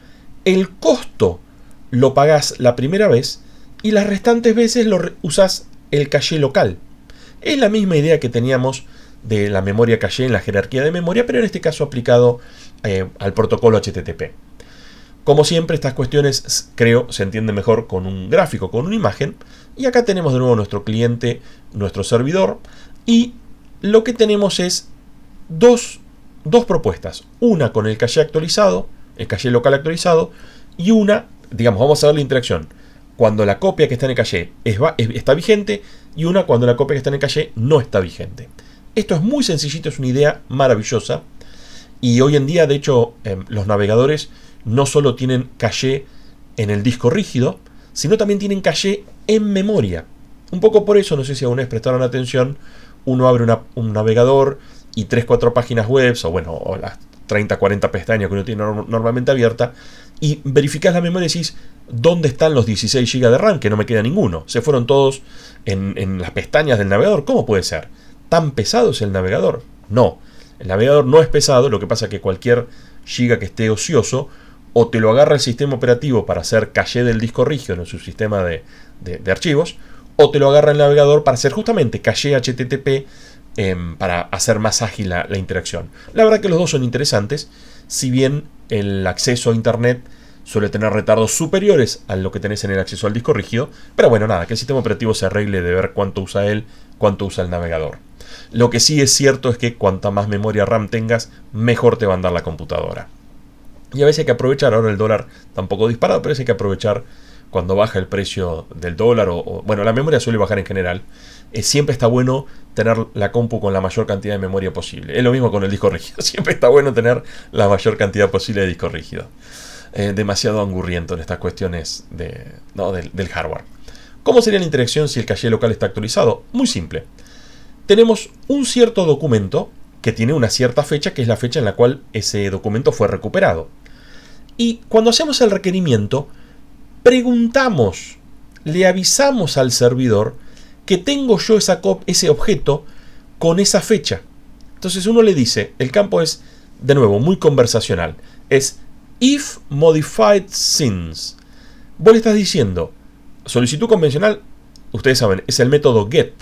el costo lo pagás la primera vez y las restantes veces usás el caché local. Es la misma idea que teníamos de la memoria caché en la jerarquía de memoria, pero en este caso aplicado al protocolo HTTP. Como siempre, estas cuestiones, creo, se entienden mejor con un gráfico, con una imagen. Y acá tenemos de nuevo nuestro cliente, nuestro servidor. Y lo que tenemos es dos propuestas. Una con el caché actualizado, el caché local actualizado. Y una, digamos, vamos a ver la interacción cuando la copia que está en el caché está vigente. Y una cuando la copia que está en el caché no está vigente. Esto es muy sencillito, es una idea maravillosa. Y hoy en día, de hecho, los navegadores no solo tienen caché en el disco rígido, sino también tienen caché en memoria. Un poco por eso, no sé si alguna vez prestaron atención, uno abre un navegador y 3-4 páginas web, o las 30-40 pestañas que uno tiene normalmente abierta, y verificás la memoria y decís, ¿dónde están los 16 GB de RAM? Que no me queda ninguno. Se fueron todos en las pestañas del navegador. ¿Cómo puede ser? ¿Tan pesado es el navegador? No, el navegador no es pesado, lo que pasa es que cualquier giga que esté ocioso, o te lo agarra el sistema operativo para hacer caché del disco rígido en su sistema de archivos, o te lo agarra el navegador para hacer justamente caché HTTP para hacer más ágil la interacción. La verdad que los dos son interesantes, si bien el acceso a internet suele tener retardos superiores a lo que tenés en el acceso al disco rígido, pero bueno, nada, que el sistema operativo se arregle de ver cuánto usa él, cuánto usa el navegador. Lo que sí es cierto es que cuanta más memoria RAM tengas, mejor te va a andar la computadora. Y a veces hay que aprovechar, ahora el dólar está un poco disparado, pero a veces hay que aprovechar cuando baja el precio del dólar, bueno, la memoria suele bajar en general. Siempre está bueno tener la compu con la mayor cantidad de memoria posible. Es lo mismo con el disco rígido, siempre está bueno tener la mayor cantidad posible de disco rígido. Demasiado angurriento en estas cuestiones del hardware. ¿Cómo sería la interacción si el caché local está actualizado? Muy simple. Tenemos un cierto documento que tiene una cierta fecha, que es la fecha en la cual ese documento fue recuperado. Y cuando hacemos el requerimiento, preguntamos, le avisamos al servidor que tengo yo ese objeto con esa fecha. Entonces uno le dice, el campo es de nuevo, muy conversacional. Es if modified since. Vos le estás diciendo, solicitud convencional, ustedes saben, es el método get.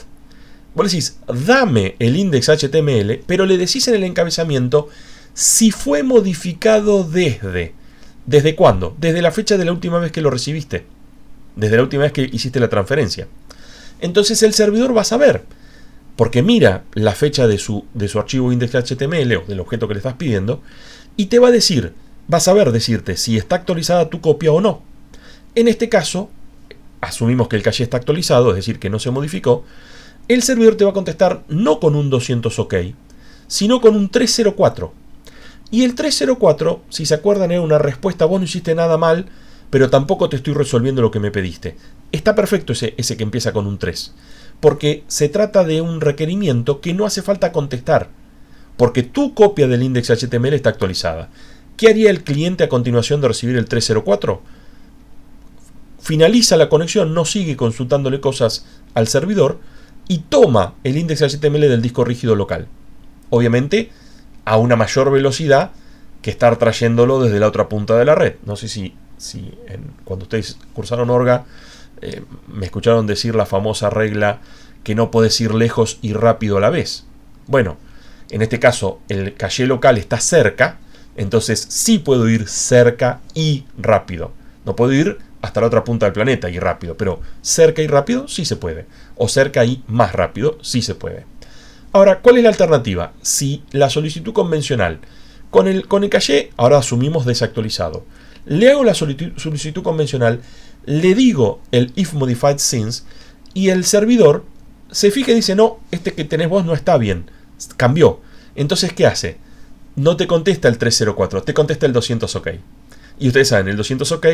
Vos le decís, dame el index HTML, pero le decís en el encabezamiento si fue modificado desde. ¿Desde cuándo? Desde la fecha de la última vez que lo recibiste. Desde la última vez que hiciste la transferencia. Entonces el servidor va a saber, porque mira la fecha de su archivo index.html o del objeto que le estás pidiendo, y te va a decir, va a saber decirte si está actualizada tu copia o no. En este caso, asumimos que el caché está actualizado, es decir, que no se modificó. El servidor te va a contestar no con un 200 OK, sino con un 304. Y el 304, si se acuerdan, era una respuesta, vos no hiciste nada mal, pero tampoco te estoy resolviendo lo que me pediste. Está perfecto ese que empieza con un 3, porque se trata de un requerimiento que no hace falta contestar, porque tu copia del index HTML está actualizada. ¿Qué haría el cliente a continuación de recibir el 304? Finaliza la conexión, no sigue consultándole cosas al servidor y toma el index HTML del disco rígido local. Obviamente a una mayor velocidad que estar trayéndolo desde la otra punta de la red. No sé si cuando ustedes cursaron Orga me escucharon decir la famosa regla que no podés ir lejos y rápido a la vez. Bueno, en este caso el caché local está cerca, entonces sí puedo ir cerca y rápido. No puedo ir hasta la otra punta del planeta y rápido, pero cerca y rápido sí se puede. O cerca y más rápido sí se puede. Ahora, ¿cuál es la alternativa? Si la solicitud convencional con el caché, ahora asumimos desactualizado, le hago la solicitud convencional, le digo el if modified since y el servidor se fija y dice, no, este que tenés vos no está bien, cambió. Entonces, ¿qué hace? No te contesta el 304, te contesta el 200 OK. Y ustedes saben, el 200 OK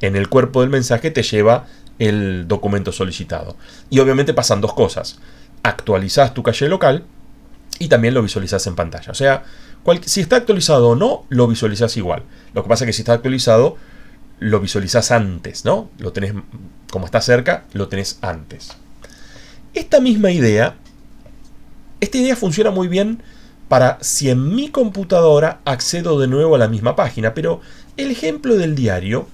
en el cuerpo del mensaje te lleva el documento solicitado. Y obviamente pasan dos cosas. Actualizás tu caché local y también lo visualizás en pantalla. O sea, si está actualizado o no, lo visualizás igual. Lo que pasa es que si está actualizado, lo visualizás antes, ¿no? Lo tenés, como está cerca, lo tenés antes. Esta idea funciona muy bien para si en mi computadora accedo de nuevo a la misma página. Pero el ejemplo del diario,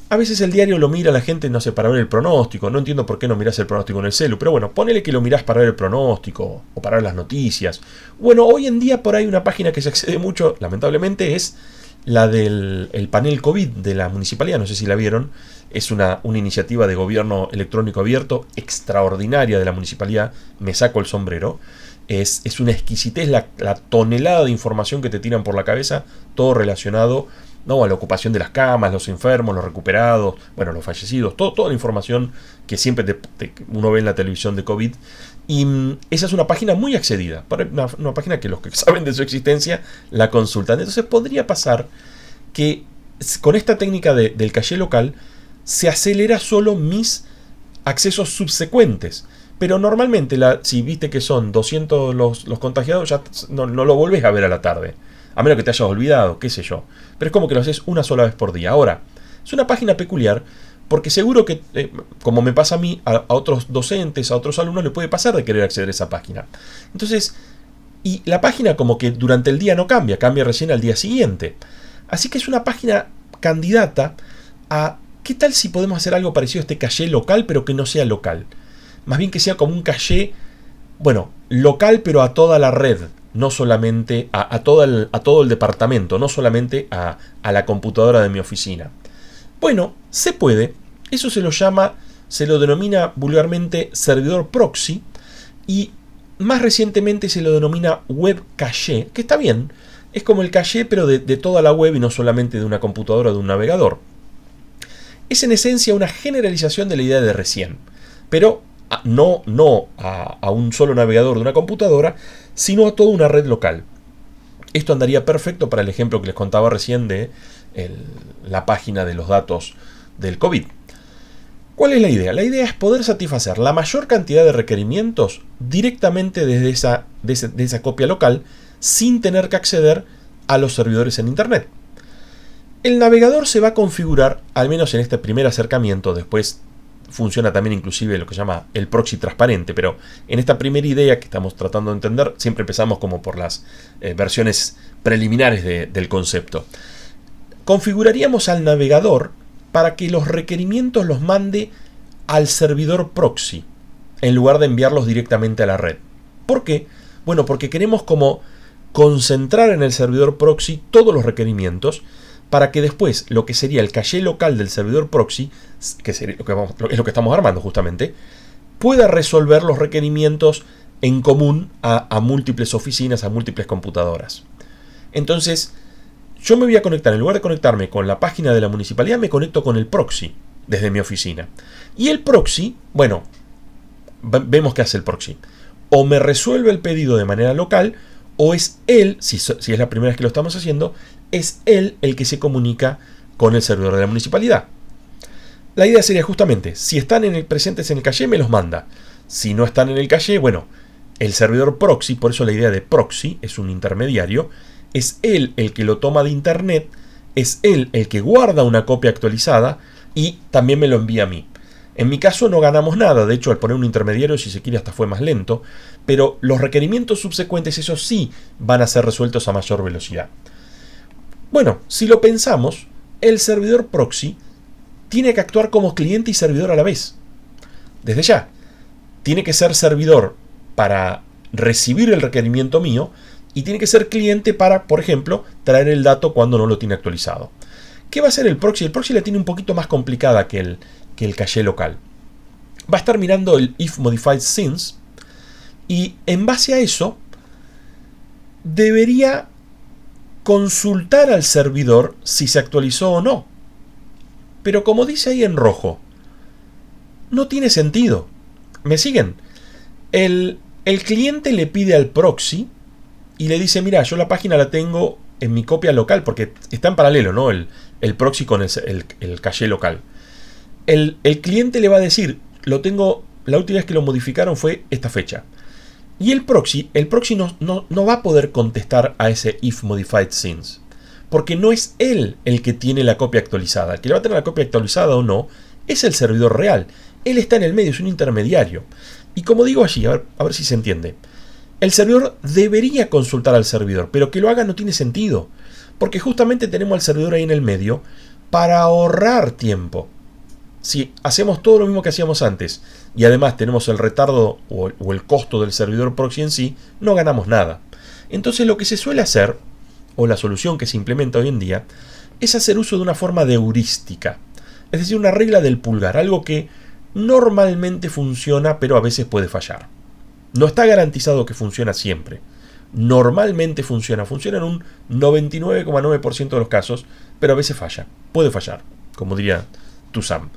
a veces el diario lo mira la gente, no sé, para ver el pronóstico. No entiendo por qué no mirás el pronóstico en el celu, pero bueno, ponele que lo mirás para ver el pronóstico o para ver las noticias. Bueno, hoy en día por ahí una página que se accede mucho, lamentablemente, es la del panel COVID de la municipalidad. No sé si la vieron. Es una iniciativa de gobierno electrónico abierto extraordinaria de la municipalidad. Me saco el sombrero. Es una exquisitez la tonelada de información que te tiran por la cabeza, todo relacionado, ¿no?, a la ocupación de las camas, los enfermos, los recuperados, bueno, los fallecidos, toda la información que siempre uno ve en la televisión de COVID. Y esa es una página muy accedida, una página que los que saben de su existencia la consultan. Entonces podría pasar que con esta técnica del caché local se acelera solo mis accesos subsecuentes. Pero normalmente, si viste que son 200 los contagiados, ya no lo volvés a ver a la tarde. A menos que te hayas olvidado, qué sé yo. Pero es como que lo haces una sola vez por día. Ahora, es una página peculiar porque seguro que, como me pasa a mí, a otros docentes, a otros alumnos, le puede pasar de querer acceder a esa página. Entonces, y la página como que durante el día no cambia recién al día siguiente. Así que es una página candidata a, ¿qué tal si podemos hacer algo parecido a este caché local, pero que no sea local? Más bien que sea como un caché, bueno, local, pero a toda la red. No solamente a todo el departamento, no solamente a la computadora de mi oficina. Bueno, se puede. Eso se lo denomina vulgarmente servidor proxy, y más recientemente se lo denomina web caché, que está bien. Es como el caché, pero de toda la web y no solamente de una computadora o de un navegador. Es en esencia una generalización de la idea de recién, pero no a un solo navegador de una computadora, sino a toda una red local. Esto andaría perfecto para el ejemplo que les contaba recién de la página de los datos del COVID. ¿Cuál es la idea? La idea es poder satisfacer la mayor cantidad de requerimientos directamente desde esa copia local, sin tener que acceder a los servidores en Internet. El navegador se va a configurar, al menos en este primer acercamiento, después funciona también inclusive lo que se llama el proxy transparente, pero en esta primera idea que estamos tratando de entender, siempre empezamos como por las versiones preliminares del concepto. Configuraríamos al navegador para que los requerimientos los mande al servidor proxy, en lugar de enviarlos directamente a la red. ¿Por qué? Bueno, porque queremos como concentrar en el servidor proxy todos los requerimientos para que después lo que sería el caché local del servidor proxy, que es lo que estamos armando justamente, pueda resolver los requerimientos en común a múltiples oficinas, a múltiples computadoras. Entonces, yo me voy a conectar, en lugar de conectarme con la página de la municipalidad, me conecto con el proxy desde mi oficina. Y el proxy, bueno, vemos qué hace el proxy. O me resuelve el pedido de manera local, o es él, si es la primera vez que lo estamos haciendo, es él el que se comunica con el servidor de la municipalidad. La idea sería justamente, si están presentes en el caché, me los manda. Si no están en el caché, bueno, el servidor proxy, por eso la idea de proxy, es un intermediario, es él el que lo toma de internet, es él el que guarda una copia actualizada y también me lo envía a mí. En mi caso no ganamos nada, de hecho al poner un intermediario, si se quiere, hasta fue más lento, pero los requerimientos subsecuentes, esos sí, van a ser resueltos a mayor velocidad. Bueno, si lo pensamos, el servidor proxy tiene que actuar como cliente y servidor a la vez. Desde ya, tiene que ser servidor para recibir el requerimiento mío y tiene que ser cliente para, por ejemplo, traer el dato cuando no lo tiene actualizado. ¿Qué va a hacer el proxy? El proxy la tiene un poquito más complicada que el caché local. Va a estar mirando el if modified since y en base a eso debería consultar al servidor si se actualizó o no. Pero como dice ahí en rojo, no tiene sentido. ¿Me siguen? El cliente le pide al proxy y le dice, mira, yo la página la tengo en mi copia local, porque está en paralelo, ¿no? El proxy con el caché local. El cliente le va a decir, lo tengo, la última vez que lo modificaron fue esta fecha. Y el proxy no va a poder contestar a ese if modified since, porque no es él el que tiene la copia actualizada. El que le va a tener la copia actualizada o no es el servidor real. Él está en el medio, es un intermediario. Y como digo allí, a ver si se entiende. El servidor debería consultar al servidor, pero que lo haga no tiene sentido, porque justamente tenemos al servidor ahí en el medio para ahorrar tiempo. Si hacemos todo lo mismo que hacíamos antes y además tenemos el retardo o el costo del servidor proxy en sí, no ganamos nada. Entonces lo que se suele hacer, o la solución que se implementa hoy en día, es hacer uso de una forma de heurística. Es decir, una regla del pulgar, algo que normalmente funciona pero a veces puede fallar. No está garantizado que funciona siempre. Normalmente funciona en un 99,9% de los casos, pero a veces falla. Puede fallar, como diría Tusam.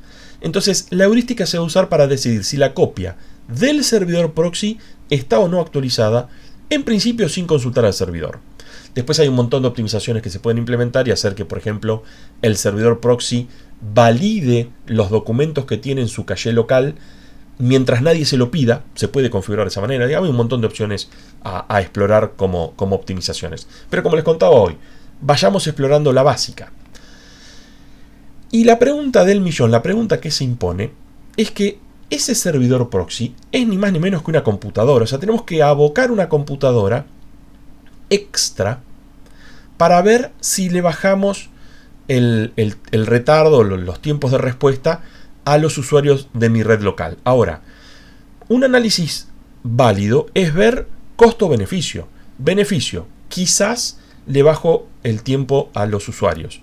Entonces, la heurística se va a usar para decidir si la copia del servidor proxy está o no actualizada, en principio sin consultar al servidor. Después hay un montón de optimizaciones que se pueden implementar y hacer que, por ejemplo, el servidor proxy valide los documentos que tiene en su caché local mientras nadie se lo pida. Se puede configurar de esa manera. Hay un montón de opciones a explorar como optimizaciones. Pero como les contaba hoy, vayamos explorando la básica. Y la pregunta del millón, la pregunta que se impone, es que ese servidor proxy es ni más ni menos que una computadora. O sea, tenemos que abocar una computadora extra para ver si le bajamos el retardo, los tiempos de respuesta a los usuarios de mi red local. Ahora, un análisis válido es ver costo-beneficio. Beneficio, quizás le bajo el tiempo a los usuarios.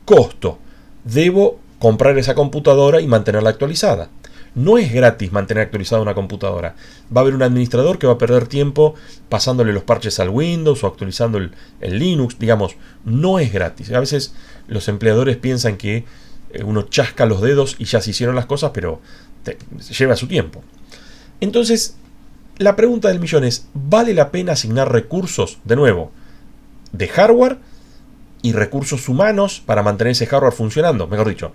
Costo, debo comprar esa computadora y mantenerla actualizada. No es gratis mantener actualizada una computadora. Va a haber un administrador que va a perder tiempo pasándole los parches al Windows o actualizando el Linux. Digamos, no es gratis. A veces los empleadores piensan que uno chasca los dedos y ya se hicieron las cosas, pero lleva su tiempo. Entonces, la pregunta del millón es, ¿vale la pena asignar recursos, de nuevo, de hardware y recursos humanos para mantener ese hardware funcionando? Mejor dicho,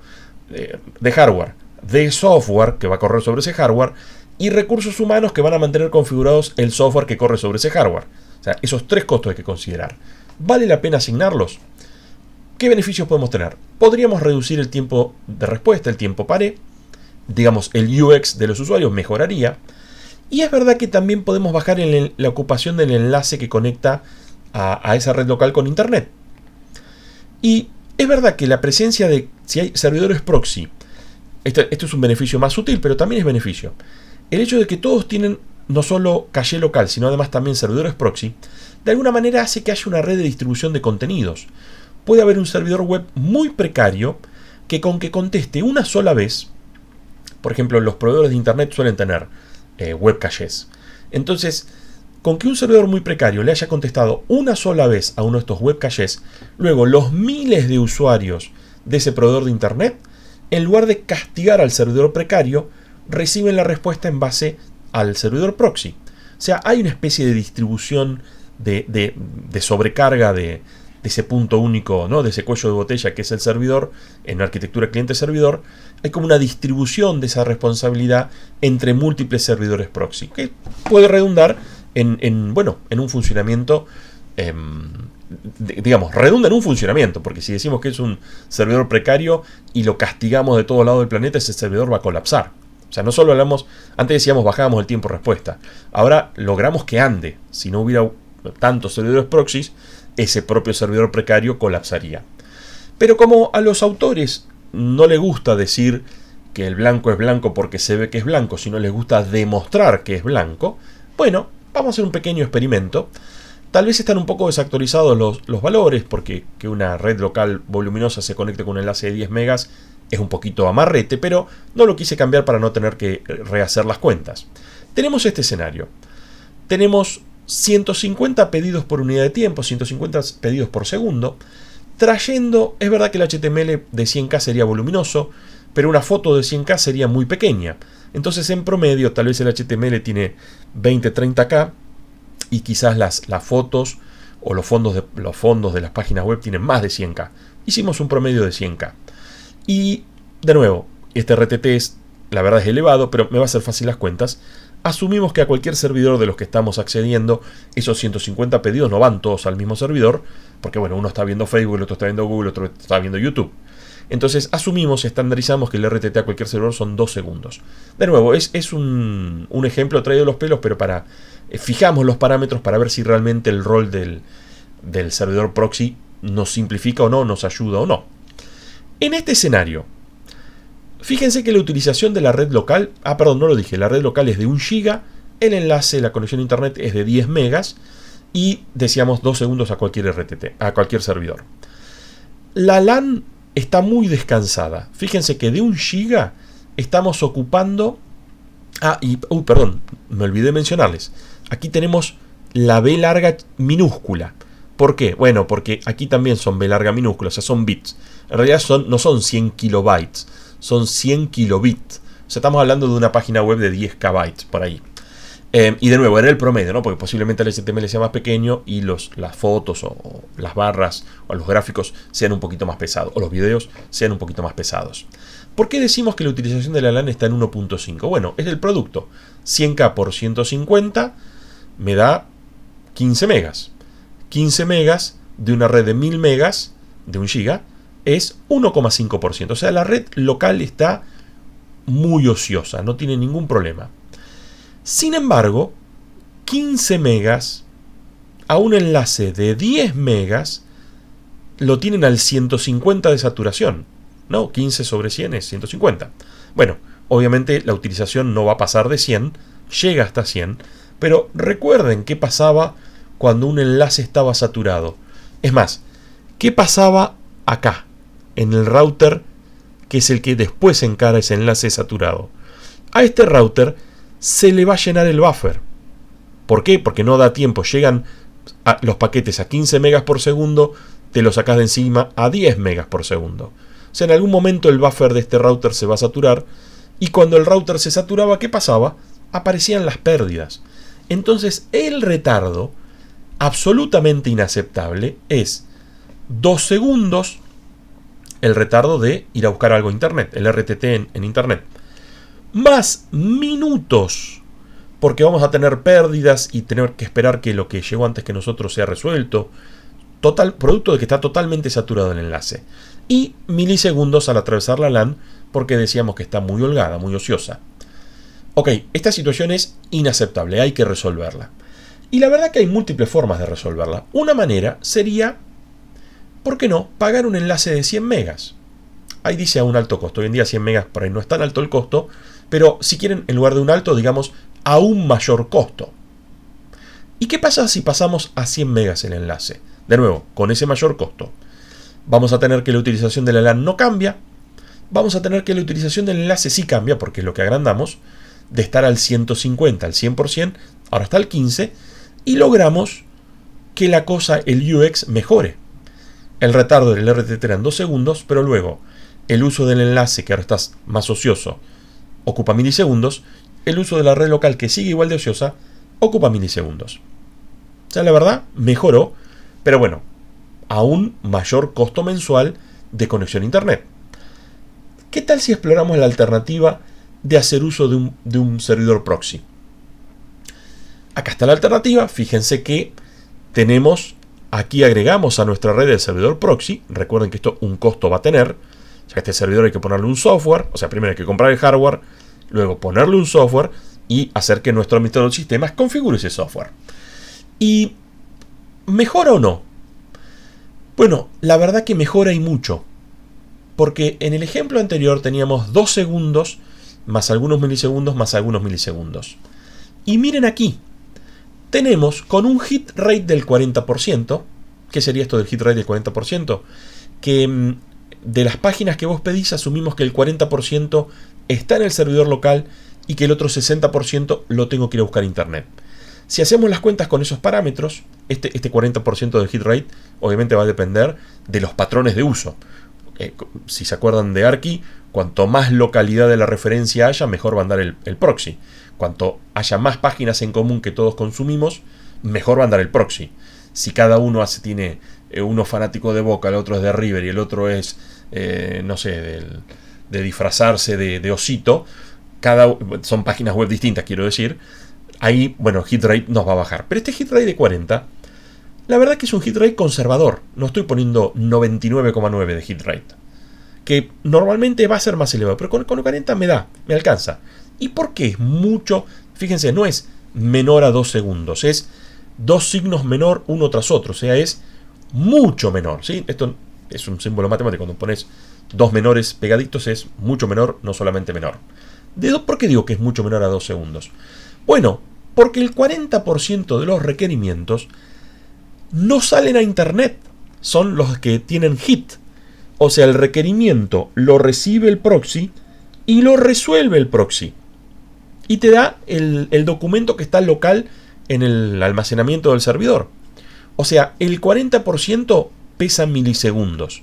de hardware, de software que va a correr sobre ese hardware y recursos humanos que van a mantener configurados el software que corre sobre ese hardware. O sea, esos tres costos hay que considerar. ¿Vale la pena asignarlos? ¿Qué beneficios podemos tener? Podríamos reducir el tiempo de respuesta, el tiempo paré, digamos, el UX de los usuarios mejoraría. Y es verdad que también podemos bajar la ocupación del enlace que conecta a esa red local con Internet. Y es verdad que la presencia de, si hay servidores proxy, esto es un beneficio más sutil, pero también es beneficio. El hecho de que todos tienen no solo caché local, sino además también servidores proxy, de alguna manera hace que haya una red de distribución de contenidos. Puede haber un servidor web muy precario que con que conteste una sola vez, por ejemplo, los proveedores de Internet suelen tener web cachés. Entonces, con que un servidor muy precario le haya contestado una sola vez a uno de estos web cachés, luego los miles de usuarios de ese proveedor de Internet, en lugar de castigar al servidor precario, reciben la respuesta en base al servidor proxy. O sea, hay una especie de distribución de sobrecarga de ese punto único, ¿no? De ese cuello de botella que es el servidor, en arquitectura cliente-servidor. Hay como una distribución de esa responsabilidad entre múltiples servidores proxy, que puede redundar en un funcionamiento, digamos, redunda en un funcionamiento, porque si decimos que es un servidor precario y lo castigamos de todo lado del planeta, ese servidor va a colapsar. O sea, no solo hablamos, antes decíamos bajábamos el tiempo de respuesta, ahora logramos que ande. Si no hubiera tantos servidores proxies, ese propio servidor precario colapsaría. Pero como a los autores no les gusta decir que el blanco es blanco porque se ve que es blanco, sino les gusta demostrar que es blanco, bueno, vamos a hacer un pequeño experimento. Tal vez están un poco desactualizados los valores, porque que una red local voluminosa se conecte con un enlace de 10 megas es un poquito amarrete, pero no lo quise cambiar para no tener que rehacer las cuentas. Tenemos este escenario. Tenemos 150 pedidos por unidad de tiempo, 150 pedidos por segundo, trayendo, es verdad que el HTML de 100K sería voluminoso, pero una foto de 100K sería muy pequeña. Entonces, en promedio, tal vez el HTML tiene 20-30K y quizás las fotos o los fondos de las páginas web tienen más de 100K. Hicimos un promedio de 100K. Y, de nuevo, este RTT la verdad es elevado, pero me va a hacer fácil las cuentas. Asumimos que a cualquier servidor de los que estamos accediendo, esos 150 pedidos no van todos al mismo servidor, porque bueno, uno está viendo Facebook, el otro está viendo Google, el otro está viendo YouTube. Entonces asumimos, estandarizamos que el RTT a cualquier servidor son 2 segundos. De nuevo, es un ejemplo traído de los pelos, pero fijamos los parámetros para ver si realmente el rol del servidor proxy nos simplifica o no, nos ayuda o no. En este escenario, fíjense que la utilización de la red local, no lo dije, la red local es de 1 GB, el enlace, la conexión a internet es de 10 megas y decíamos 2 segundos a cualquier RTT, a cualquier servidor. La LAN está muy descansada. Fíjense que de 1 GB estamos ocupando... me olvidé mencionarles. Aquí tenemos la B larga minúscula. ¿Por qué? Bueno, porque aquí también son B larga minúscula, o sea, son bits. En realidad no son 100 kilobytes, son 100 kilobits. O sea, estamos hablando de una página web de 10 KB por ahí. Y de nuevo, era el promedio, ¿no? Porque posiblemente el HTML sea más pequeño y las fotos o las barras o los gráficos sean un poquito más pesados, o los videos sean un poquito más pesados. ¿Por qué decimos que la utilización de la LAN está en 1.5? Bueno, es el producto. 100K por 150 me da 15 megas. 15 megas de una red de 1000 megas, de 1 giga, es 1,5%. O sea, la red local está muy ociosa, no tiene ningún problema. Sin embargo, 15 megas a un enlace de 10 megas lo tienen al 150 de saturación. No, 15 sobre 100 es 150. Bueno, obviamente la utilización no va a pasar de 100, llega hasta 100, pero recuerden qué pasaba cuando un enlace estaba saturado. Es más, ¿qué pasaba acá, en el router, que es el que después encara ese enlace saturado? A este router se le va a llenar el buffer. ¿Por qué? Porque no da tiempo. Llegan los paquetes a 15 megas por segundo, te los sacas de encima a 10 megas por segundo. O sea, en algún momento el buffer de este router se va a saturar, y cuando el router se saturaba, ¿qué pasaba? Aparecían las pérdidas. Entonces, el retardo, absolutamente inaceptable, es 2 segundos el retardo de ir a buscar algo en internet, el RTT en internet, más minutos, porque vamos a tener pérdidas y tener que esperar que lo que llegó antes que nosotros sea resuelto, producto de que está totalmente saturado el enlace, y milisegundos al atravesar la LAN porque decíamos que está muy holgada, muy ociosa. Ok, esta situación es inaceptable, hay que resolverla. Y la verdad que hay múltiples formas de resolverla. Una manera sería, ¿por qué no?, pagar un enlace de 100 megas. Ahí dice a un alto costo. Hoy en día 100 megas por ahí no es tan alto el costo, pero si quieren, en lugar de un alto, digamos, a un mayor costo. ¿Y qué pasa si pasamos a 100 megas el enlace? De nuevo, con ese mayor costo. Vamos a tener que la utilización de la LAN no cambia. Vamos a tener que la utilización del enlace sí cambia, porque es lo que agrandamos. De estar al 150, al 100%, ahora está al 15%, y logramos que la cosa, el UX, mejore. El retardo del RTT eran 2 segundos, pero luego el uso del enlace, que ahora está más ocioso, ocupa milisegundos. El uso de la red local, que sigue igual de ociosa, ocupa milisegundos. O sea, la verdad, mejoró, pero bueno, a un mayor costo mensual de conexión a internet. ¿Qué tal si exploramos la alternativa de hacer uso de un servidor proxy? Acá está la alternativa. Fíjense que tenemos, aquí agregamos a nuestra red el servidor proxy. Recuerden que esto un costo va a tener. Ya que este servidor hay que ponerle un software. O sea, primero hay que comprar el hardware, luego ponerle un software y hacer que nuestro administrador de sistemas configure ese software. ¿Y mejora o no? Bueno, la verdad que mejora y mucho. Porque en el ejemplo anterior teníamos 2 segundos más algunos milisegundos más algunos milisegundos. Y miren aquí, tenemos con un hit rate del 40%, ¿qué sería esto del hit rate del 40%? Que de las páginas que vos pedís asumimos que el 40% está en el servidor local y que el otro 60% lo tengo que ir a buscar a internet. Si hacemos las cuentas con esos parámetros, este 40% del hit rate obviamente va a depender de los patrones de uso. Si se acuerdan de Arqui, cuanto más localidad de la referencia haya, mejor va a andar el proxy. Cuanto haya más páginas en común que todos consumimos, mejor va a andar el proxy. Si cada uno tiene uno fanático de Boca, el otro es de River y el otro es, no sé, de disfrazarse de osito, son páginas web distintas, quiero decir, ahí, bueno, hit rate nos va a bajar. Pero este hit rate de 40, la verdad que es un hit rate conservador. No estoy poniendo 99,9 de hit rate, que normalmente va a ser más elevado, pero con 40 me alcanza. ¿Y por qué es mucho? Fíjense, no es menor a 2 segundos, es 2 signos menor uno tras otro, o sea, es mucho menor, ¿sí? Esto es un símbolo matemático, cuando pones 2 menores pegaditos es mucho menor, no solamente menor. ¿Por qué digo que es mucho menor a 2 segundos? Bueno, porque el 40% de los requerimientos no salen a internet, son los que tienen hit. O sea, el requerimiento lo recibe el proxy y lo resuelve el proxy. Y te da el documento que está local en el almacenamiento del servidor. O sea, el 40% pesa milisegundos.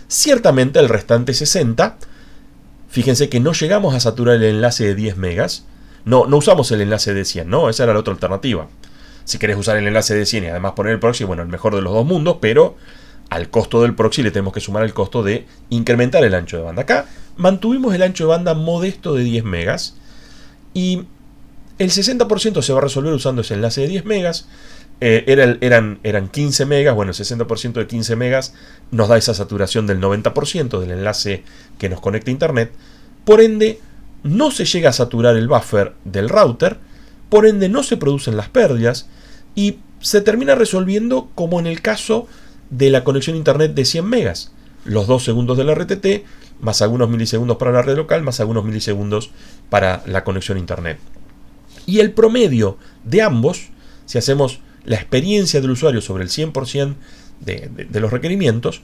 Ciertamente el restante 60%, fíjense que no llegamos a saturar el enlace de 10 megas. No usamos el enlace de 100, ¿no? Esa era la otra alternativa. Si querés usar el enlace de 100 y además poner el proxy, bueno, el mejor de los dos mundos, pero al costo del proxy le tenemos que sumar el costo de incrementar el ancho de banda. Acá mantuvimos el ancho de banda modesto de 10 megas y el 60% se va a resolver usando ese enlace de 10 megas. Eran 15 megas, bueno, el 60% de 15 megas nos da esa saturación del 90% del enlace que nos conecta a internet. Por ende, no se llega a saturar el buffer del router, por ende no se producen las pérdidas y se termina resolviendo como en el caso de la conexión a internet de 100 megas. Los 2 segundos del RTT, más algunos milisegundos para la red local, más algunos milisegundos para la conexión a internet. Y el promedio de ambos, si hacemos la experiencia del usuario sobre el 100% de los requerimientos,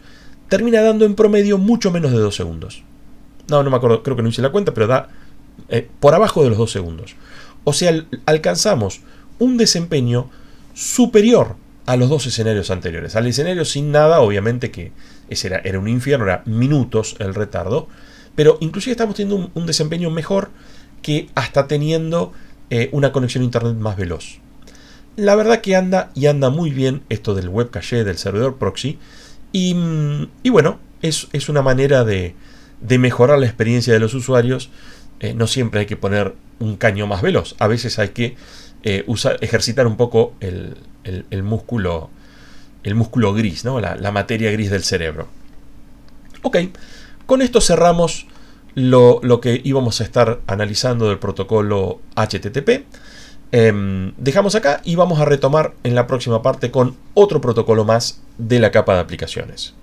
termina dando en promedio mucho menos de 2 segundos. No me acuerdo, creo que no hice la cuenta, pero da por abajo de los 2 segundos. O sea, alcanzamos un desempeño superior a los dos escenarios anteriores. Al escenario sin nada, obviamente que ese era un infierno, era minutos el retardo, pero inclusive estamos teniendo un desempeño mejor que hasta teniendo una conexión a internet más veloz. La verdad que anda muy bien esto del web caché, del servidor proxy, y bueno, es una manera de mejorar la experiencia de los usuarios. No siempre hay que poner un caño más veloz, a veces hay que ejercitar un poco el músculo gris, ¿no? La materia gris del cerebro. Ok, con esto cerramos lo que íbamos a estar analizando del protocolo HTTP. Dejamos acá y vamos a retomar en la próxima parte con otro protocolo más de la capa de aplicaciones.